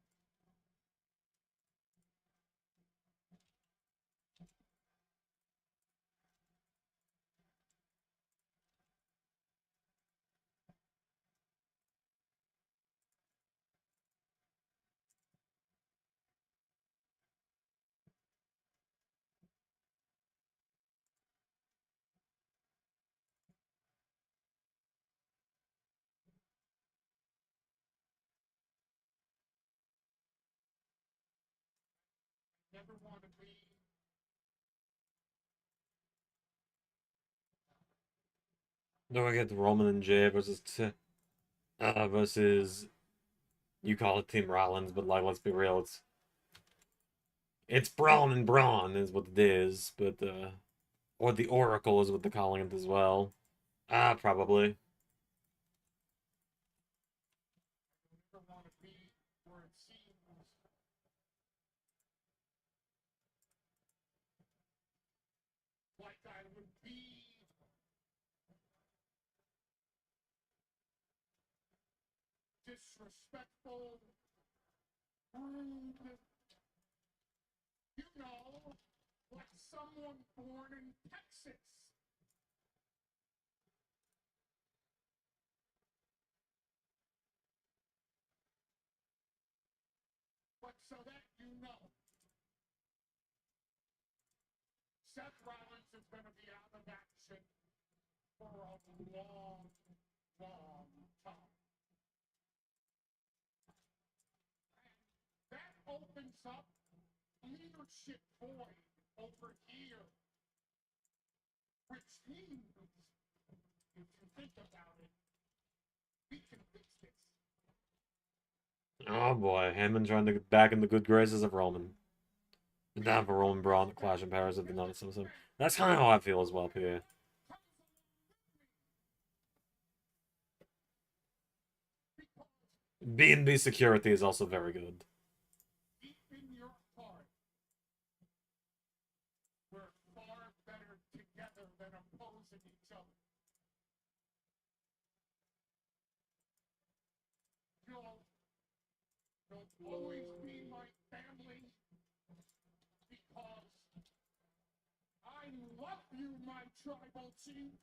Never want to be. Then we get Roman and Jay versus you call it Team Rollins, but like let's be real, it's Braun and Braun is what it is, but or the Oracle is what they're calling it as well. Probably. Never want to be where it seems like I would be disrespectful, rude, you know, like someone born in Texas. But so that you know, Seth Rollins is going to be out of action for a long, long time. That opens up leadership void over here, which means, if you think about it, we can fix this. Oh boy, Heyman trying to get back in the good graces of Roman. Down for Roman Braun, the Clash in Paris of the Night. That's kind of how I feel as well, Pierre. B&B security is also very good. Deep in your heart, we're far better together than opposing each other. You'll always be my family because I love you, my tribal chief.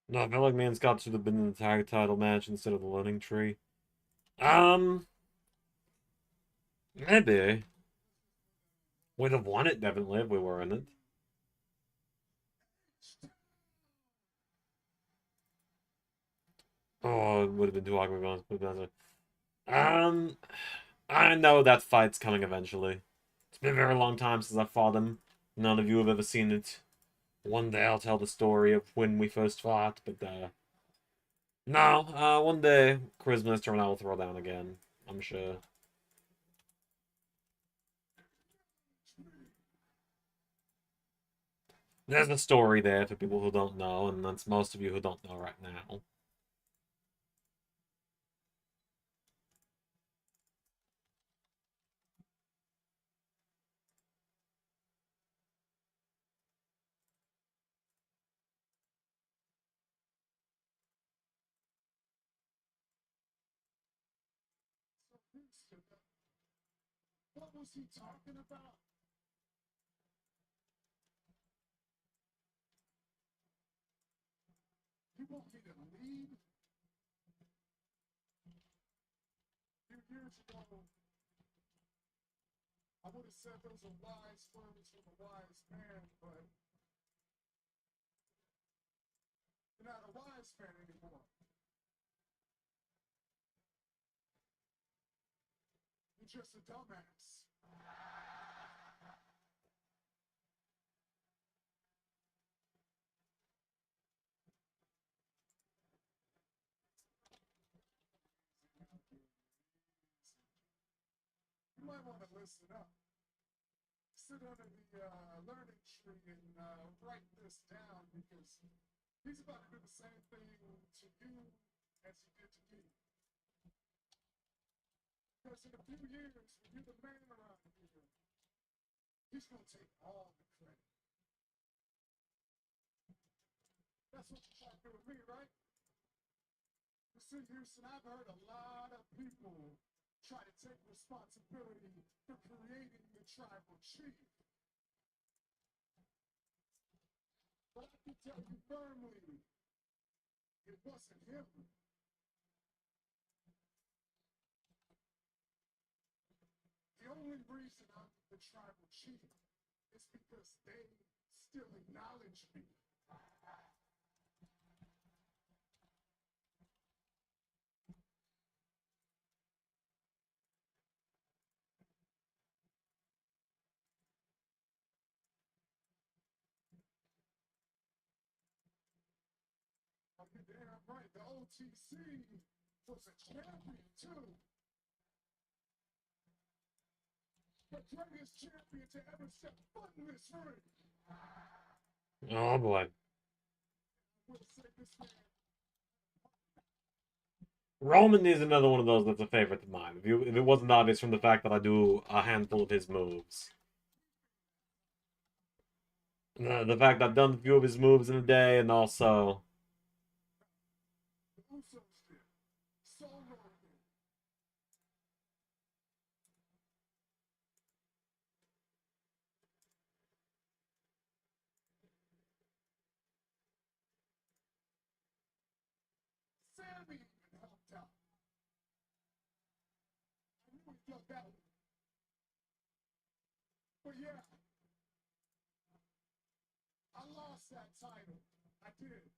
No, I feel like me and Scott should have been in the tag title match instead of the learning tree. Maybe. We'd have won it, definitely, if we were in it. Oh, it would have been too awkward going to I know that fight's coming eventually. It's been a very long time since I fought him. None of you have ever seen it. One day I'll tell the story of when we first fought, but no, one day Charisma's turn I will throw down again. I'm sure. There's a story there for people who don't know, and that's most of you who don't know right now. What was he talking about? You want me to leave? A few years ago, I would have said those are wise words from a wise man, but you're not a wise man anymore. You're just a dumbass. You might want to listen up. Sit under the learning tree and write this down because he's about to do the same thing to you as he did to me. Because in a few years, when you're the man around here, he's going to take all the credit. That's what you try to do with me, right? You see, Houston, I've heard a lot of people try to take responsibility for creating the tribal chief. But I can tell you firmly, it wasn't him. The only reason I'm the tribal chief is because they still acknowledge me. Oh, you're damn right. The OTC was a champion too. The greatest champion to ever step foot in this ring. Oh boy. We'll say this man. Roman is another one of those that's a favorite of mine. If it wasn't obvious from the fact that I do a handful of his moves. The fact that I've done a few of his moves in a day, and also... The Usos did. Solo did. Sammy even helped out. I knew he felt that way. But yeah, I lost that title. I did.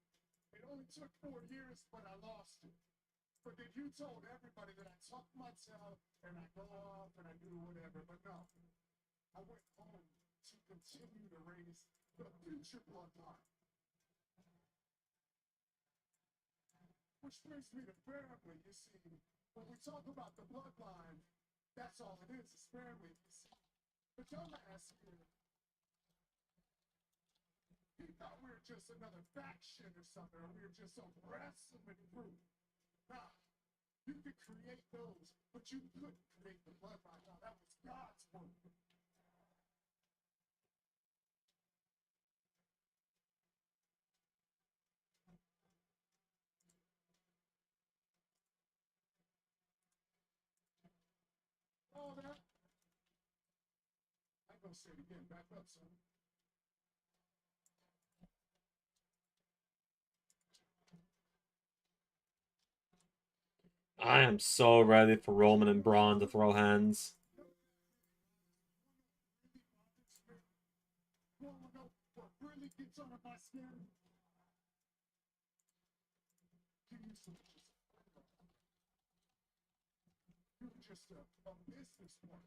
It only took 4 years, but I lost it. But then you told everybody that I tuck my tail and I go off and I do whatever. But no, I went home to continue to raise the future bloodline. Which brings me to family, you see. When we talk about the bloodline, that's all it is family, you see. The dumbass here, he thought we were just another faction or something, or we were just some wrestling group. Nah, you could create those, but you couldn't create the bloodline. Now, that was God's work. All that. I'm gonna say it again. Back up, son. I am so ready for Roman and Braun to throw hands. What really gets under my skin? You're just a businessman.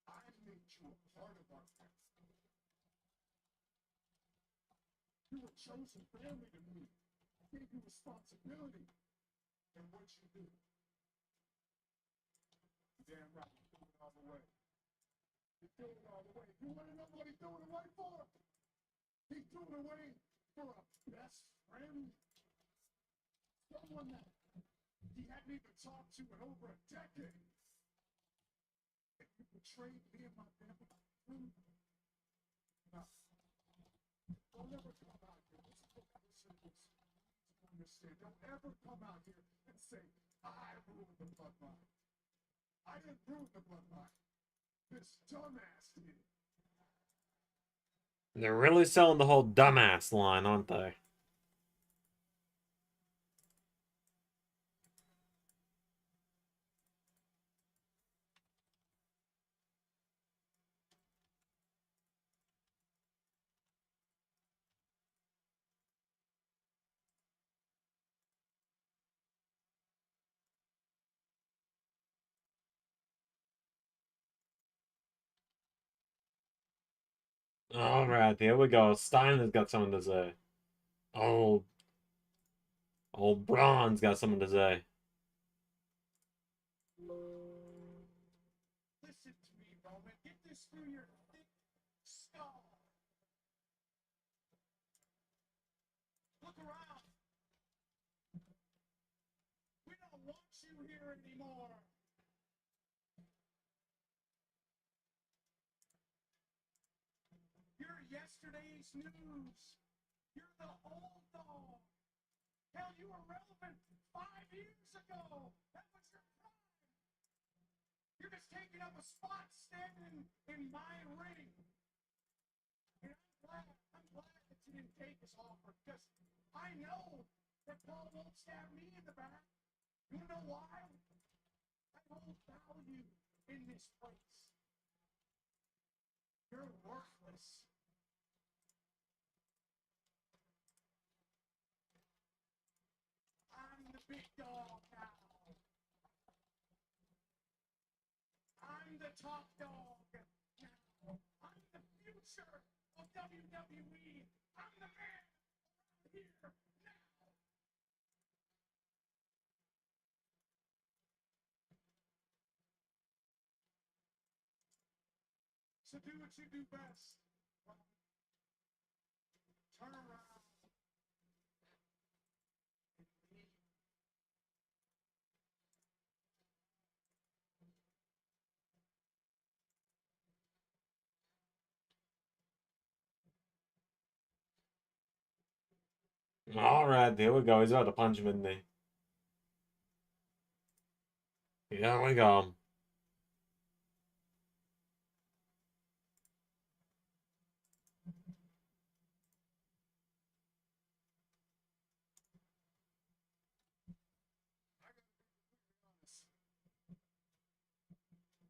I made you a part of our family. You were chosen family to me. I gave you responsibility. And what you do? Damn right, you threw it all away. You threw it all away. You want to know what he threw it away for? He threw it away for a best friend. Someone that he hadn't even talked to in over a decade. And you betrayed me and my family. No. Don't ever come out here. This is what listeners understand. Don't ever come out here and say, I ruined the bloodline. I didn't ruin the bloodline. This dumbass did. They're really selling the whole dumbass line, aren't they? Alright, here we go. Stein has got something to say. Old Braun's got something to say. Listen to me, Roman. Get this through your thick skull. Look around. We don't want you here anymore. You're yesterday's news. You're the old dog. Hell, you were relevant 5 years ago. That was your prime. You're just taking up a spot standing in my ring. And I'm glad that you didn't take this offer because I know that Paul won't stab me in the back. You know why? I hold value in this place. You're worthless. I'm the big dog now. I'm the top dog now. I'm the future of WWE. I'm the man here now. So do what you do best. Turn around. And leave. Alright, here we go. He's about to punch him in the... Here we go.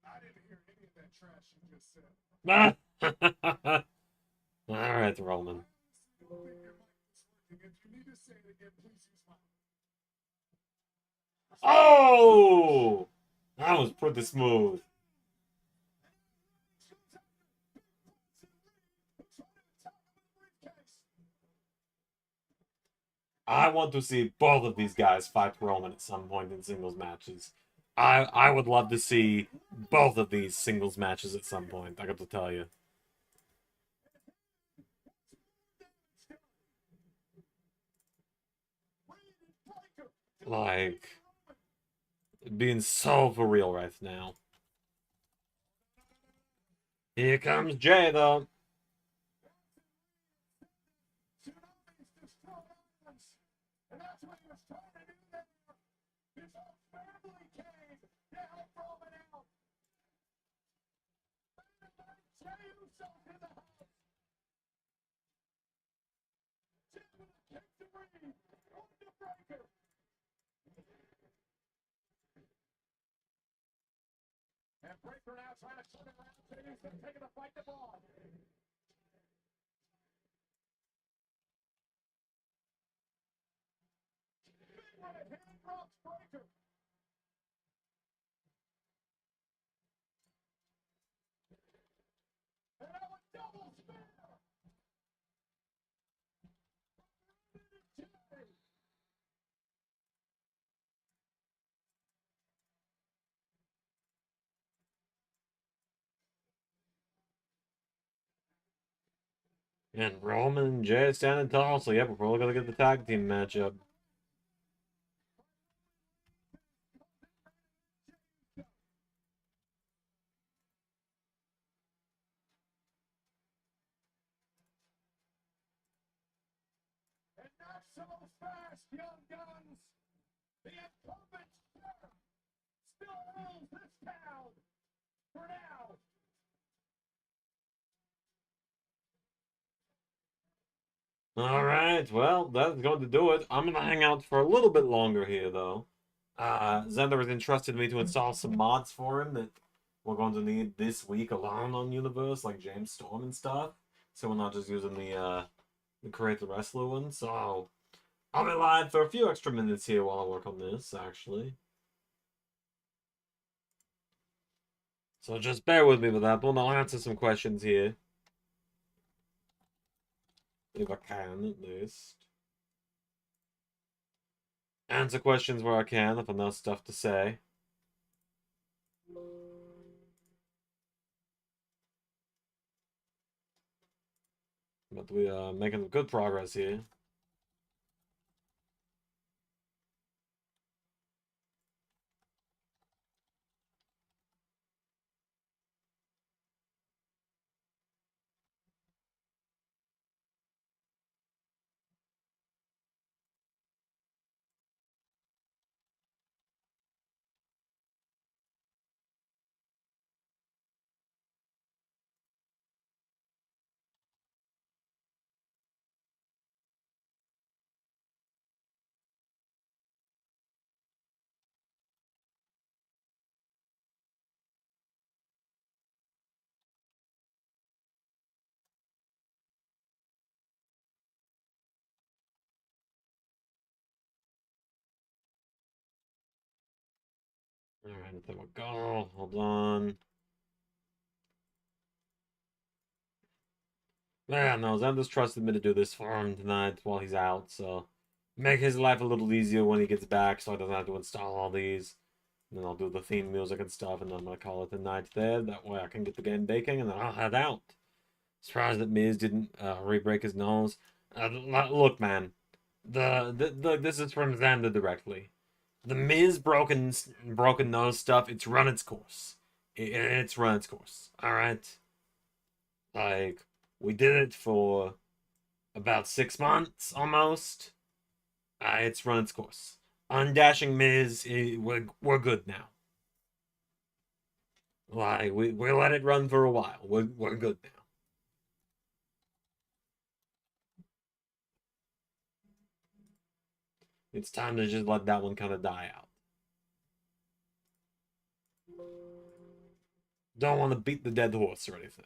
I didn't hear any of that trash you just said. Alright, Roman. I don't think your mic is working. If you need to say it again, please use my. Oh! That was pretty smooth. I want to see both of these guys fight Roman at some point in singles matches. I would love to see both of these singles matches at some point, I got to tell you. Like, being so for real right now. Here comes Jay, though. And that's what he was trying to do there. His whole family came to help Roman out. Jay Uso in the house. Jay with a kick to ring. On the breaker. And Breaker now trying to turn it around. Jay Uso taking a fight to Braun. Right hand drops Breaker. And now a double spear. Jay. And Roman and Jay standing tall, so yeah, we're probably gonna get the tag team matchup. And not so fast, young guns. The incumbent sheriff still rules this town for now. Alright, well, that's going to do it. I'm gonna hang out for a little bit longer here, though. Xander has entrusted me to install some mods for him that we're going to need this week alone on Universe, like James Storm and stuff. So we're not just using the Create the Wrestler one. So I'll be live for a few extra minutes here while I work on this, actually. So just bear with me with that, but I'll answer some questions here. If I can, at least. Answer questions where I can, if I know stuff to say. But we are making good progress here. Alright, there we go. Hold on. Yeah, no, Xander's trusted me to do this for him tonight while he's out, so make his life a little easier when he gets back so he doesn't have to install all these. And then I'll do the theme music and stuff, and then I'm gonna call it a night there. That way I can get the game baking, and then I'll head out. Surprised that Miz didn't re-break his nose. Look, man, this is from Xander directly. The Miz broken nose stuff. It's run its course. It's run its course. All right. Like we did it for about 6 months almost. It's run its course. Undashing Miz, we're good now. Like we let it run for a while. We're good now. It's time to just let that one kind of die out. Don't want to beat the dead horse or anything.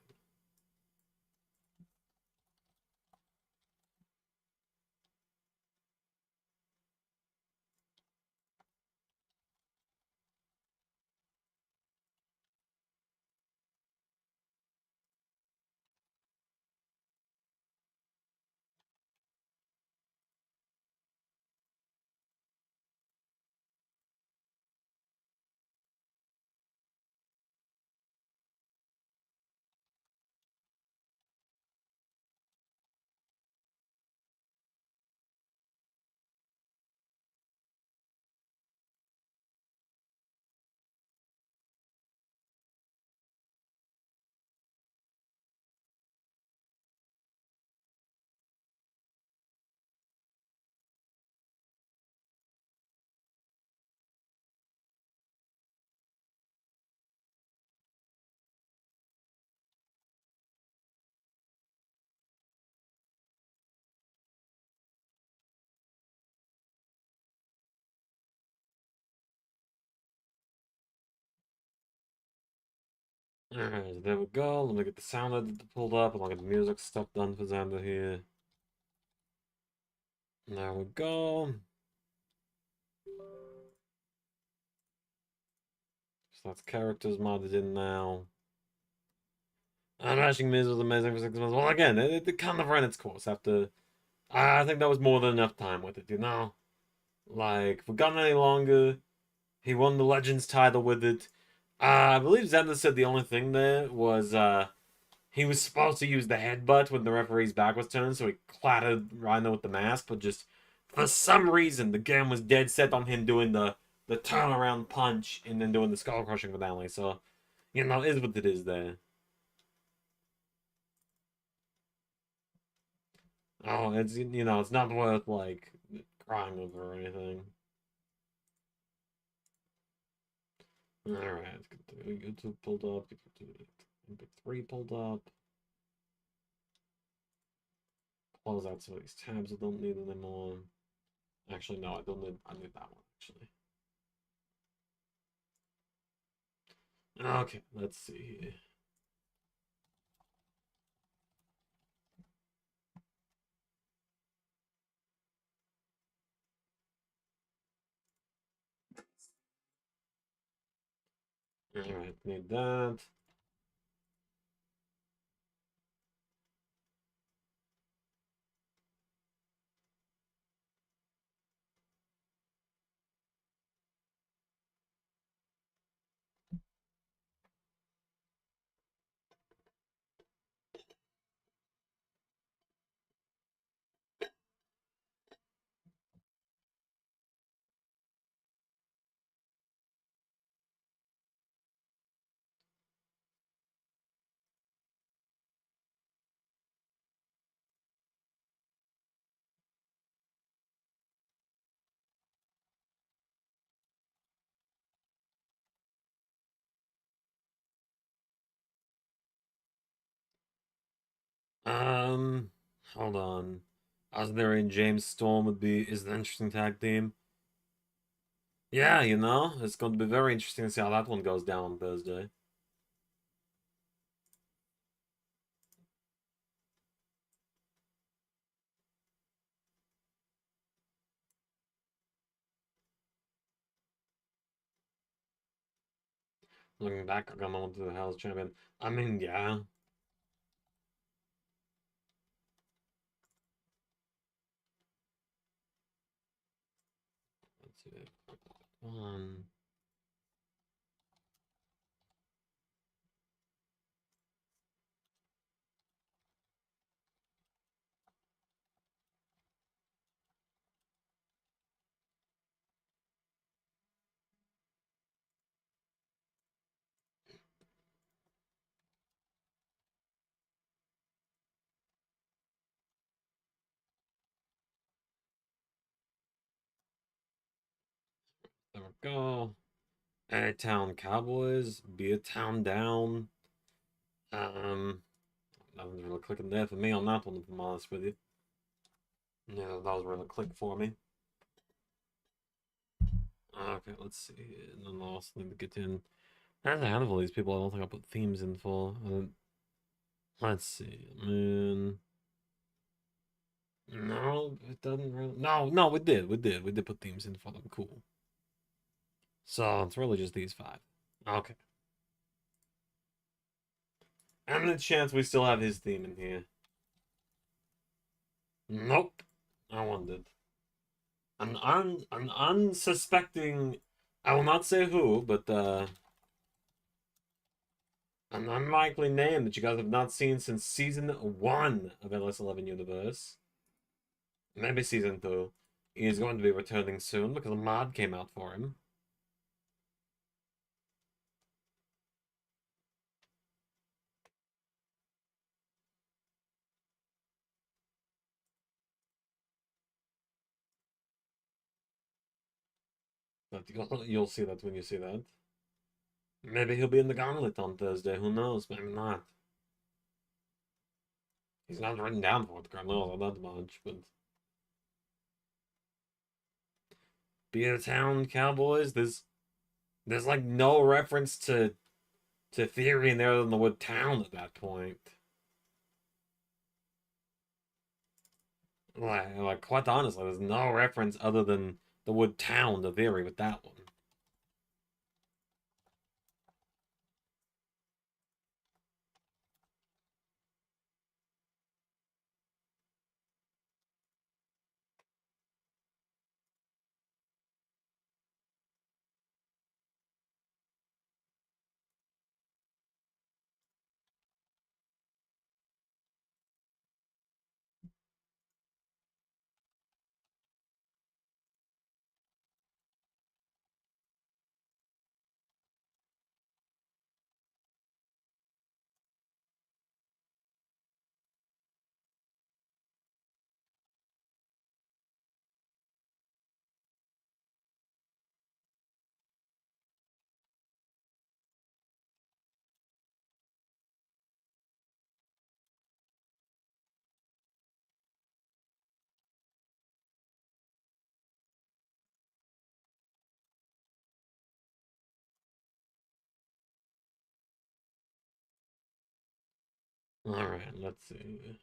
Alright, there we go. Let me get the sound editor pulled up, and I'll get the music stuff done for Xander here. There we go. So that's characters modded in now. Unmatching Miz was amazing for 6 months. Well, again, it kind of ran its course after. I think that was more than enough time with it, you know? Like, if we got any longer, he won the Legends title with it. I believe Xander said the only thing there was he was supposed to use the headbutt when the referee's back was turned, so he clattered Rhino with the mask, but just for some reason the game was dead set on him doing the turnaround punch and then doing the skull crushing finale. So, you know, it is what it is there. Oh, it's it's not worth like crying over or anything. Alright, let's get the YouTube pulled up, get the MP3 pulled up. Close out some of these tabs I don't need anymore. Actually, no, I need that one, actually. Okay, let's see here. Alright, need that. Hold on. Osner and James Storm is an interesting tag team. Yeah, you know, it's going to be very interesting to see how that one goes down on Thursday. Looking back, I got on to the Hell's Champion. I mean, yeah. Let's see. One. There we go. A-Town Cowboys, B-Town down. Nothing's really clicking there for me on that one, if I'm honest with you. Yeah, that was really click for me. Okay, let's see. And then I also need to get in. There's a handful of these people I don't think I put themes in for. Let's see. No, it doesn't really. No, we did. We did put themes in for them. Cool. So it's really just these 5. Okay. And the chance we still have his theme in here. Nope. I wondered. An unsuspecting, I will not say who, but an unlikely name that you guys have not seen since season 1 of LS11 Universe. Maybe season 2. He is going to be returning soon because a mod came out for him. But you'll see that when you see that. Maybe he'll be in the gauntlet on Thursday. Who knows? Maybe not. He's not written down for the gauntlet that much, but Beer Town Cowboys. There's like no reference to Theory in there other than the word town at that point. Like quite honestly, there's no reference other than the word town to Theory with that one. Alright, let's see.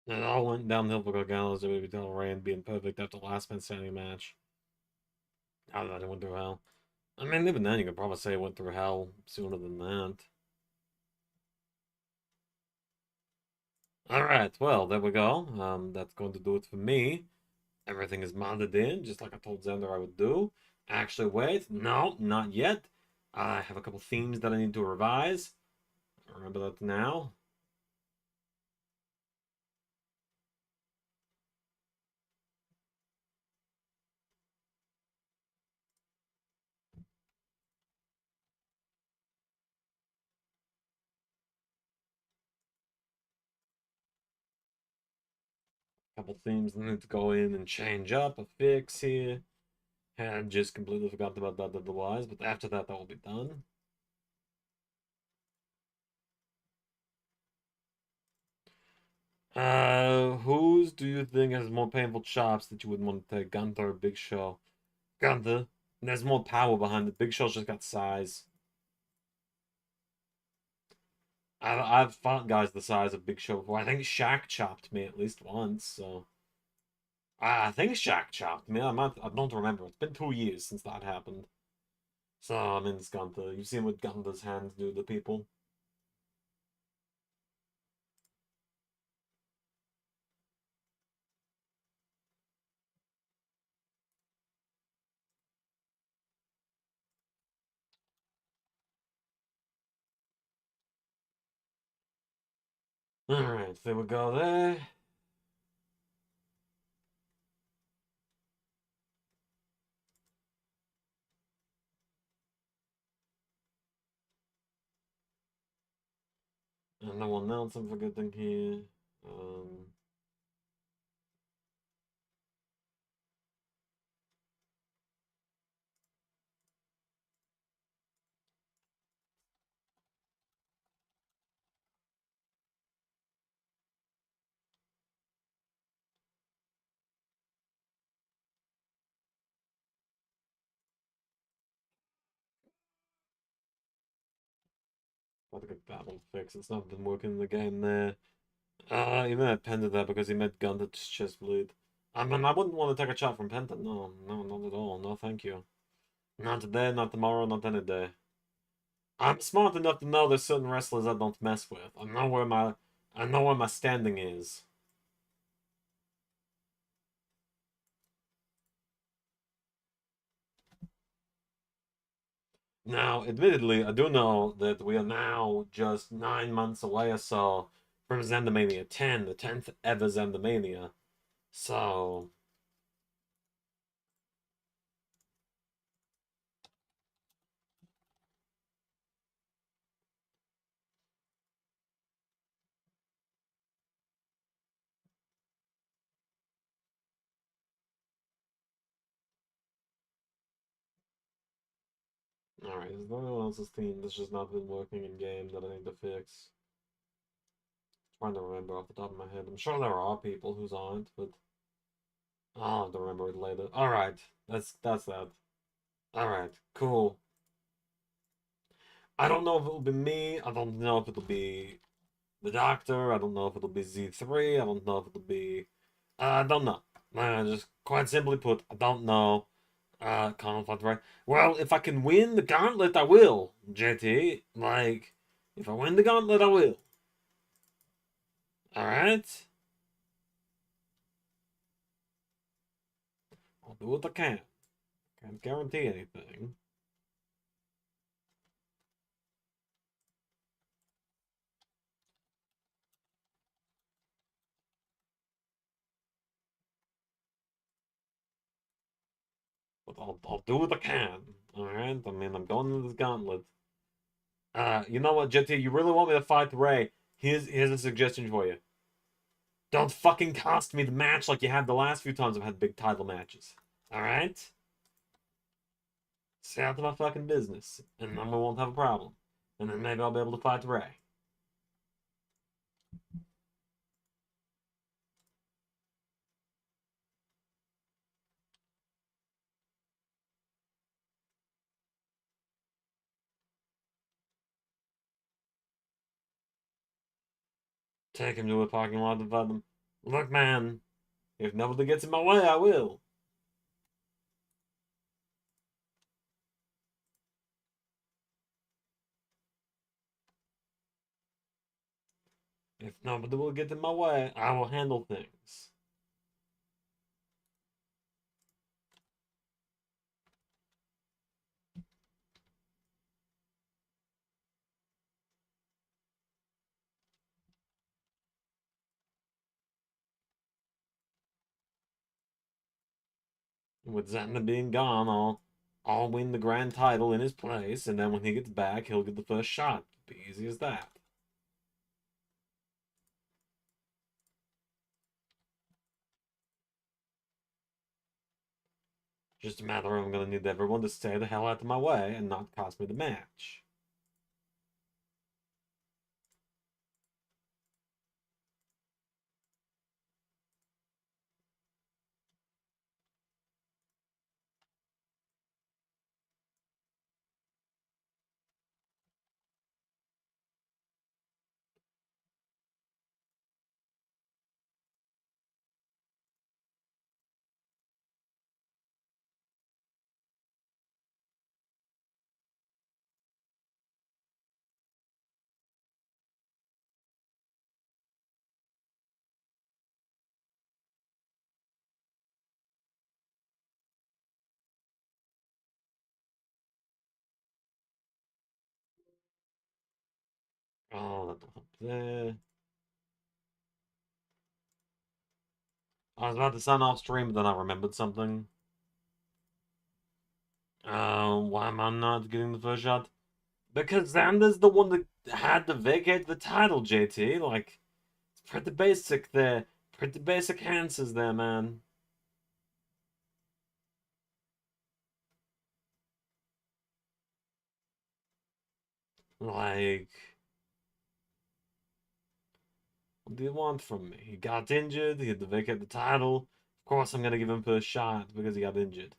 And it all went downhill for Gargano's WWE title reign being perfect after the last man standing match. How did it went through hell? I mean, even then, you could probably say it went through hell sooner than that. Alright, well, there we go. That's going to do it for me. Everything is modded in, just like I told Xander I would do. Actually, wait, no, not yet. I have a couple themes that I need to revise. Remember that now. Couple themes I need to go in and change up, a fix here. Had just completely forgot about that otherwise, but after that, that will be done. Whose do you think has more painful chops that you would want to take, Gunther or Big Show? Gunther. There's more power behind it. Big Show's just got size. I've fought guys the size of Big Show before. I think Shaq chopped me at least once, so. I think Shaq chopped me. I don't remember. It's been 2 years since that happened. So, I mean, it's Gunther. You've seen what Gunther's hands do to people. Alright, there we go there. And no one else I'm forgetting here. I think that one fixed. It's not been working in the game there. Even had Penta there because he made Gunther's chest bleed. I mean, I wouldn't want to take a shot from Penta. No, no, not at all. No, thank you. Not today, not tomorrow, not any day. I'm smart enough to know there's certain wrestlers I don't mess with. I know where my standing is. Now, admittedly, I do know that we are now just 9 months away or so from Zendamania 10, the 10th ever Zendamania. So, alright, is there anyone else's theme that's just not been working in game that I need to fix? Trying to remember off the top of my head. I'm sure there are people who's aren't, but I'll have to remember it later. Alright, that's that. Alright, cool. I don't know if it'll be me. I don't know if it'll be the Doctor. I don't know if it'll be Z3. I don't know if it'll be. I don't know. Just quite simply put, I don't know. Can't find right. Well, if I can win the gauntlet, I will, JT. Like, if I win the gauntlet, I will. Alright? I'll do what I can. Can't guarantee anything. But I'll do what I can. Alright? I mean, I'm going into this gauntlet. You know what, JT? You really want me to fight Ray? Here's a suggestion for you. Don't fucking cost me the match like you had the last few times I've had big title matches. Alright? Stay out of my fucking business, and then we won't have a problem. And then maybe I'll be able to fight Ray. Take him to a parking lot and fight them. Look, man, if nobody gets in my way, I will. If nobody will get in my way, I will handle things. With Xander being gone, I'll win the grand title in his place, and then when he gets back, he'll get the first shot. Be easy as that. Just a matter of I'm gonna need everyone to stay the hell out of my way and not cost me the match. Oh, that'll help there. I was about to sign off stream, but then I remembered something. Why am I not getting the first shot? Because Xander's the one that had to vacate the title, JT. Like, it's pretty basic there. Pretty basic answers there, man. Like, what do you want from me? He got injured, he had to vacate the title. Of course I'm gonna give him first shot because he got injured.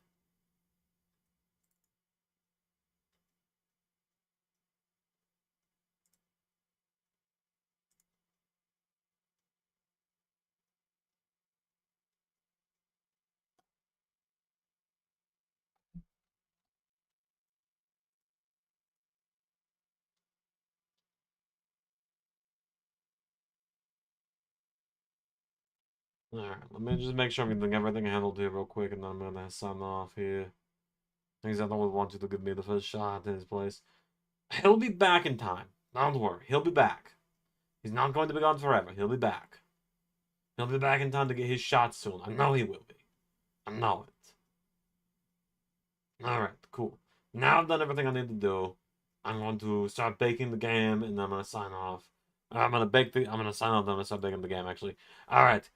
Alright, let me just make sure I'm getting everything handled here real quick, and then I'm gonna sign off here. Things I don't want you to give me the first shot in his place. He'll be back in time. Don't worry, he'll be back. He's not going to be gone forever. He'll be back. He'll be back in time to get his shot soon. I know he will be. I know it. Alright, cool. Now I've done everything I need to do. I'm going to start baking the game, and then I'm gonna sign off. I'm gonna sign off, then I'm gonna start baking the game, actually. Alright.